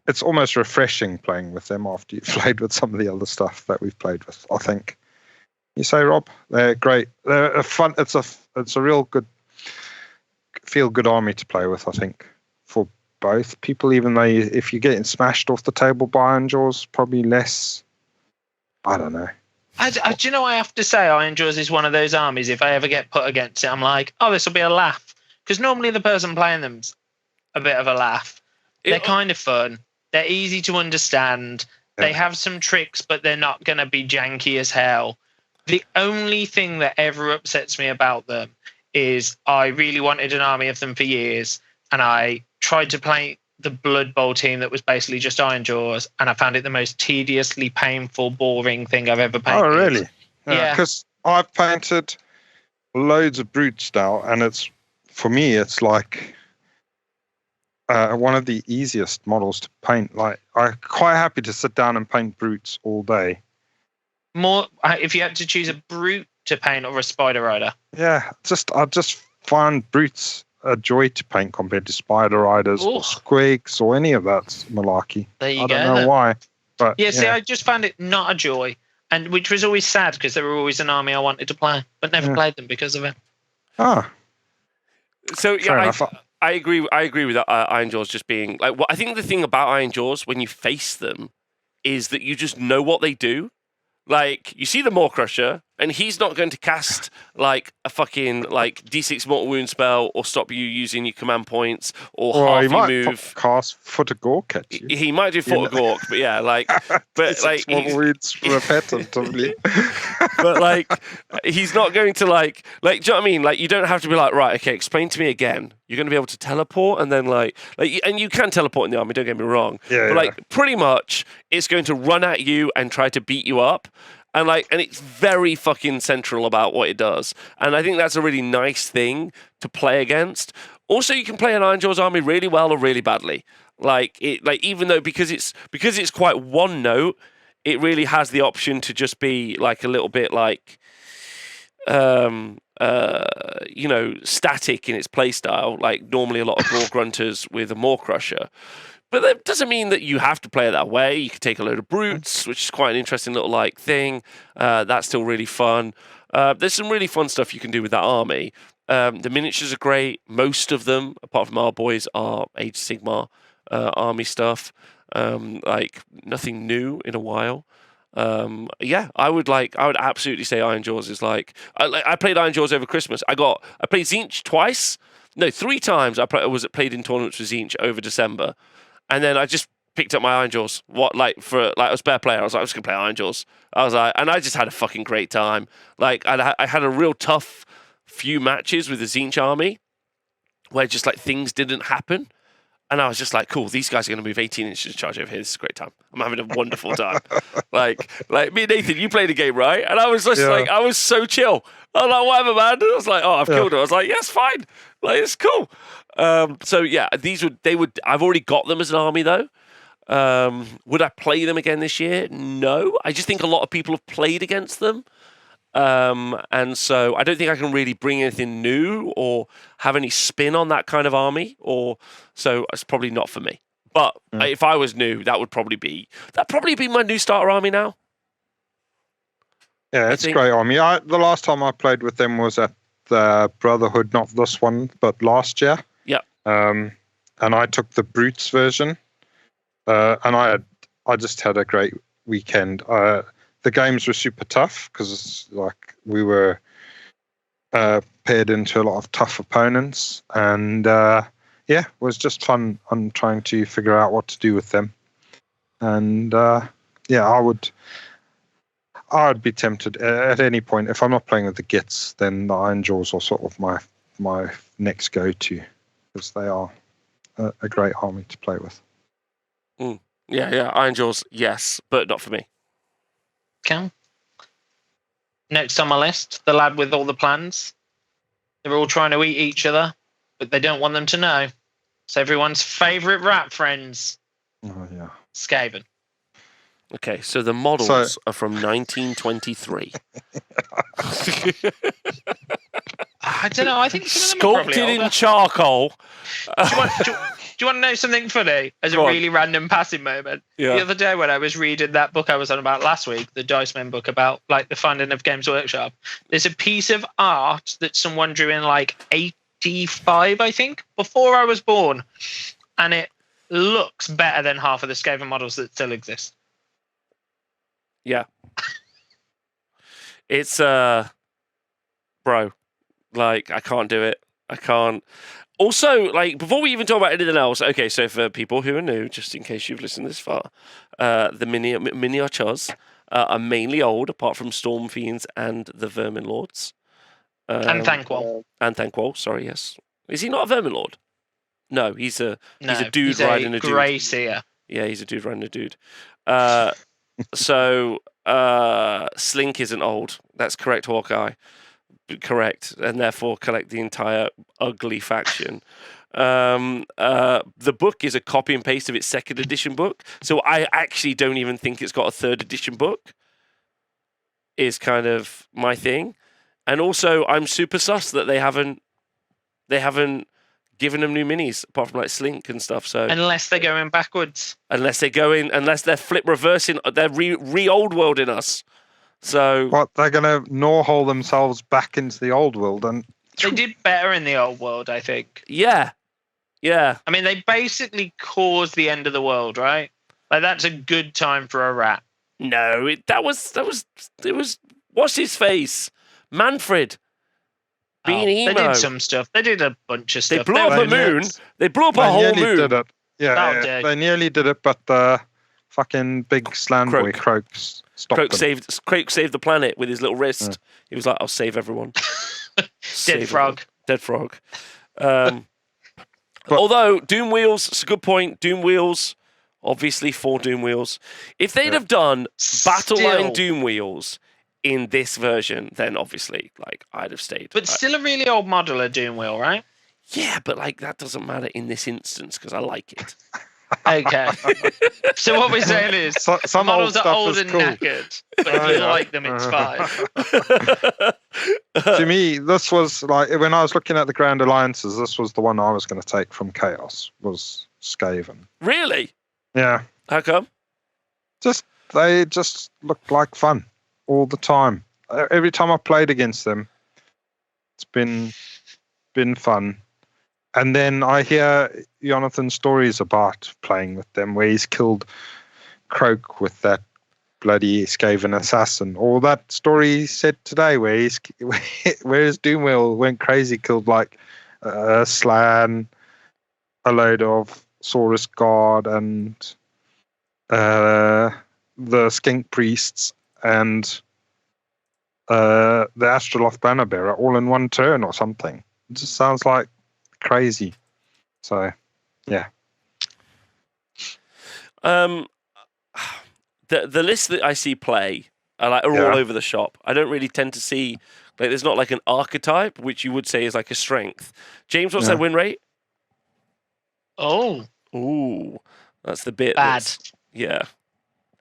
it's almost refreshing playing with them after you've played with some of the other stuff that we've played with, I think. You say, Rob? They're great. They're a fun. It's a real good, feel good army to play with, I think, for both people. Even though if you're getting smashed off the table by Ironjawz, probably less. I don't know. Do you know what I have to say? Ironjawz is one of those armies. If I ever get put against it, I'm like, oh, this will be a laugh. Because normally the person playing them's a bit of a laugh. They're kind of fun. They're easy to understand. They have some tricks, but they're not going to be janky as hell. The only thing that ever upsets me about them is I really wanted an army of them for years, and I tried to play the Blood Bowl team that was basically just Ironjawz, and I found it the most tediously painful, boring thing I've ever painted. Oh, really? Yeah. Because I've painted loads of brutes now, and for me, it's like one of the easiest models to paint. Like, I'm quite happy to sit down and paint brutes all day. More if you had to choose a brute to paint or a spider rider. Yeah, I just find brutes a joy to paint compared to spider riders or squigs or any of that malarkey. There you go. I don't know why, but yeah. See, I just found it not a joy, and which was always sad because they were always an army I wanted to play, but never played them because of it. Ah, so yeah, I agree. I agree with that. Ironjawz just being like. I think the thing about Ironjawz when you face them is that you just know what they do. Like, you see the Maw Crusher, and he's not going to cast, like, a fucking, like, D6 mortal wound spell or stop you using your command points or half your move. Cast Foot of Gork at you. He might do Foot of Gork, but yeah, like... but like mortal wounds repetitively. But, like, he's not going to, like... do you know what I mean? Like, you don't have to be like, right, okay, explain to me again. You're going to be able to teleport, and then, like... and you can teleport in the army, don't get me wrong. Yeah, but, like, pretty much, it's going to run at you and try to beat you up. And it's very fucking central about what it does. And I think that's a really nice thing to play against. Also, you can play an Ironjawz army really well or really badly. Even though because it's quite one note, it really has the option to just be like a little bit like static in its play style, like normally a lot of Gore Grunters with a Maw Crusher. But that doesn't mean that you have to play it that way. You can take a load of brutes, which is quite an interesting little thing. That's still really fun. There's some really fun stuff you can do with that army. The miniatures are great. Most of them, apart from our boys, are Age Sigmar army stuff. Nothing new in a while. I would absolutely say Ironjawz is like. I played Ironjawz over Christmas. I played Tzeentch twice. No, 3 times. I played in tournaments with Tzeentch over December. And then I just picked up my Ironjawz. For a spare player, I was like, I'm just gonna play Ironjawz. And I just had a fucking great time. Like, I had a real tough few matches with the Tzeentch army, where just things didn't happen, and I was just like, cool, these guys are gonna move 18 inches to charge over here. This is a great time. I'm having a wonderful time. like me and Nathan, you played a game, right? And I was just I was so chill. I was like, whatever, man. I was like, I've killed her. I was like, yes, fine. It's cool. I've already got them as an army though. Would I play them again this year? No. I just think a lot of people have played against them. And so I don't think I can really bring anything new or have any spin on that kind of army, so it's probably not for me. But if I was new, that'd probably be my new starter army now. Yeah, it's a great army. The last time I played with them was at the Brotherhood, not this one, but last year. Yeah. And I took the Brutes version, and I just had a great weekend. The games were super tough because we were paired into a lot of tough opponents, and it was just fun on trying to figure out what to do with them. And I would be tempted at any point. If I'm not playing with the Gitz, then the Ironjawz are sort of my next go-to, because they are a great army to play with. Yeah, Ironjawz, yes, but not for me. Okay. Next on my list, the lad with all the plans. They're all trying to eat each other, but they don't want them to know. It's everyone's favourite rat friends. Oh, yeah. Skaven. Okay, so the models are from 1923. I don't know. I think some of them are sculpted in charcoal. Do you want to know something funny as a really random passing moment? Yeah. The other day when I was reading that book I was on about last week, the Dice Men book about the funding of Games Workshop, there's a piece of art that someone drew in 85, I think, before I was born, and it looks better than half of the Skaven models that still exist. Yeah. It's bro, I can't do it. I can't. Also, before we even talk about anything else, okay, so for people who are new, just in case you've listened this far, the miniatures are mainly old, apart from Storm Fiends and the Vermin Lords. And Thanquol. And Thanquol, sorry, yes. Is he not a Vermin Lord? No, he's a dude riding a dude. Grey Seer. Yeah, he's a dude riding a dude. So Slink isn't old. That's correct, Hawkeye. Correct, and therefore collect the entire ugly faction. The book is a copy and paste of its 2nd edition book, so I actually don't even think it's got a 3rd edition book. Is kind of my thing, and also I'm super sus that they haven't given them new minis apart from like Slink and stuff. So unless they're going backwards, unless they're flip reversing, they're re-old worlding us. So what, they're gonna gnaw-hole themselves back into the old world, and they did better in the old world, I think. Yeah. I mean, they basically caused the end of the world, right? Like that's a good time for a rat. No, it was. What's his face? Manfred. Being emo. They did some stuff. They did a bunch of stuff. They blew up a moon. They blew up a whole moon. Did it. Yeah, they nearly did it, but the fucking big slam boy Croaks stopped them. Croak saved the planet with his little wrist. Yeah. He was like, "I'll save everyone." Dead frog. Although Doom Wheels, it's a good point. Doom Wheels, obviously 4 Doom Wheels. If they'd have done Battle Line Doom Wheels in this version, then obviously, like, I'd have stayed. But still a really old model of Doom Wheel, right? Yeah, but like that doesn't matter in this instance because I like it. Okay. So what we're saying is some models old are old is and cool. knackered, but if you like them, it's fine. To me, this was like when I was looking at the Grand Alliances, this was the one I was going to take from Chaos, was Skaven. Really? Yeah. How come? They just looked like fun all the time. Every time I played against them, it's been fun. And then I hear Jonathan's stories about playing with them, where he's killed Croak with that bloody Skaven assassin. Or that story he said today, where his Doomwheel went crazy, killed like Slan, a load of Saurus Guard, and the Skink Priests, and the Astroloth Bannerbearer all in one turn or something. It just sounds like crazy. So yeah. The lists that I see play are all over the shop. I don't really tend to see there's not like an archetype, which you would say is like a strength. James, what's their win rate? Ooh, that's the bit. Bad. Yeah,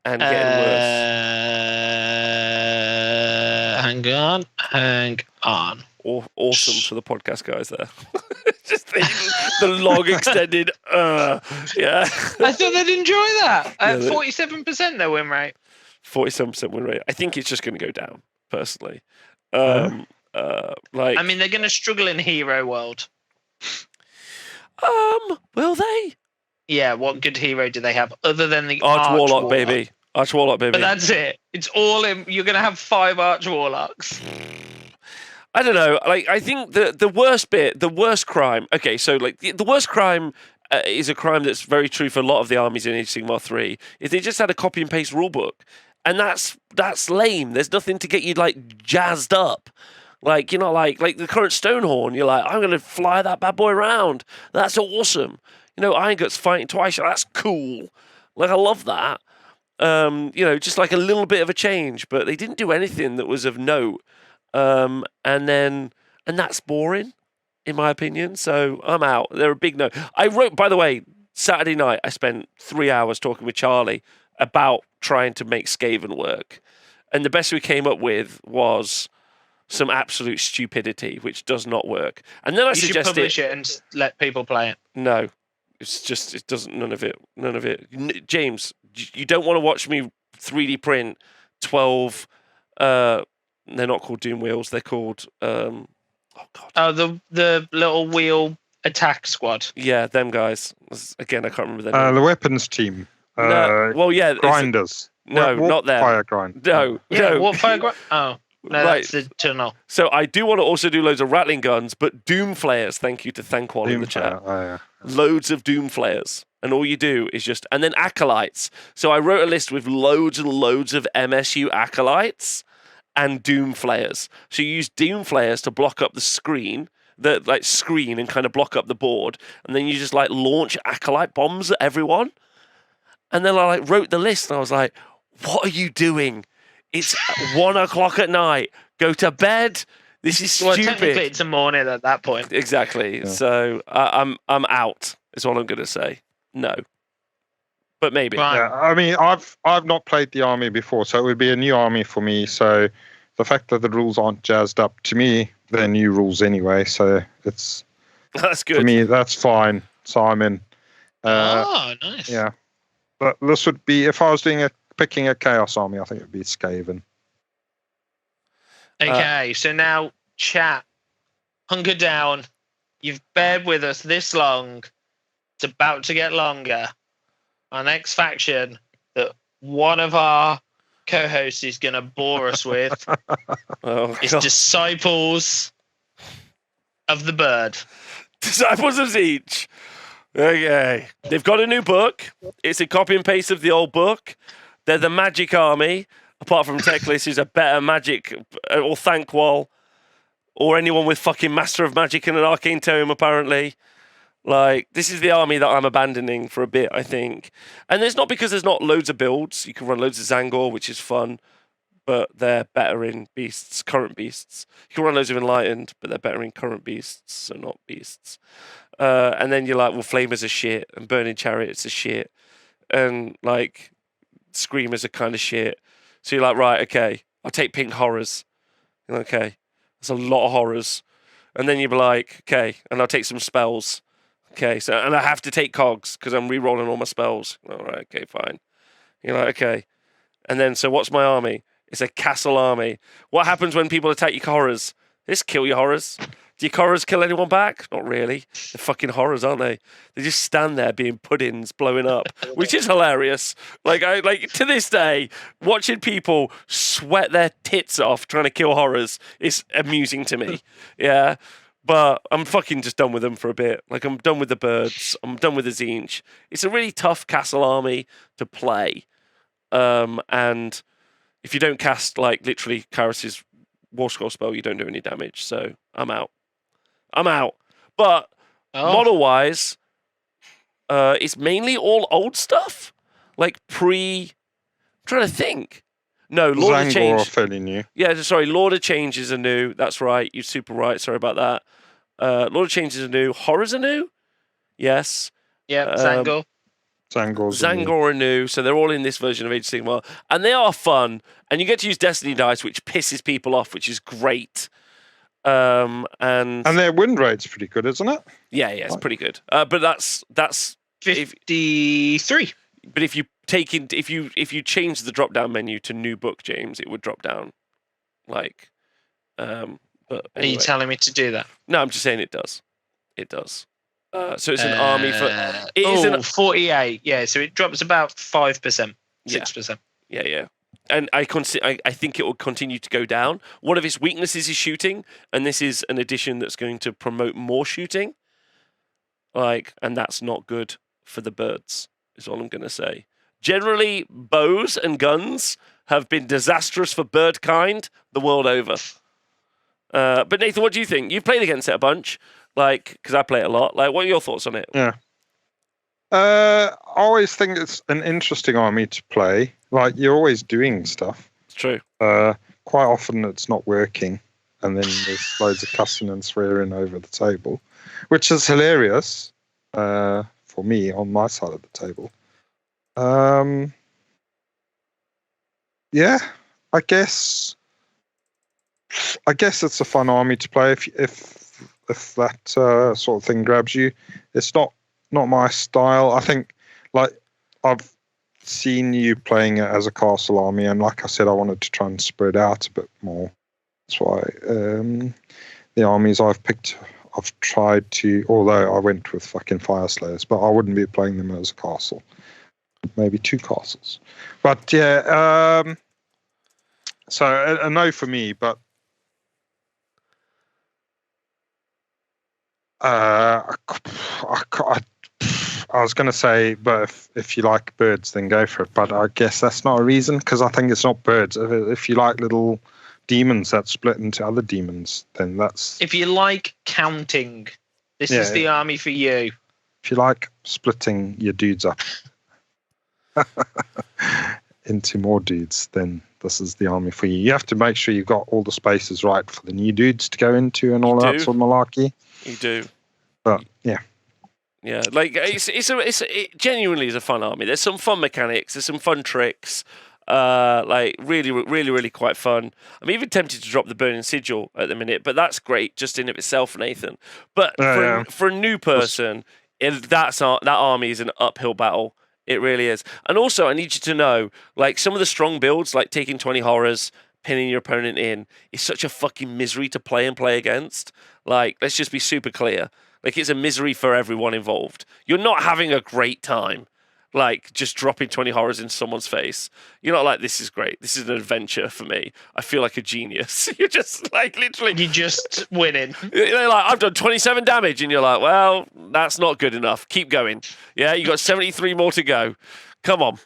and getting worse. Hang on. Awesome for the podcast guys there. Just the long extended. Yeah. I thought they'd enjoy that. 47% their win rate. 47% win rate. I think it's just going to go down, personally. I mean, they're going to struggle in Hero World. Will they? Yeah, what good hero do they have other than the Arch Warlock, baby. Arch Warlock, baby. But that's it. It's all in. You're going to have 5 Arch Warlocks. I don't know. Like, I think the worst bit, the worst crime. Okay, so like the worst crime is a crime that's very true for a lot of the armies in Age of Sigmar 3. Is they just had a copy and paste rulebook, and that's lame. There's nothing to get you like jazzed up. Like, you're not like the current Stonehorn. You're like, I'm gonna fly that bad boy around. That's awesome. You know, Iron Guts fighting twice. That's cool. Like, I love that. You know, just like a little bit of a change, but they didn't do anything that was of note. And that's boring, in my opinion. So I'm out. They're a big no. I wrote, by the way, Saturday night, I spent 3 hours talking with Charlie about trying to make Skaven work. And the best we came up with was some absolute stupidity, which does not work. And then I suggested, should publish it and let people play it. No, it's just, it doesn't, none of it. James, you don't want to watch me 3D print 12, they're not called Doom Wheels, they're called, oh God. Oh, the little wheel attack squad. Yeah, them guys. Again, I can't remember their name. The weapons team. No, well, yeah. Grinders. No, not them. Fire grind. No. What fire grind? Oh. No, Right. that's the tunnel. So I do want to also do loads of rattling guns, but Doomflayers. Thank you to Thankwall in the chat. Loads of Doomflayers. And all you do is just... And then Acolytes. So I wrote a list with loads and loads of MSU Acolytes and Doomflayers. So you use Doomflayers to block up the screen, and kind of block up the board. And then you just like launch Acolyte bombs at everyone. And then I like wrote the list and I was like, what are you doing? It's 1 o'clock at night. Go to bed. This is stupid. Well, technically it's a morning at that point. Exactly. Yeah. So I'm out. Is all I'm going to say. No, but maybe. Right. Yeah, I mean, I've not played the army before, so it would be a new army for me. So the fact that the rules aren't jazzed up, to me, they're new rules anyway. So it's that's good for me. That's fine. So I'm in. Nice. Yeah, but this would be if I was picking a chaos army. I think it would be Skaven. Okay, so now chat, hunker down. You've bared with us this long. It's about to get longer. Our next faction that one of our co-hosts is going to bore us with is Disciples of the Bird. Disciples of Tzeentch. Okay. They've got a new book. It's a copy and paste of the old book. They're the magic army. Apart from Techless, who's a better magic, or Thankwall, or anyone with fucking Master of Magic and an Arcane Tome, apparently. Like, this is the army that I'm abandoning for a bit, I think. And it's not because there's not loads of builds. You can run loads of Zangor, which is fun, but they're better in beasts, current beasts. You can run loads of Enlightened, but they're better in current beasts, so not beasts. And then you're like, well, Flamers are shit, and Burning Chariots are shit, and, like, Screamers are kind of shit. So you're like, right, okay, I'll take Pink Horrors. You're like, okay, that's a lot of horrors. And then you'll be like, okay, and I'll take some spells. Okay, so, and I have to take cogs because I'm re-rolling all my spells. All right, okay, fine. You're like, okay. And then, so what's my army? It's a castle army. What happens when people attack your horrors? They just kill your horrors. Do your horrors kill anyone back? Not really. They're fucking horrors, aren't they? They just stand there being puddings, blowing up, which is hilarious. Like to this day, watching people sweat their tits off trying to kill horrors is amusing to me. Yeah. But I'm fucking just done with them for a bit. Like, I'm done with the birds. I'm done with the Tzeentch. It's a really tough castle army to play. And if you don't cast, like, literally Karis's War Scroll spell, you don't do any damage. So I'm out. But model-wise, it's mainly all old stuff. Like, I'm trying to think. No, Lord of Change. Are fairly new. Yeah, sorry, Lord of Changes are new. That's right. You're super right. Sorry about that. Lord of Changes are new. Horrors are new? Yes. Yeah, Zangor. Zangor are new, so they're all in this version of Age of Sigmar. And they are fun. And you get to use Destiny dice, which pisses people off, which is great. And their win rate's pretty good, isn't it? Yeah, it's pretty good. But that's 53. But if you if you change the drop down menu to new book, James, it would drop down. Like, but anyway. Are you telling me to do that? No, I'm just saying it does. It does. So it's an army for. It is 48. Yeah, so it drops about 5%, 6%. Yeah. And I think it will continue to go down. One of its weaknesses is shooting, and this is an addition that's going to promote more shooting. Like, and that's not good for the birds. Is all I'm going to say. Generally, bows and guns have been disastrous for bird kind the world over. But Nathan, what do you think? You've played against it a bunch, like, because I play it a lot. Like, what are your thoughts on it? Yeah. I always think it's an interesting army to play. Like, you're always doing stuff. It's true. Quite often it's not working, and then there's loads of cussing and swearing over the table, which is hilarious for me on my side of the table. Yeah, I guess it's a fun army to play if that sort of thing grabs you. It's not my style. I think, like, I've seen you playing it as a castle army, and like I said, I wanted to try and spread out a bit more. That's why the armies I've picked, I've tried to, although I went with fucking Fyreslayers, but I wouldn't be playing them as a castle. Maybe two castles. But yeah, So a no for me, but I was going to say, but if you like birds, then go for it. But I guess that's not a reason, because I think it's not birds. If you like little demons that split into other demons, then that's... If you like counting, this is the army for you. If you like splitting your dudes up into more dudes, then this is the army for you. You have to make sure you've got all the spaces right for the new dudes to go into and all that sort of malarkey. You do. But, yeah. Yeah, like it genuinely is a fun army. There's some fun mechanics. There's some fun tricks. Like really quite fun. I'm even tempted to drop the Burning Sigil at the minute, but that's great just in of itself, Nathan. But for a new person, that army is an uphill battle. It really is. And also, I need you to know, like, some of the strong builds, like taking 20 horrors, pinning your opponent in, is such a fucking misery to play against. Like, let's just be super clear. Like, it's a misery for everyone involved. You're not having a great time, like, just dropping 20 horrors in someone's face. You're not like, this is great. This is an adventure for me. I feel like a genius. You're just, like, literally... You're just winning. They're like, I've done 27 damage. And you're like, well, that's not good enough. Keep going. Yeah, you got 73 more to go. Come on.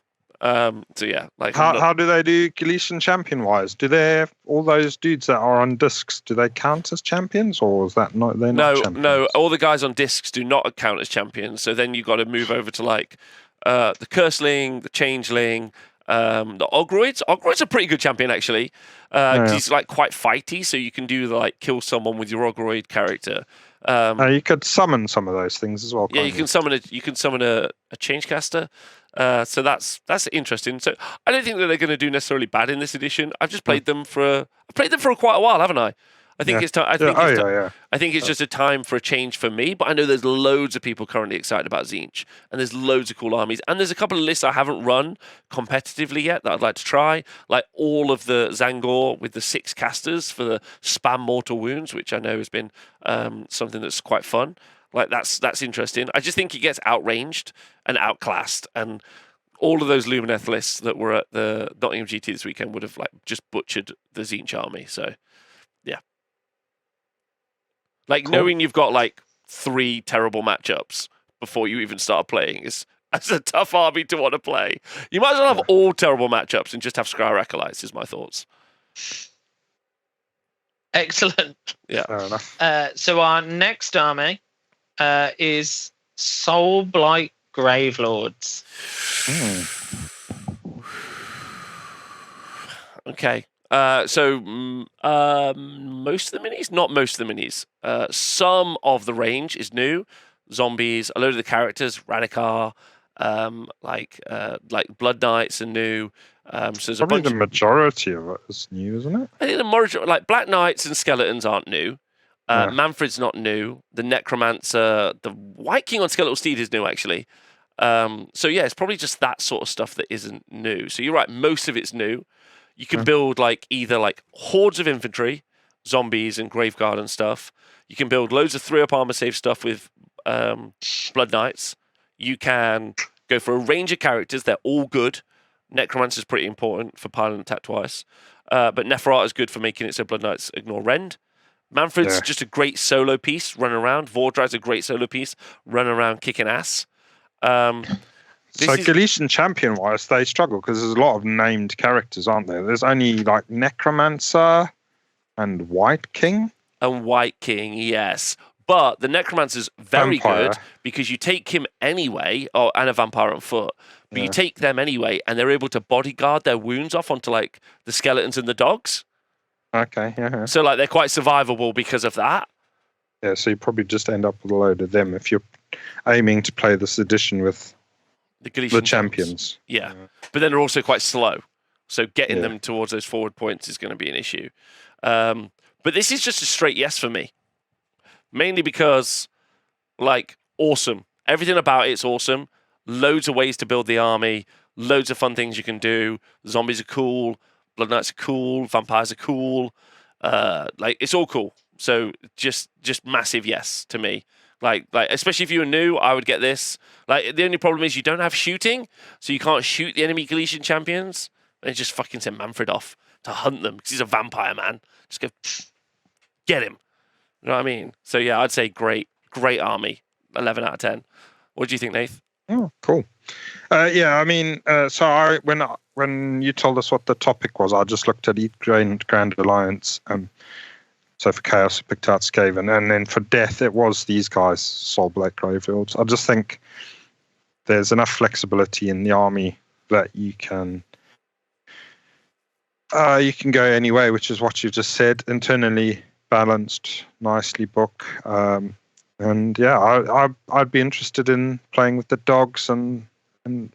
So yeah, like how do they do Galician champion wise? Do they all those dudes that are on discs? Do they count as champions, or is that not? They're not champions? No. All the guys on discs do not count as champions. So then you've got to move over to like the Curseling, the Changeling, the Ogroids. Ogroids are pretty good champion actually. He's like quite fighty, so you can do like kill someone with your Ogroid character. You could summon some of those things as well. Yeah, you can summon a Changecaster. So that's interesting. So I don't think that they're going to do necessarily bad in this edition. I've just played them for quite a while, haven't I? I think it's time. I think it's just a time for a change for me. But I know there's loads of people currently excited about Tzeentch, and there's loads of cool armies, and there's a couple of lists I haven't run competitively yet that I'd like to try, like all of the Zangor with the 6 casters for the spam mortal wounds, which I know has been something that's quite fun. Like that's interesting. I just think he gets outranged and outclassed, and all of those Lumineth lists that were at the Nottingham GT this weekend would have like just butchered the Tzeentch army. So yeah, like knowing you've got like 3 terrible matchups before you even start playing is that's a tough army to want to play. You might as well have all terrible matchups and just have Scryer Acolytes. Is my thoughts. Excellent. Yeah. Fair enough. So our next army is Soulblight Gravelords. Okay. So most of the minis, not most of the minis. Some of the range is new. Zombies, a load of the characters, Radikar, like Blood Knights are new. So there's probably the majority of it is new, isn't it? I think the majority, like Black Knights and Skeletons, aren't new. Manfred's not new. The Necromancer, the White King on Skeletal Steed is new, actually. So yeah, it's probably just that sort of stuff that isn't new. So you're right, most of it's new. You can build like either like hordes of infantry, zombies and Graveguard and stuff. You can build loads of 3-up armor save stuff with Blood Knights. You can go for a range of characters. They're all good. Necromancer's pretty important for piling attack twice. But Neferata is good for making it so Blood Knights ignore Rend. Manfred's just a great solo piece, run around. Vordride's a great solo piece, run around kicking ass. So Galician champion-wise, they struggle because there's a lot of named characters, aren't there? There's only like Necromancer and White King. And White King, yes. But the Necromancer's very good because you take him anyway, and a Vampire on foot. But you take them anyway, and they're able to bodyguard their wounds off onto like the skeletons and the dogs. Okay, yeah. So like they're quite survivable because of that. Yeah, so you probably just end up with a load of them if you're aiming to play this edition with the champions. Yeah, but then they're also quite slow. So getting them towards those forward points is going to be an issue. But this is just a straight yes for me. Mainly because, like, awesome. Everything about it's awesome. Loads of ways to build the army. Loads of fun things you can do. Zombies are cool. Blood Knights are cool. Vampires are cool. Like, it's all cool. So just massive yes to me. Like especially if you were new, I would get this. Like the only problem is you don't have shooting, so you can't shoot the enemy Galician champions. And he just fucking sent Manfred off to hunt them because he's a vampire, man. Just go, get him. You know what I mean? So yeah, I'd say great army. 11 out of 10. What do you think, Nath? Oh, cool. Yeah, I mean, so when you told us what the topic was, I just looked at each Grand Alliance. So for Chaos, I picked out Skaven, and then for Death, it was these guys, Soulblight Gravelords. I just think there's enough flexibility in the army that you can go any way, which is what you just said. Internally balanced, nicely book. And yeah, I'd be interested in playing with the dogs and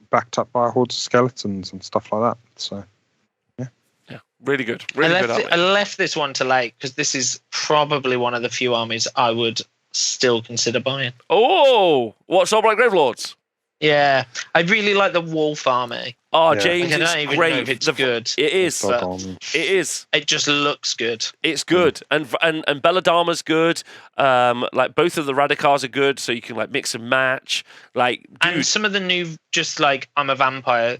backed up by hordes of skeletons and stuff like that. So yeah, really good. Really good. I left this one to late because this is probably one of the few armies I would still consider buying. Oh, what, Soulblight Gravelords? Yeah, I really like the Wolf army. Oh, Yeah. James, I don't it's even great. know if it's good. It is. Dog It is. It just looks good. It's good, and Belladama's good. Like both of the Radicars are good, so you can like mix and match. Like, dude, And some of the new, just like I'm a vampire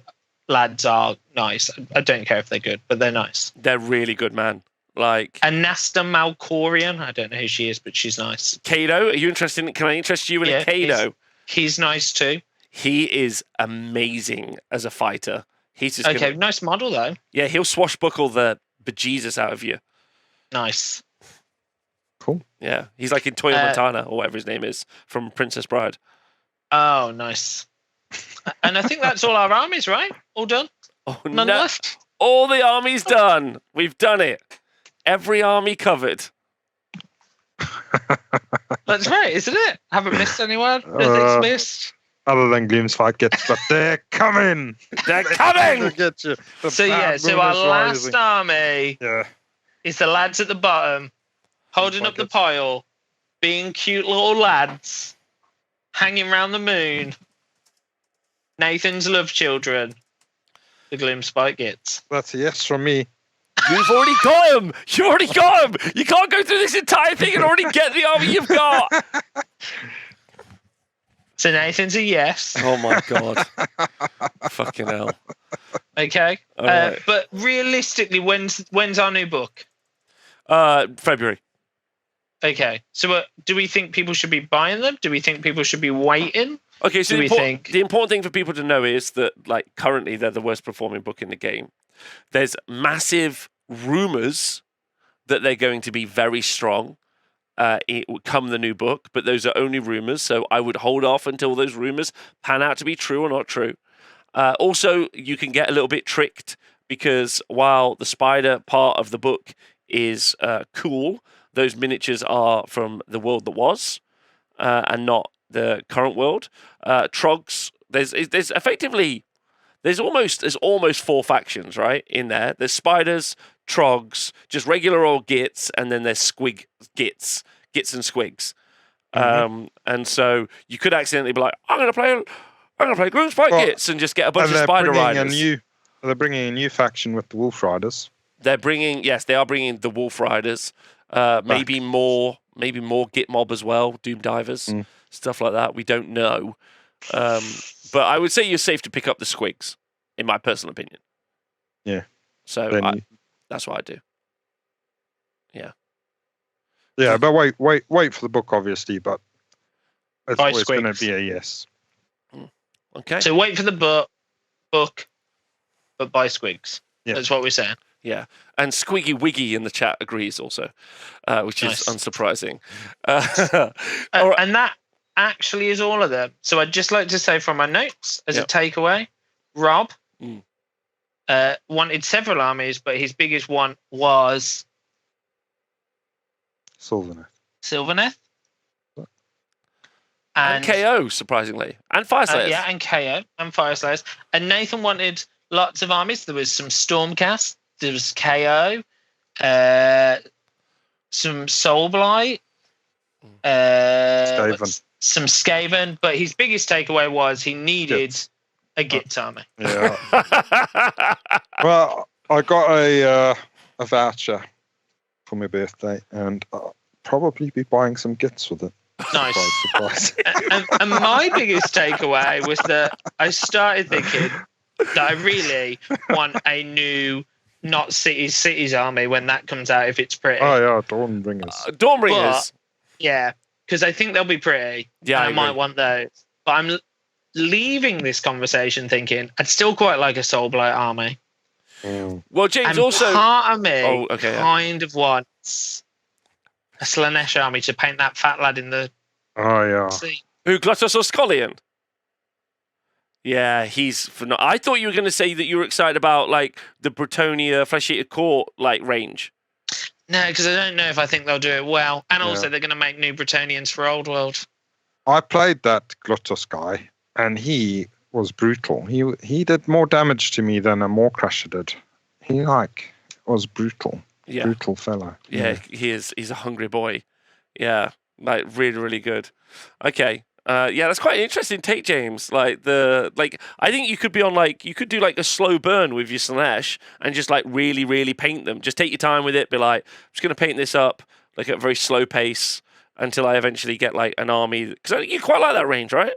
lads are nice. I don't care if they're good, but they're nice. they're really good, man. Like And Nasta Malkorian, I don't know who she is, but she's nice. Kado, are you interested? Can I interest you in a Kado? He's nice too. He is amazing as a fighter. He's just Okay, nice model though. yeah, he'll swashbuckle the bejesus out of you. Nice. cool. Yeah, he's like in Toya Montana or whatever his name is from Princess Bride. Oh, nice. And I think that's all our armies, right? All done? Oh, None no. left? All the armies done. We've done it. Every army covered. That's right, isn't it? Haven't missed anyone? Nothing's missed. Other than Gloomspite Gitz, but they're coming. They're coming. Get you. The So yeah, bad so moon our is last rising. army Yeah. is the lads at the bottom, holding up the pile, being cute little lads, hanging around the moon. Nathan's love children, the Gloomspite Gitz. That's a yes from me. You've already got him. You already got him. You can't go through this entire thing and already get the army you've got. So Nathan's a yes. Oh my god. Fucking hell. Okay. All right. But realistically, when's our new book? February. Okay. So do we think people should be buying them? Do we think people should be waiting? Okay, so Do we think- the important thing for people to know is that, like, currently they're the worst performing book in the game. There's massive rumors that they're going to be very strong. It would come the new book, but those are only rumors, so I would hold off until those rumors pan out to be true or not true. Also, you can get a little bit tricked because while the spider part of the book is cool, those miniatures are from the world that was and not the current world. Trogs, there's effectively there's almost 4 factions, right, in there. There's spiders, trogs, just regular old gits, and then there's squig gits and squigs. And so you could accidentally be like, I'm gonna play Gloomspite Gitz and just get a bunch of spider riders. They're bringing a new faction with the Wolf Riders. They are bringing the Wolf Riders. Maybe more Git Mob as well, Doom Divers, stuff like that. We don't know. But I would say you're safe to pick up the squigs, in my personal opinion. Yeah. So that's what I do. Yeah. Yeah, but wait for the book, obviously, but it's Buy always going to squigs. be a yes. Okay. So wait for the book, but buy squigs. Yeah. That's what we're saying. Yeah. And Squiggy Wiggy in the chat agrees also, which is Nice. unsurprising. And that actually is all of them. So I'd just like to say from my notes, as a takeaway, Rob wanted several armies, but his biggest one was Sylvaneth. And KO, surprisingly. And Fyreslayers. Yeah, and KO and Fyreslayers. And Nathan wanted lots of armies. There was some Stormcast. There was KO. Some Soulblight. Skaven. Some Skaven. But his biggest takeaway was he needed a Gitz army. Yeah. Well, I got a voucher for my birthday, and I'll probably be buying some Gitz with it. Nice. Surprise. And my biggest takeaway was that I started thinking, that I really want a new, not cities army when that comes out, if it's pretty. Oh yeah, Dawnbringers. Dawnbringers. Yeah, because I think they'll be pretty. Yeah, I might want those. But I'm leaving this conversation thinking I'd still quite like a Soulblight army. Well, James, And also part of me kind of wants a Slaanesh army to paint that fat lad in the sea. Who, Gluttos or Scullion? Yeah, he's I thought you were going to say that you were excited about like the Bretonnia Flesh-Eater Court like range. No, because I don't know if I think they'll do it well. And also they're going to make new Bretonians for Old World. I played that Gluttos guy, and he was brutal. He did more damage to me than a Maw-Crusher did. He was brutal. Yeah. Brutal fellow. Yeah, he is. He's a hungry boy. Yeah, like really, really good. Okay. Yeah, that's quite an interesting take, James. I think you could be on you could do like a slow burn with your Slaanesh and just like really, really paint them. Just take your time with it. Be like, I'm just going to paint this up like at a very slow pace until I eventually get like an army. Because you quite like that range, right?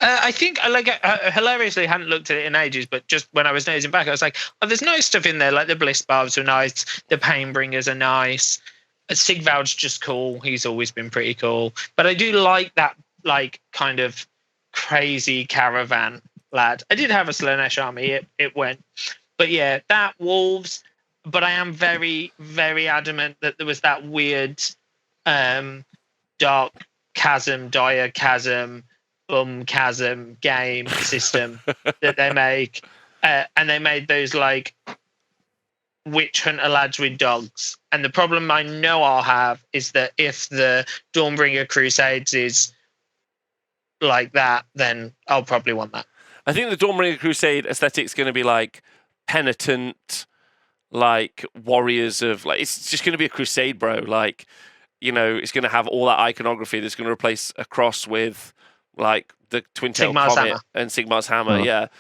I think I hilariously hadn't looked at it in ages, but just when I was nosing back, I was like, oh, there's nice stuff in there. Like the Bliss Barbs are nice, the Painbringers are nice. Sigvald's just cool. He's always been pretty cool. But I do like that kind of crazy caravan lad. I did have a Slaanesh army. It went. But yeah, that Wolves. But I am very, very adamant that there was that weird dark chasm, dire chasm, chasm game system that they make, and they made those like witch hunter lads with dogs. And the problem I know I'll have is that if the Dawnbringer Crusades is like that, then I'll probably want that. I think the Dawnbringer Crusade aesthetic is going to be like penitent, like warriors of it's just going to be a crusade, bro. Like, it's going to have all that iconography that's going to replace a cross with like the Twin Tail Comet and Sigmar's Hammer, and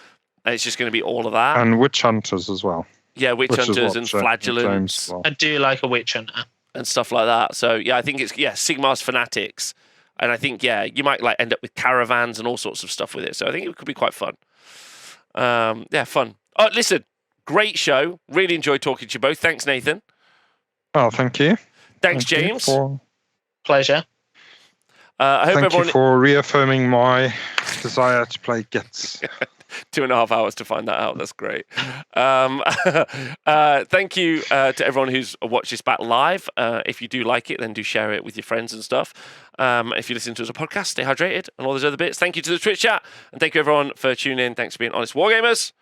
it's just going to be all of that. And witch hunters as well. Yeah, witch hunters and flagellants. I do like a witch hunter and stuff like that. So yeah, I think it's Sigmar's fanatics, and I think you might like end up with caravans and all sorts of stuff with it. So I think it could be quite fun. Fun. Oh, listen, great show. Really enjoyed talking to you both. Thanks, Nathan. Oh, thank you. Thanks, James. Pleasure. I hope Thank you for reaffirming my desire to play Gitz. 2.5 hours to find that out. That's great. Thank you to everyone who's watched this back live. If you do like it, then do share it with your friends and stuff. If you listen to us as a podcast, stay hydrated and all those other bits. Thank you to the Twitch chat. And thank you, everyone, for tuning in. Thanks for being honest Wargamers.